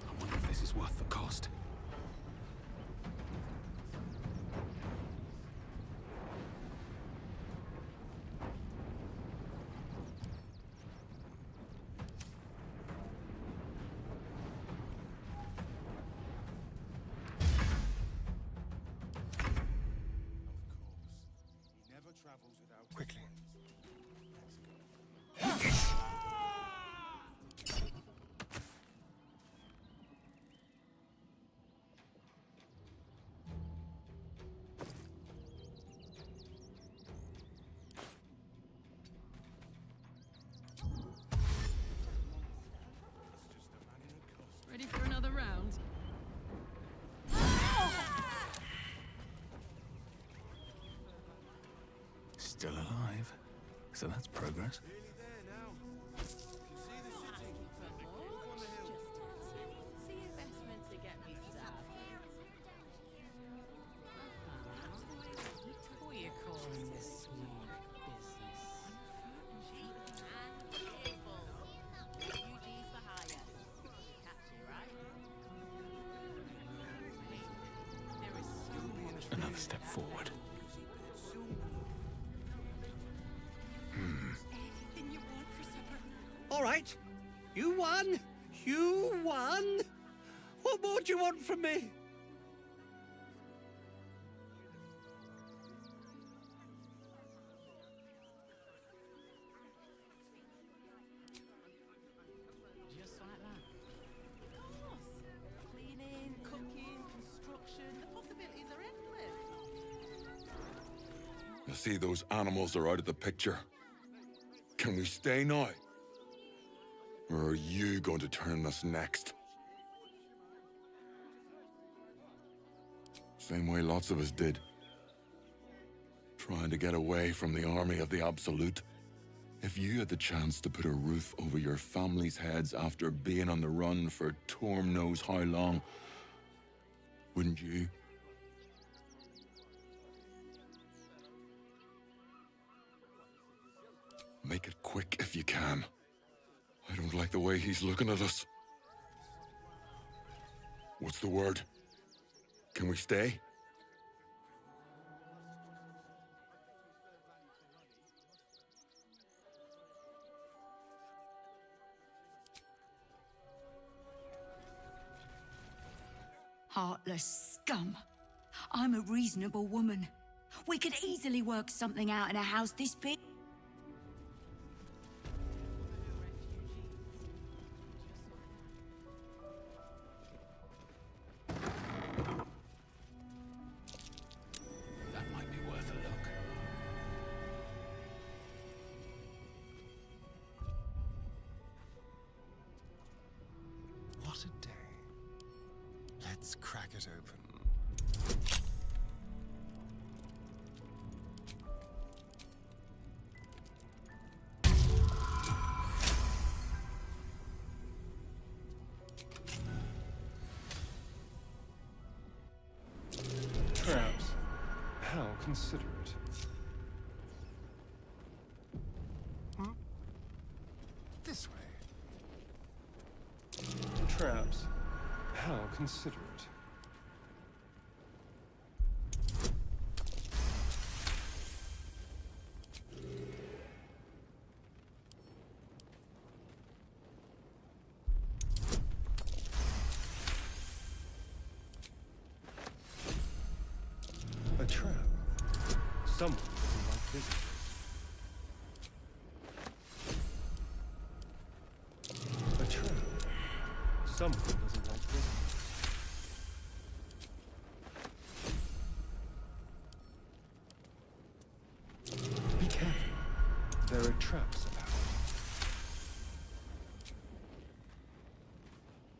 S10: I wonder if this is worth the cost.
S27: Quickly.
S4: Ready for another round?
S10: Still alive. So that's progress.
S4: What are you calling this smooth business?
S10: step forward.
S22: Anything you want for supper?
S3: All right. You won. You won. What more do you want from me?
S14: Just like that. Of course. Cleaning, cooking, construction, the possibilities are endless.
S5: You see, those animals are out of the picture. Can we stay now? Or are you going to turn us next? Same way lots of us did. Trying to get away from the army of the Absolute. If you had the chance to put a roof over your family's heads after being on the run for Torm knows how long, wouldn't you? Make it quick if you can. I don't like the way he's looking at us. What's the word? Can we stay?
S8: Heartless scum. I'm a reasonable woman. We could easily work something out in a house this big.
S10: That might be worth a look.
S27: What a day. Let's crack it open. Traps. How considerate. This way. Traps. How considerate. A trap. Someone doesn't like visitors. A trap. Someone doesn't like visitors. Be careful. There are traps about.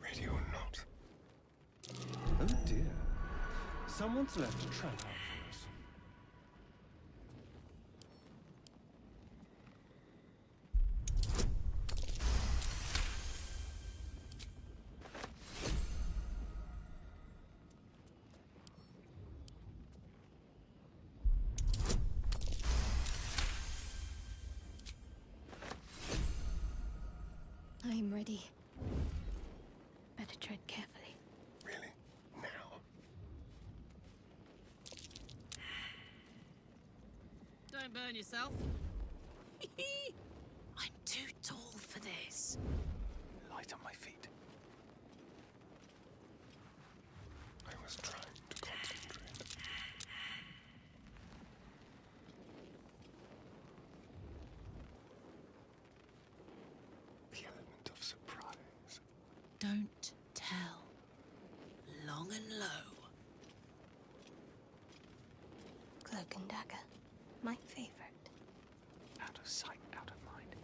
S27: Ready or not. Oh dear. Someone's left a trap out for us.
S18: I'm ready. Better tread carefully.
S27: Really? Now?
S14: Don't burn yourself.
S8: I'm too tall for this.
S10: Light on my feet.
S27: I was trying to concentrate. The element of surprise.
S8: Don't tell. Long and low.
S18: Cloak and dagger. My favorite.
S10: Out of sight, out of mind.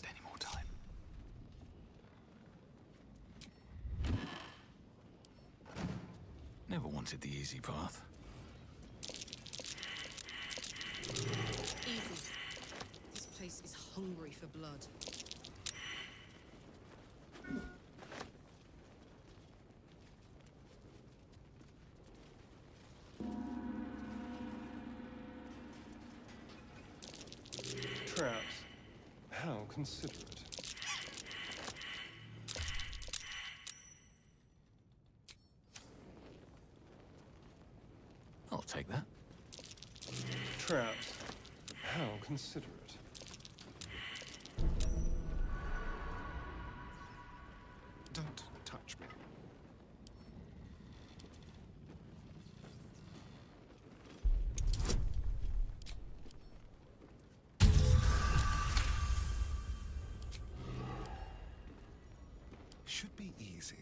S10: waste any more time. Never wanted the easy path.
S4: Easy. This place is hungry for blood.
S2: Traps. How considerate.
S10: I'll take that.
S2: Traps. How considerate.
S27: Don't touch me. Should be easy.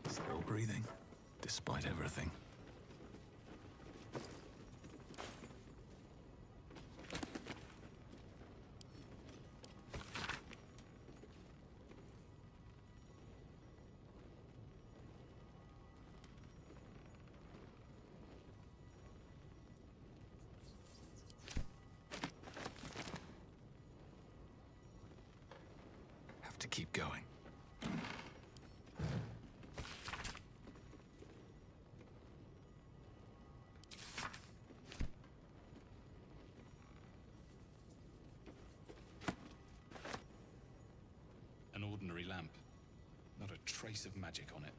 S10: Still breathing, despite everything. Have to keep going.
S2: An ordinary lamp. Not a trace of magic on it.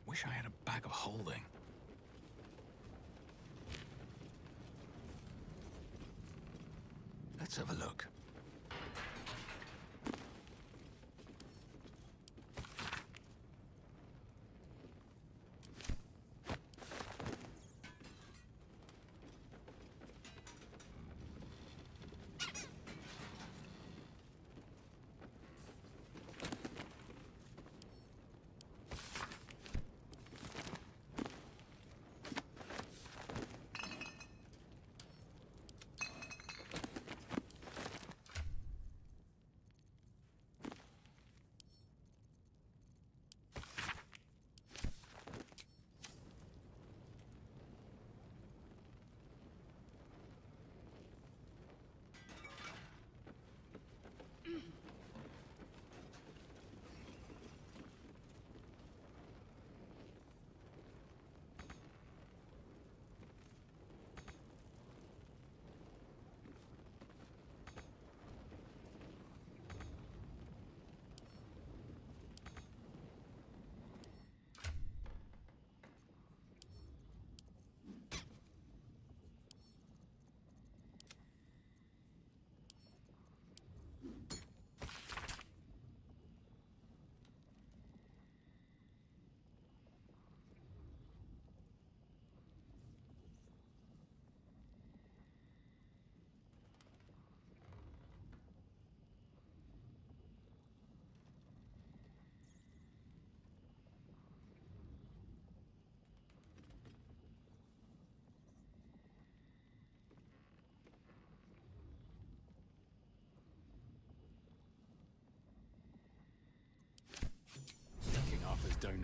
S10: Wish I had a bag of holding. Let's have a look.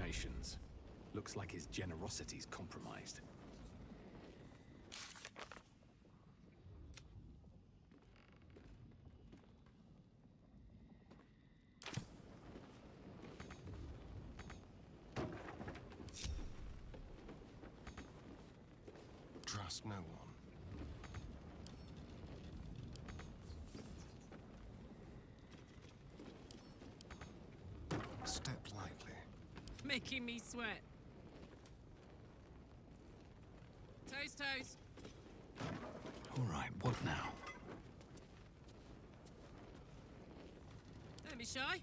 S10: donations. Looks like his generosity's compromised.
S27: Trust no one. Step lightly.
S4: Making me sweat. Toast, toast.
S10: All right, what now?
S4: Don't be shy.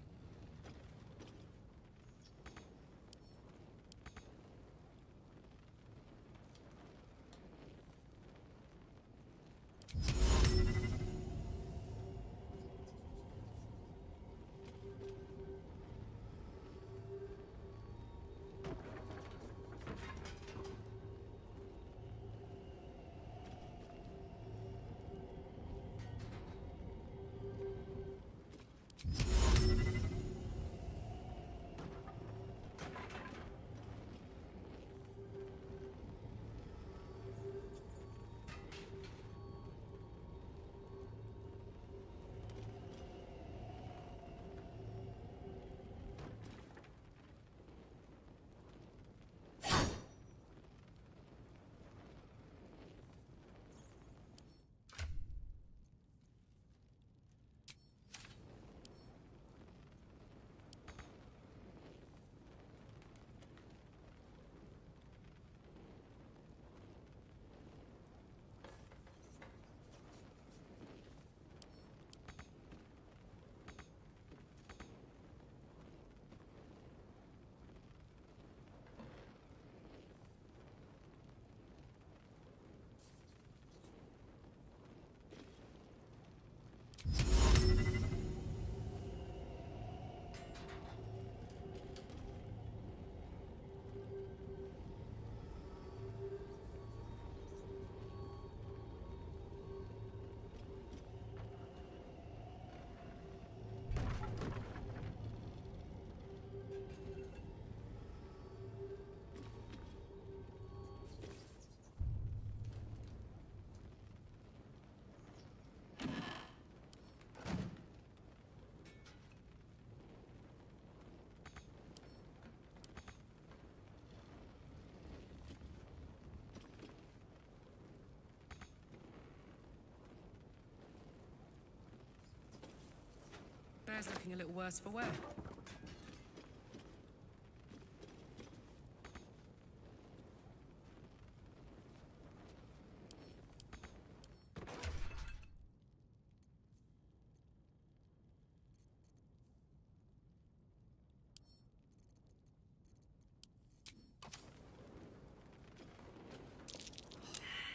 S4: Bear's looking a little worse for wear.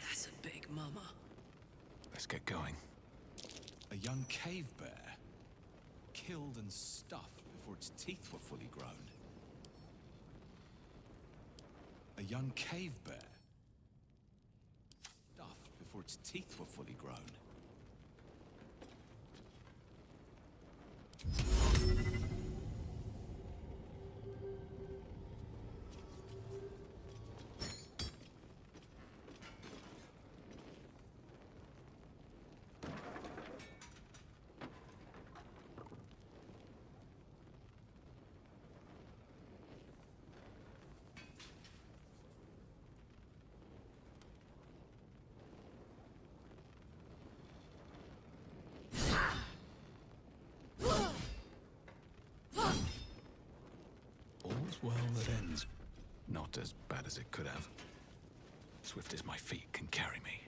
S4: That's a big mama.
S10: Let's get going.
S2: A young cave bear, killed and stuffed before its teeth were fully grown. A young cave bear, stuffed before its teeth were fully grown.
S10: All's well that ends. Not as bad as it could have. Swift as my feet can carry me.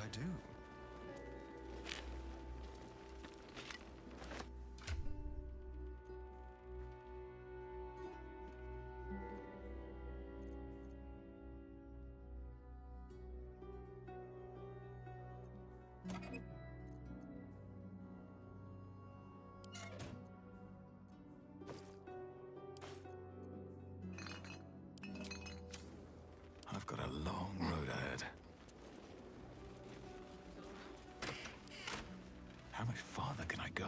S27: I do.
S10: I've got a long road ahead. How much farther can I go?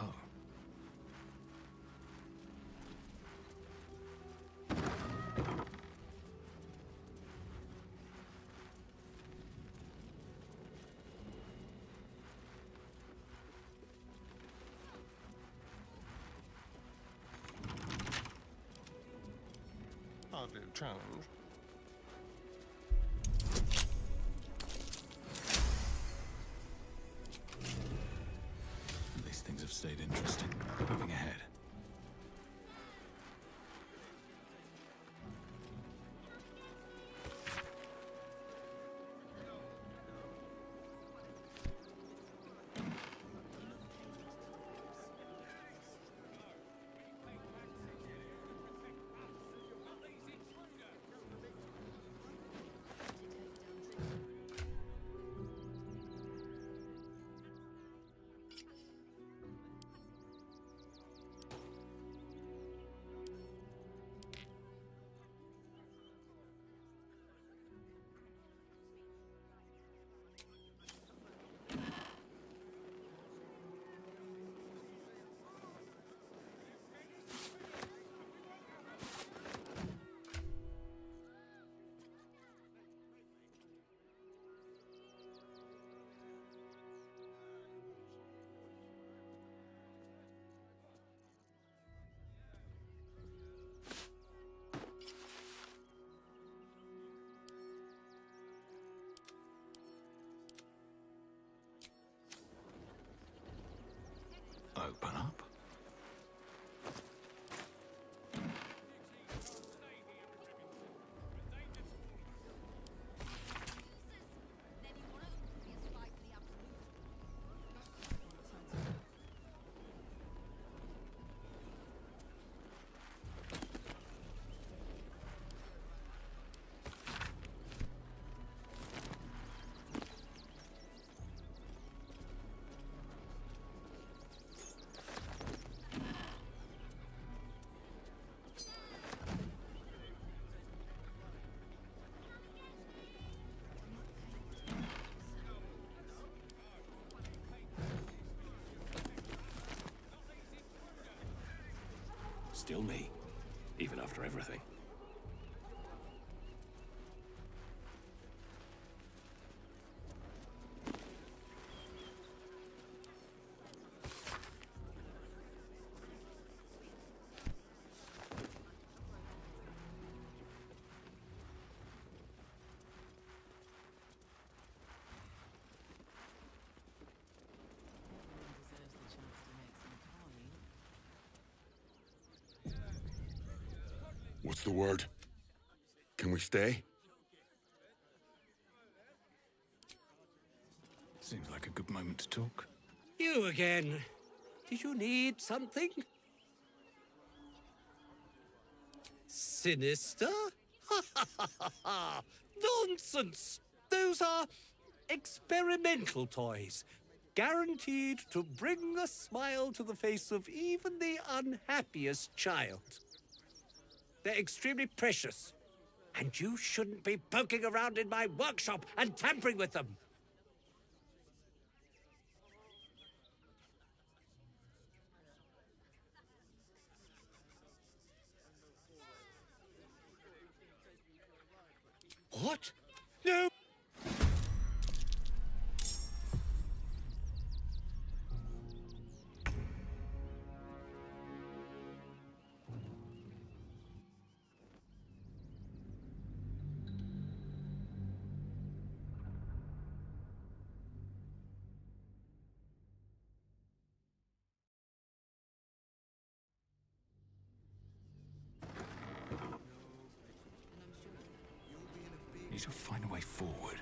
S27: Hardly a challenge.
S10: These things have stayed interesting. Moving ahead. Open up.
S20: Still me, even after everything.
S5: What's the word? Can we stay?
S10: Seems like a good moment to talk.
S3: You again. Did you need something? Sinister? Nonsense! Those are experimental toys, guaranteed to bring a smile to the face of even the unhappiest child. They're extremely precious, and you shouldn't be poking around in my workshop and tampering with them. What? No!
S10: Need to find a way forward.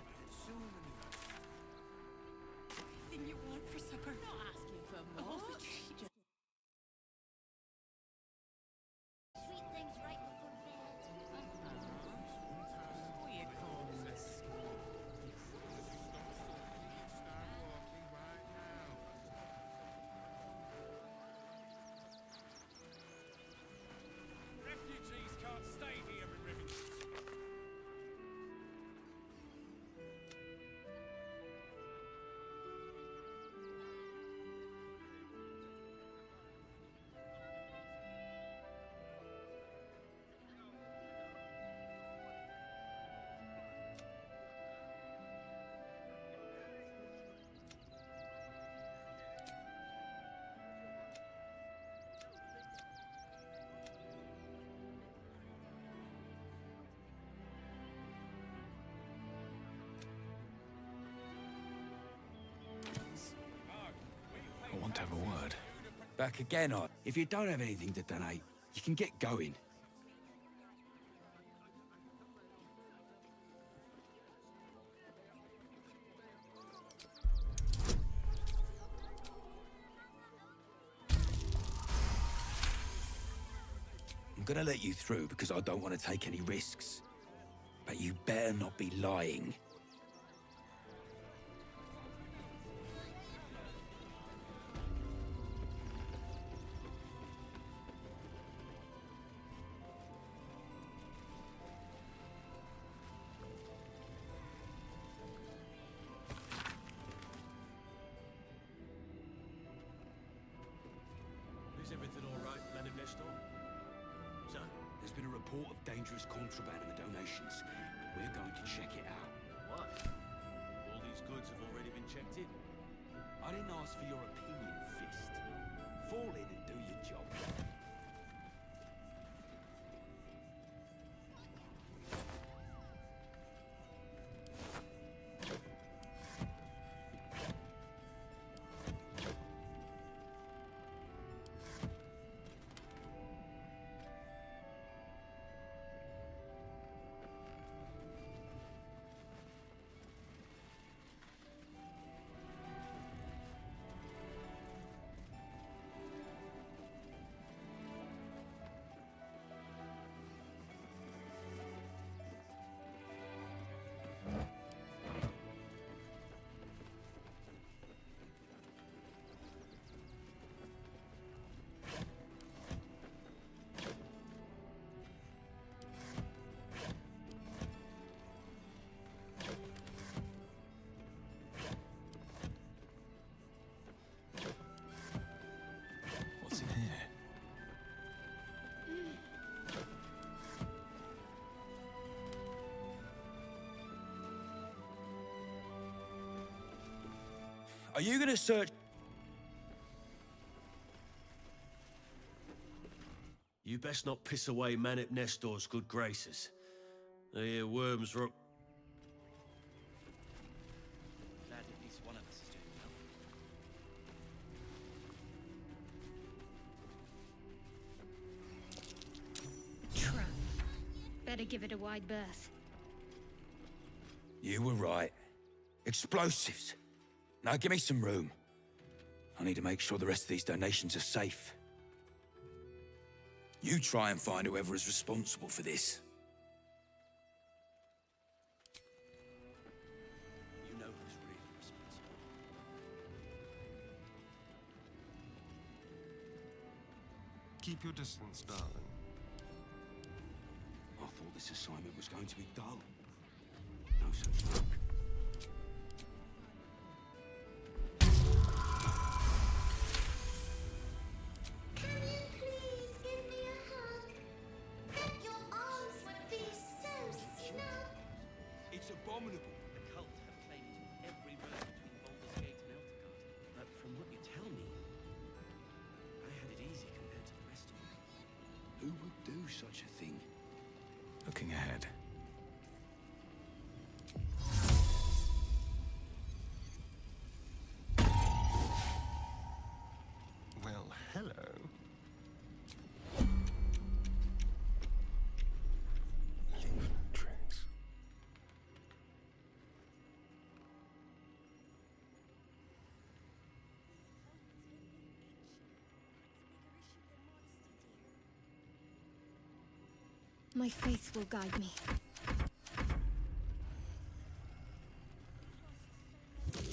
S11: Back again, if you don't have anything to donate, you can get going. I'm gonna let you through because I don't want to take any risks. But you better not be lying.
S20: Is everything all right, Madam Nestor? Sir?
S11: There's been a report of dangerous contraband in the donations. We're going to check it out.
S20: What? All these goods have already been checked in.
S11: I didn't ask for your opinion, Fist. Fall in and do your job.
S10: What's in here?
S11: Are you gonna search?
S20: You best not piss away Manip Nestor's good graces. I hear worms rock.
S21: Glad at least one of us is doing well.
S18: Trap. Better give it a wide berth.
S11: You were right. Explosives. Now give me some room. I need to make sure the rest of these donations are safe. You try and find whoever is responsible for this.
S20: You know who's really responsible.
S27: Keep your distance, darling.
S11: I thought this assignment was going to be dull. No such luck. It's abominable.
S21: The cult have claimed every road between Baldur's Gate and Eltergard. But from what you tell me, I had it easy compared to the rest of you.
S11: Who would do such a thing?
S10: Looking ahead.
S27: Well, hello. Leaf tricks.
S18: My faith will guide me.
S21: We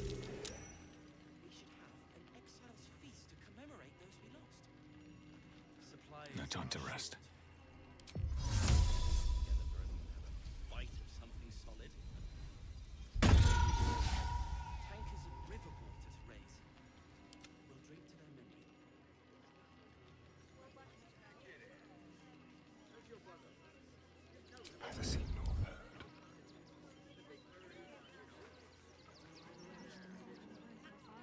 S21: should have an exile's feast to commemorate those we lost. Supplies.
S10: No time to rest.
S21: Together for everyone to have a bite of something solid. Tankers of river water to raise. We'll drink to their memory.
S27: Neither seen nor heard.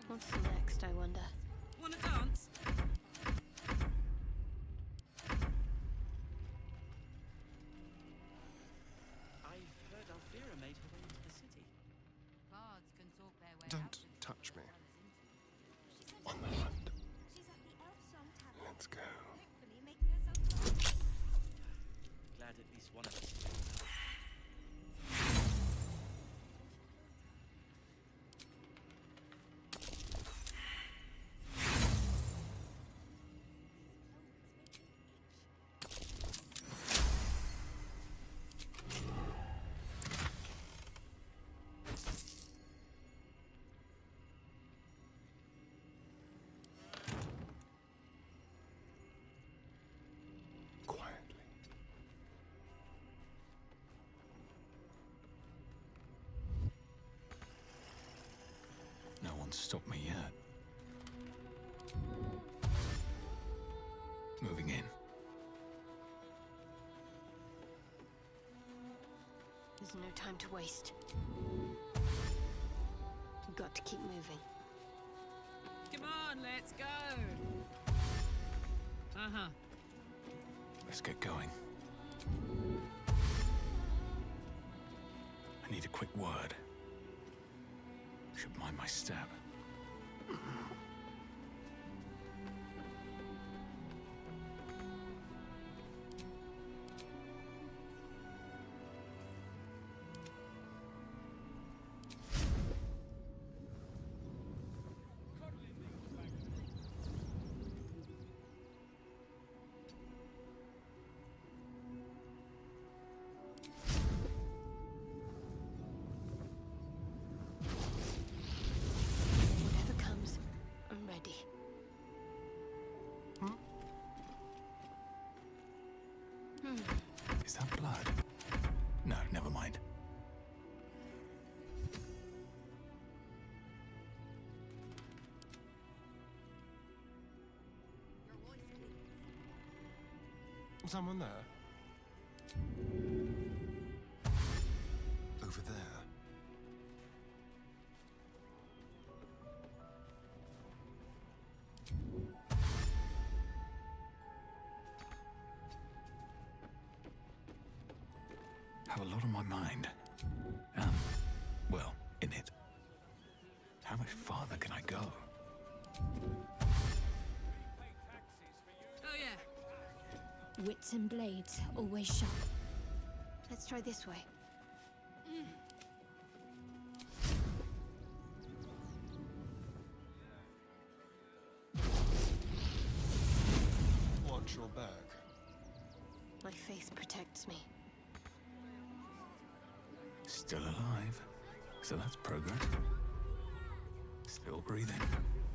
S18: What's next, I wonder?
S4: Wanna dance?
S21: I've heard Alfira made her way into the city.
S7: Bards can talk their way
S27: Don't touch me. On the hunt.
S22: She's at the elf
S21: That's one of them.
S27: Quietly.
S10: No one's stopped me yet. Moving in.
S18: There's no time to waste. We've got to keep moving.
S4: Come on, let's go. Uh-huh.
S10: Let's get going. I need a quick word. Should mind my step.
S18: Whatever comes, I'm ready.
S10: Is that blood? No, never mind.
S27: Someone there? Over there.
S10: Have a lot on my mind. Well, in it. How much farther can I go?
S4: Oh, yeah.
S18: Wits and blades, always sharp. Let's try this way.
S27: Watch your back.
S18: My faith protects me.
S10: Still alive. So that's progress. Still breathing,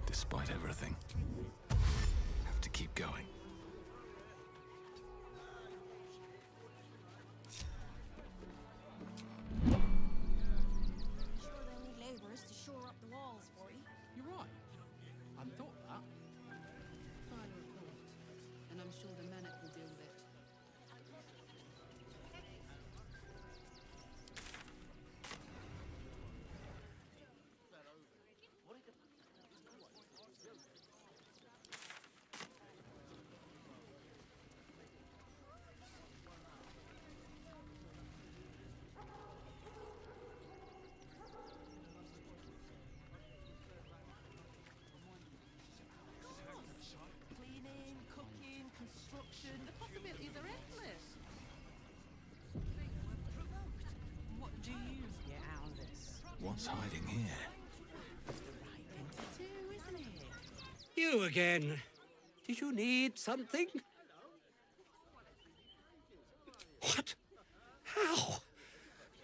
S10: despite everything. Have to keep going.
S22: Sure they'll need labourers to shore up the walls for you.
S4: You're right. I hadn't thought of that. File a report, and I'm sure the Manic will deal with it. Cleaning, cooking, construction, the possibilities are endless. What do you get out of this?
S10: What's hiding here?
S4: It's the right thing to do, isn't it?
S3: You again. Did you need something? What? How?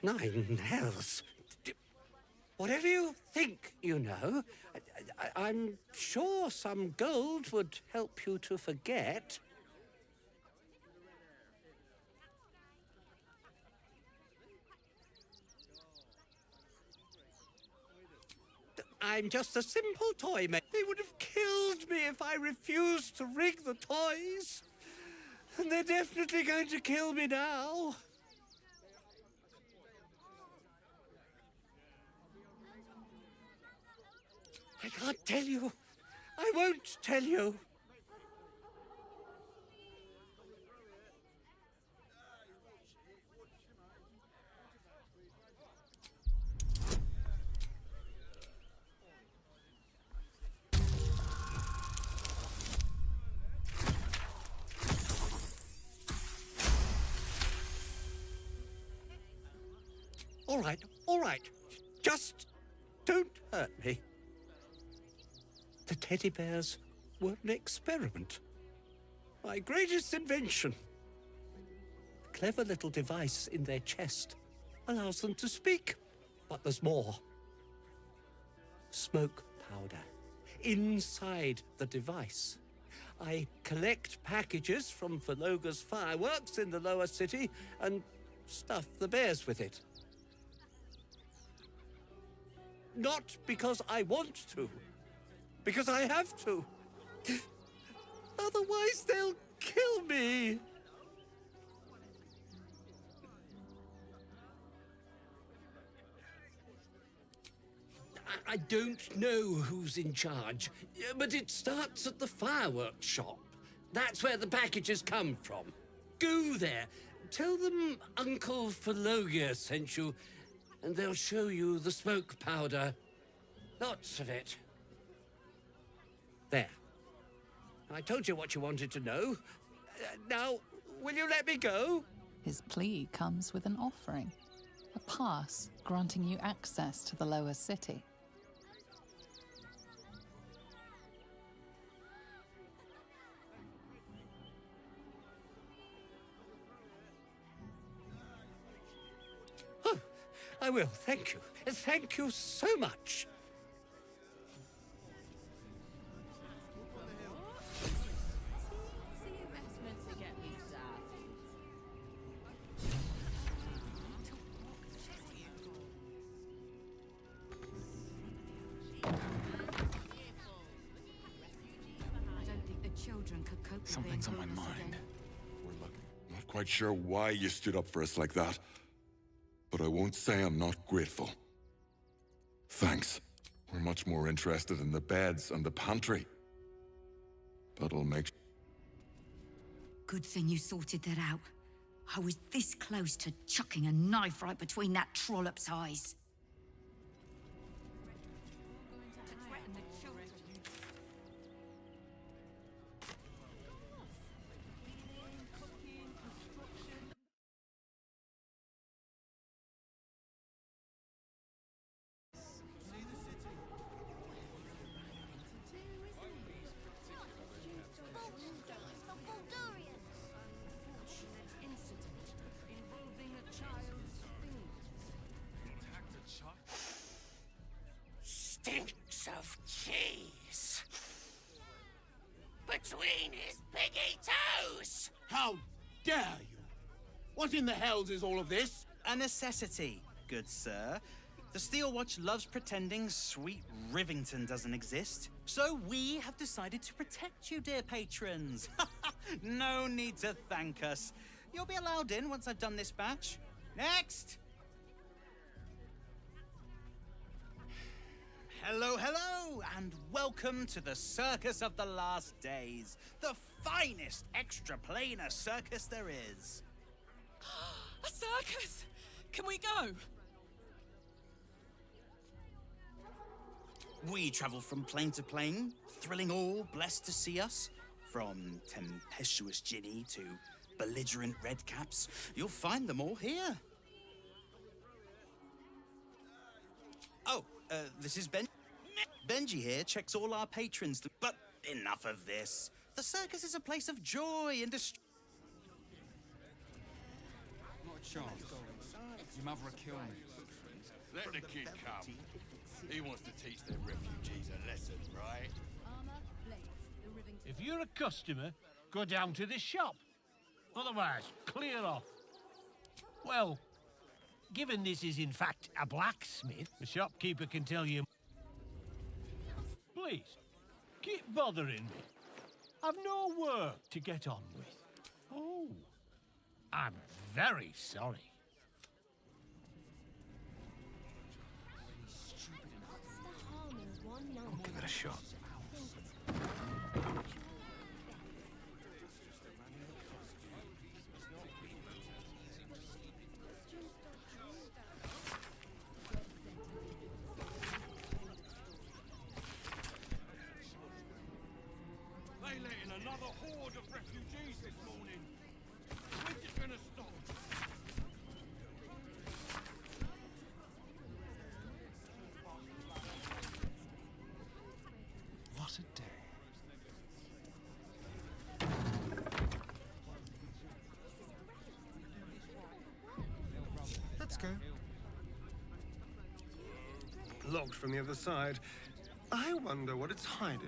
S3: Nine hells. Whatever you think you know, I'm sure some gold would help you to forget. I'm just a simple toy maker. They would have killed me if I refused to rig the toys. And they're definitely going to kill me now. I can't tell you. I won't tell you. All right, all right. Just don't hurt me. The teddy bears were an experiment. My greatest invention. A clever little device in their chest allows them to speak. But there's more. Smoke powder inside the device. I collect packages from Verloga's fireworks in the lower city and stuff the bears with it. Not because I want to, because I have to. Otherwise, they'll kill me. I don't know who's in charge, but it starts at the fireworks shop. That's where the packages come from. Go there. Tell them Uncle Verloga sent you, and they'll show you the smoke powder. Lots of it. There. I told you what you wanted to know. Now, will you let me go?
S1: His plea comes with an offering. A pass granting you access to the lower city.
S3: I will, thank you. Thank you so much.
S8: I don't think the children could cope with
S5: Something's
S8: being
S5: on my
S8: homeless
S5: mind.
S8: again.
S5: Not quite sure why you stood up for us like that, but I won't say I'm not grateful. Thanks. We're much more interested in the beds and the pantry. That'll make...
S8: Good thing you sorted that out. I was this close to chucking a knife right between that trollop's eyes.
S9: Stinks of cheese between his piggy toes.
S12: How dare you? What in the hells is all of this?
S15: A necessity, good sir. The Steel Watch loves pretending sweet Rivington doesn't exist. So we have decided to protect you, dear patrons. No need to thank us. You'll be allowed in once I've done this batch. Next! Hello, hello, and welcome to the Circus of the Last Days, the finest extra-planar circus there is.
S16: A circus! Can we go?
S15: We travel from plane to plane, thrilling all blessed to see us. From tempestuous Ginny to belligerent redcaps, you'll find them all here. Oh, this is Benji here checks all our patrons, but enough of this. The circus is a place of joy and
S2: Not a chance. Your mother will kill me.
S17: Let the kid come. He wants to teach them refugees a lesson, right?
S19: If you're a customer, go down to the shop. Otherwise, clear off. Well, given this is in fact a blacksmith, the shopkeeper can tell you... Please, keep bothering me. I've no work to get on with. Oh, I'm very sorry.
S10: I'll give it a shot.
S17: They let in another horde of refugees this morning. When's it gonna stop?
S27: Locked from the other side. I wonder what it's hiding.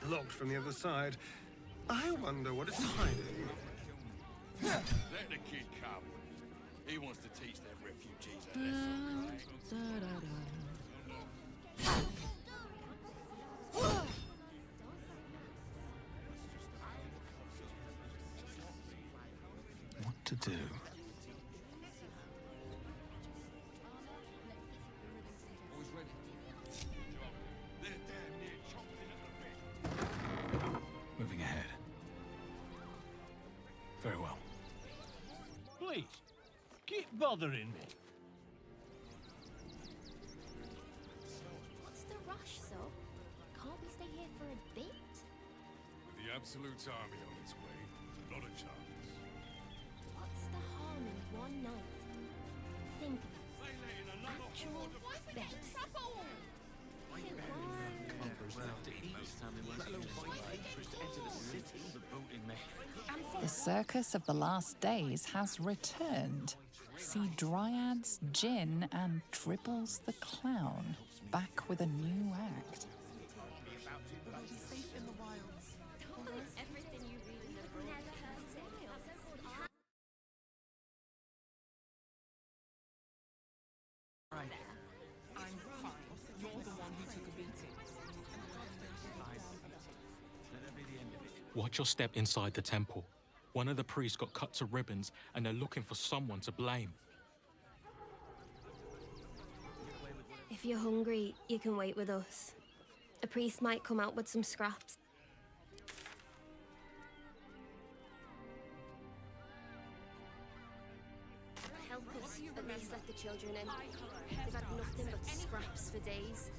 S27: Locked from the other side. I wonder what it's hiding.
S17: Let the kid come. He wants to teach them refugees a lesson.
S10: What to do? Moving ahead. Very well.
S19: Please, keep bothering me.
S18: What's the rush, so? Can't we stay here for a bit?
S17: With the Absolute's army on its way, not a chance.
S18: What's the harm in one night? Think of it. Actual bets.
S1: The circus of the last days has returned. See Dryads, Jinn, and Dribbles the Clown back with a new act.
S18: Everything you read in the book never hurts it.
S4: Right. I'm fine. You're the one who took a beating.
S6: Watch your step inside the temple. One of the priests got cut to ribbons, and they're looking for someone to blame.
S18: If you're hungry, you can wait with us. A priest might come out with some scraps. Help us, at least let the children in. They've had nothing but scraps for days.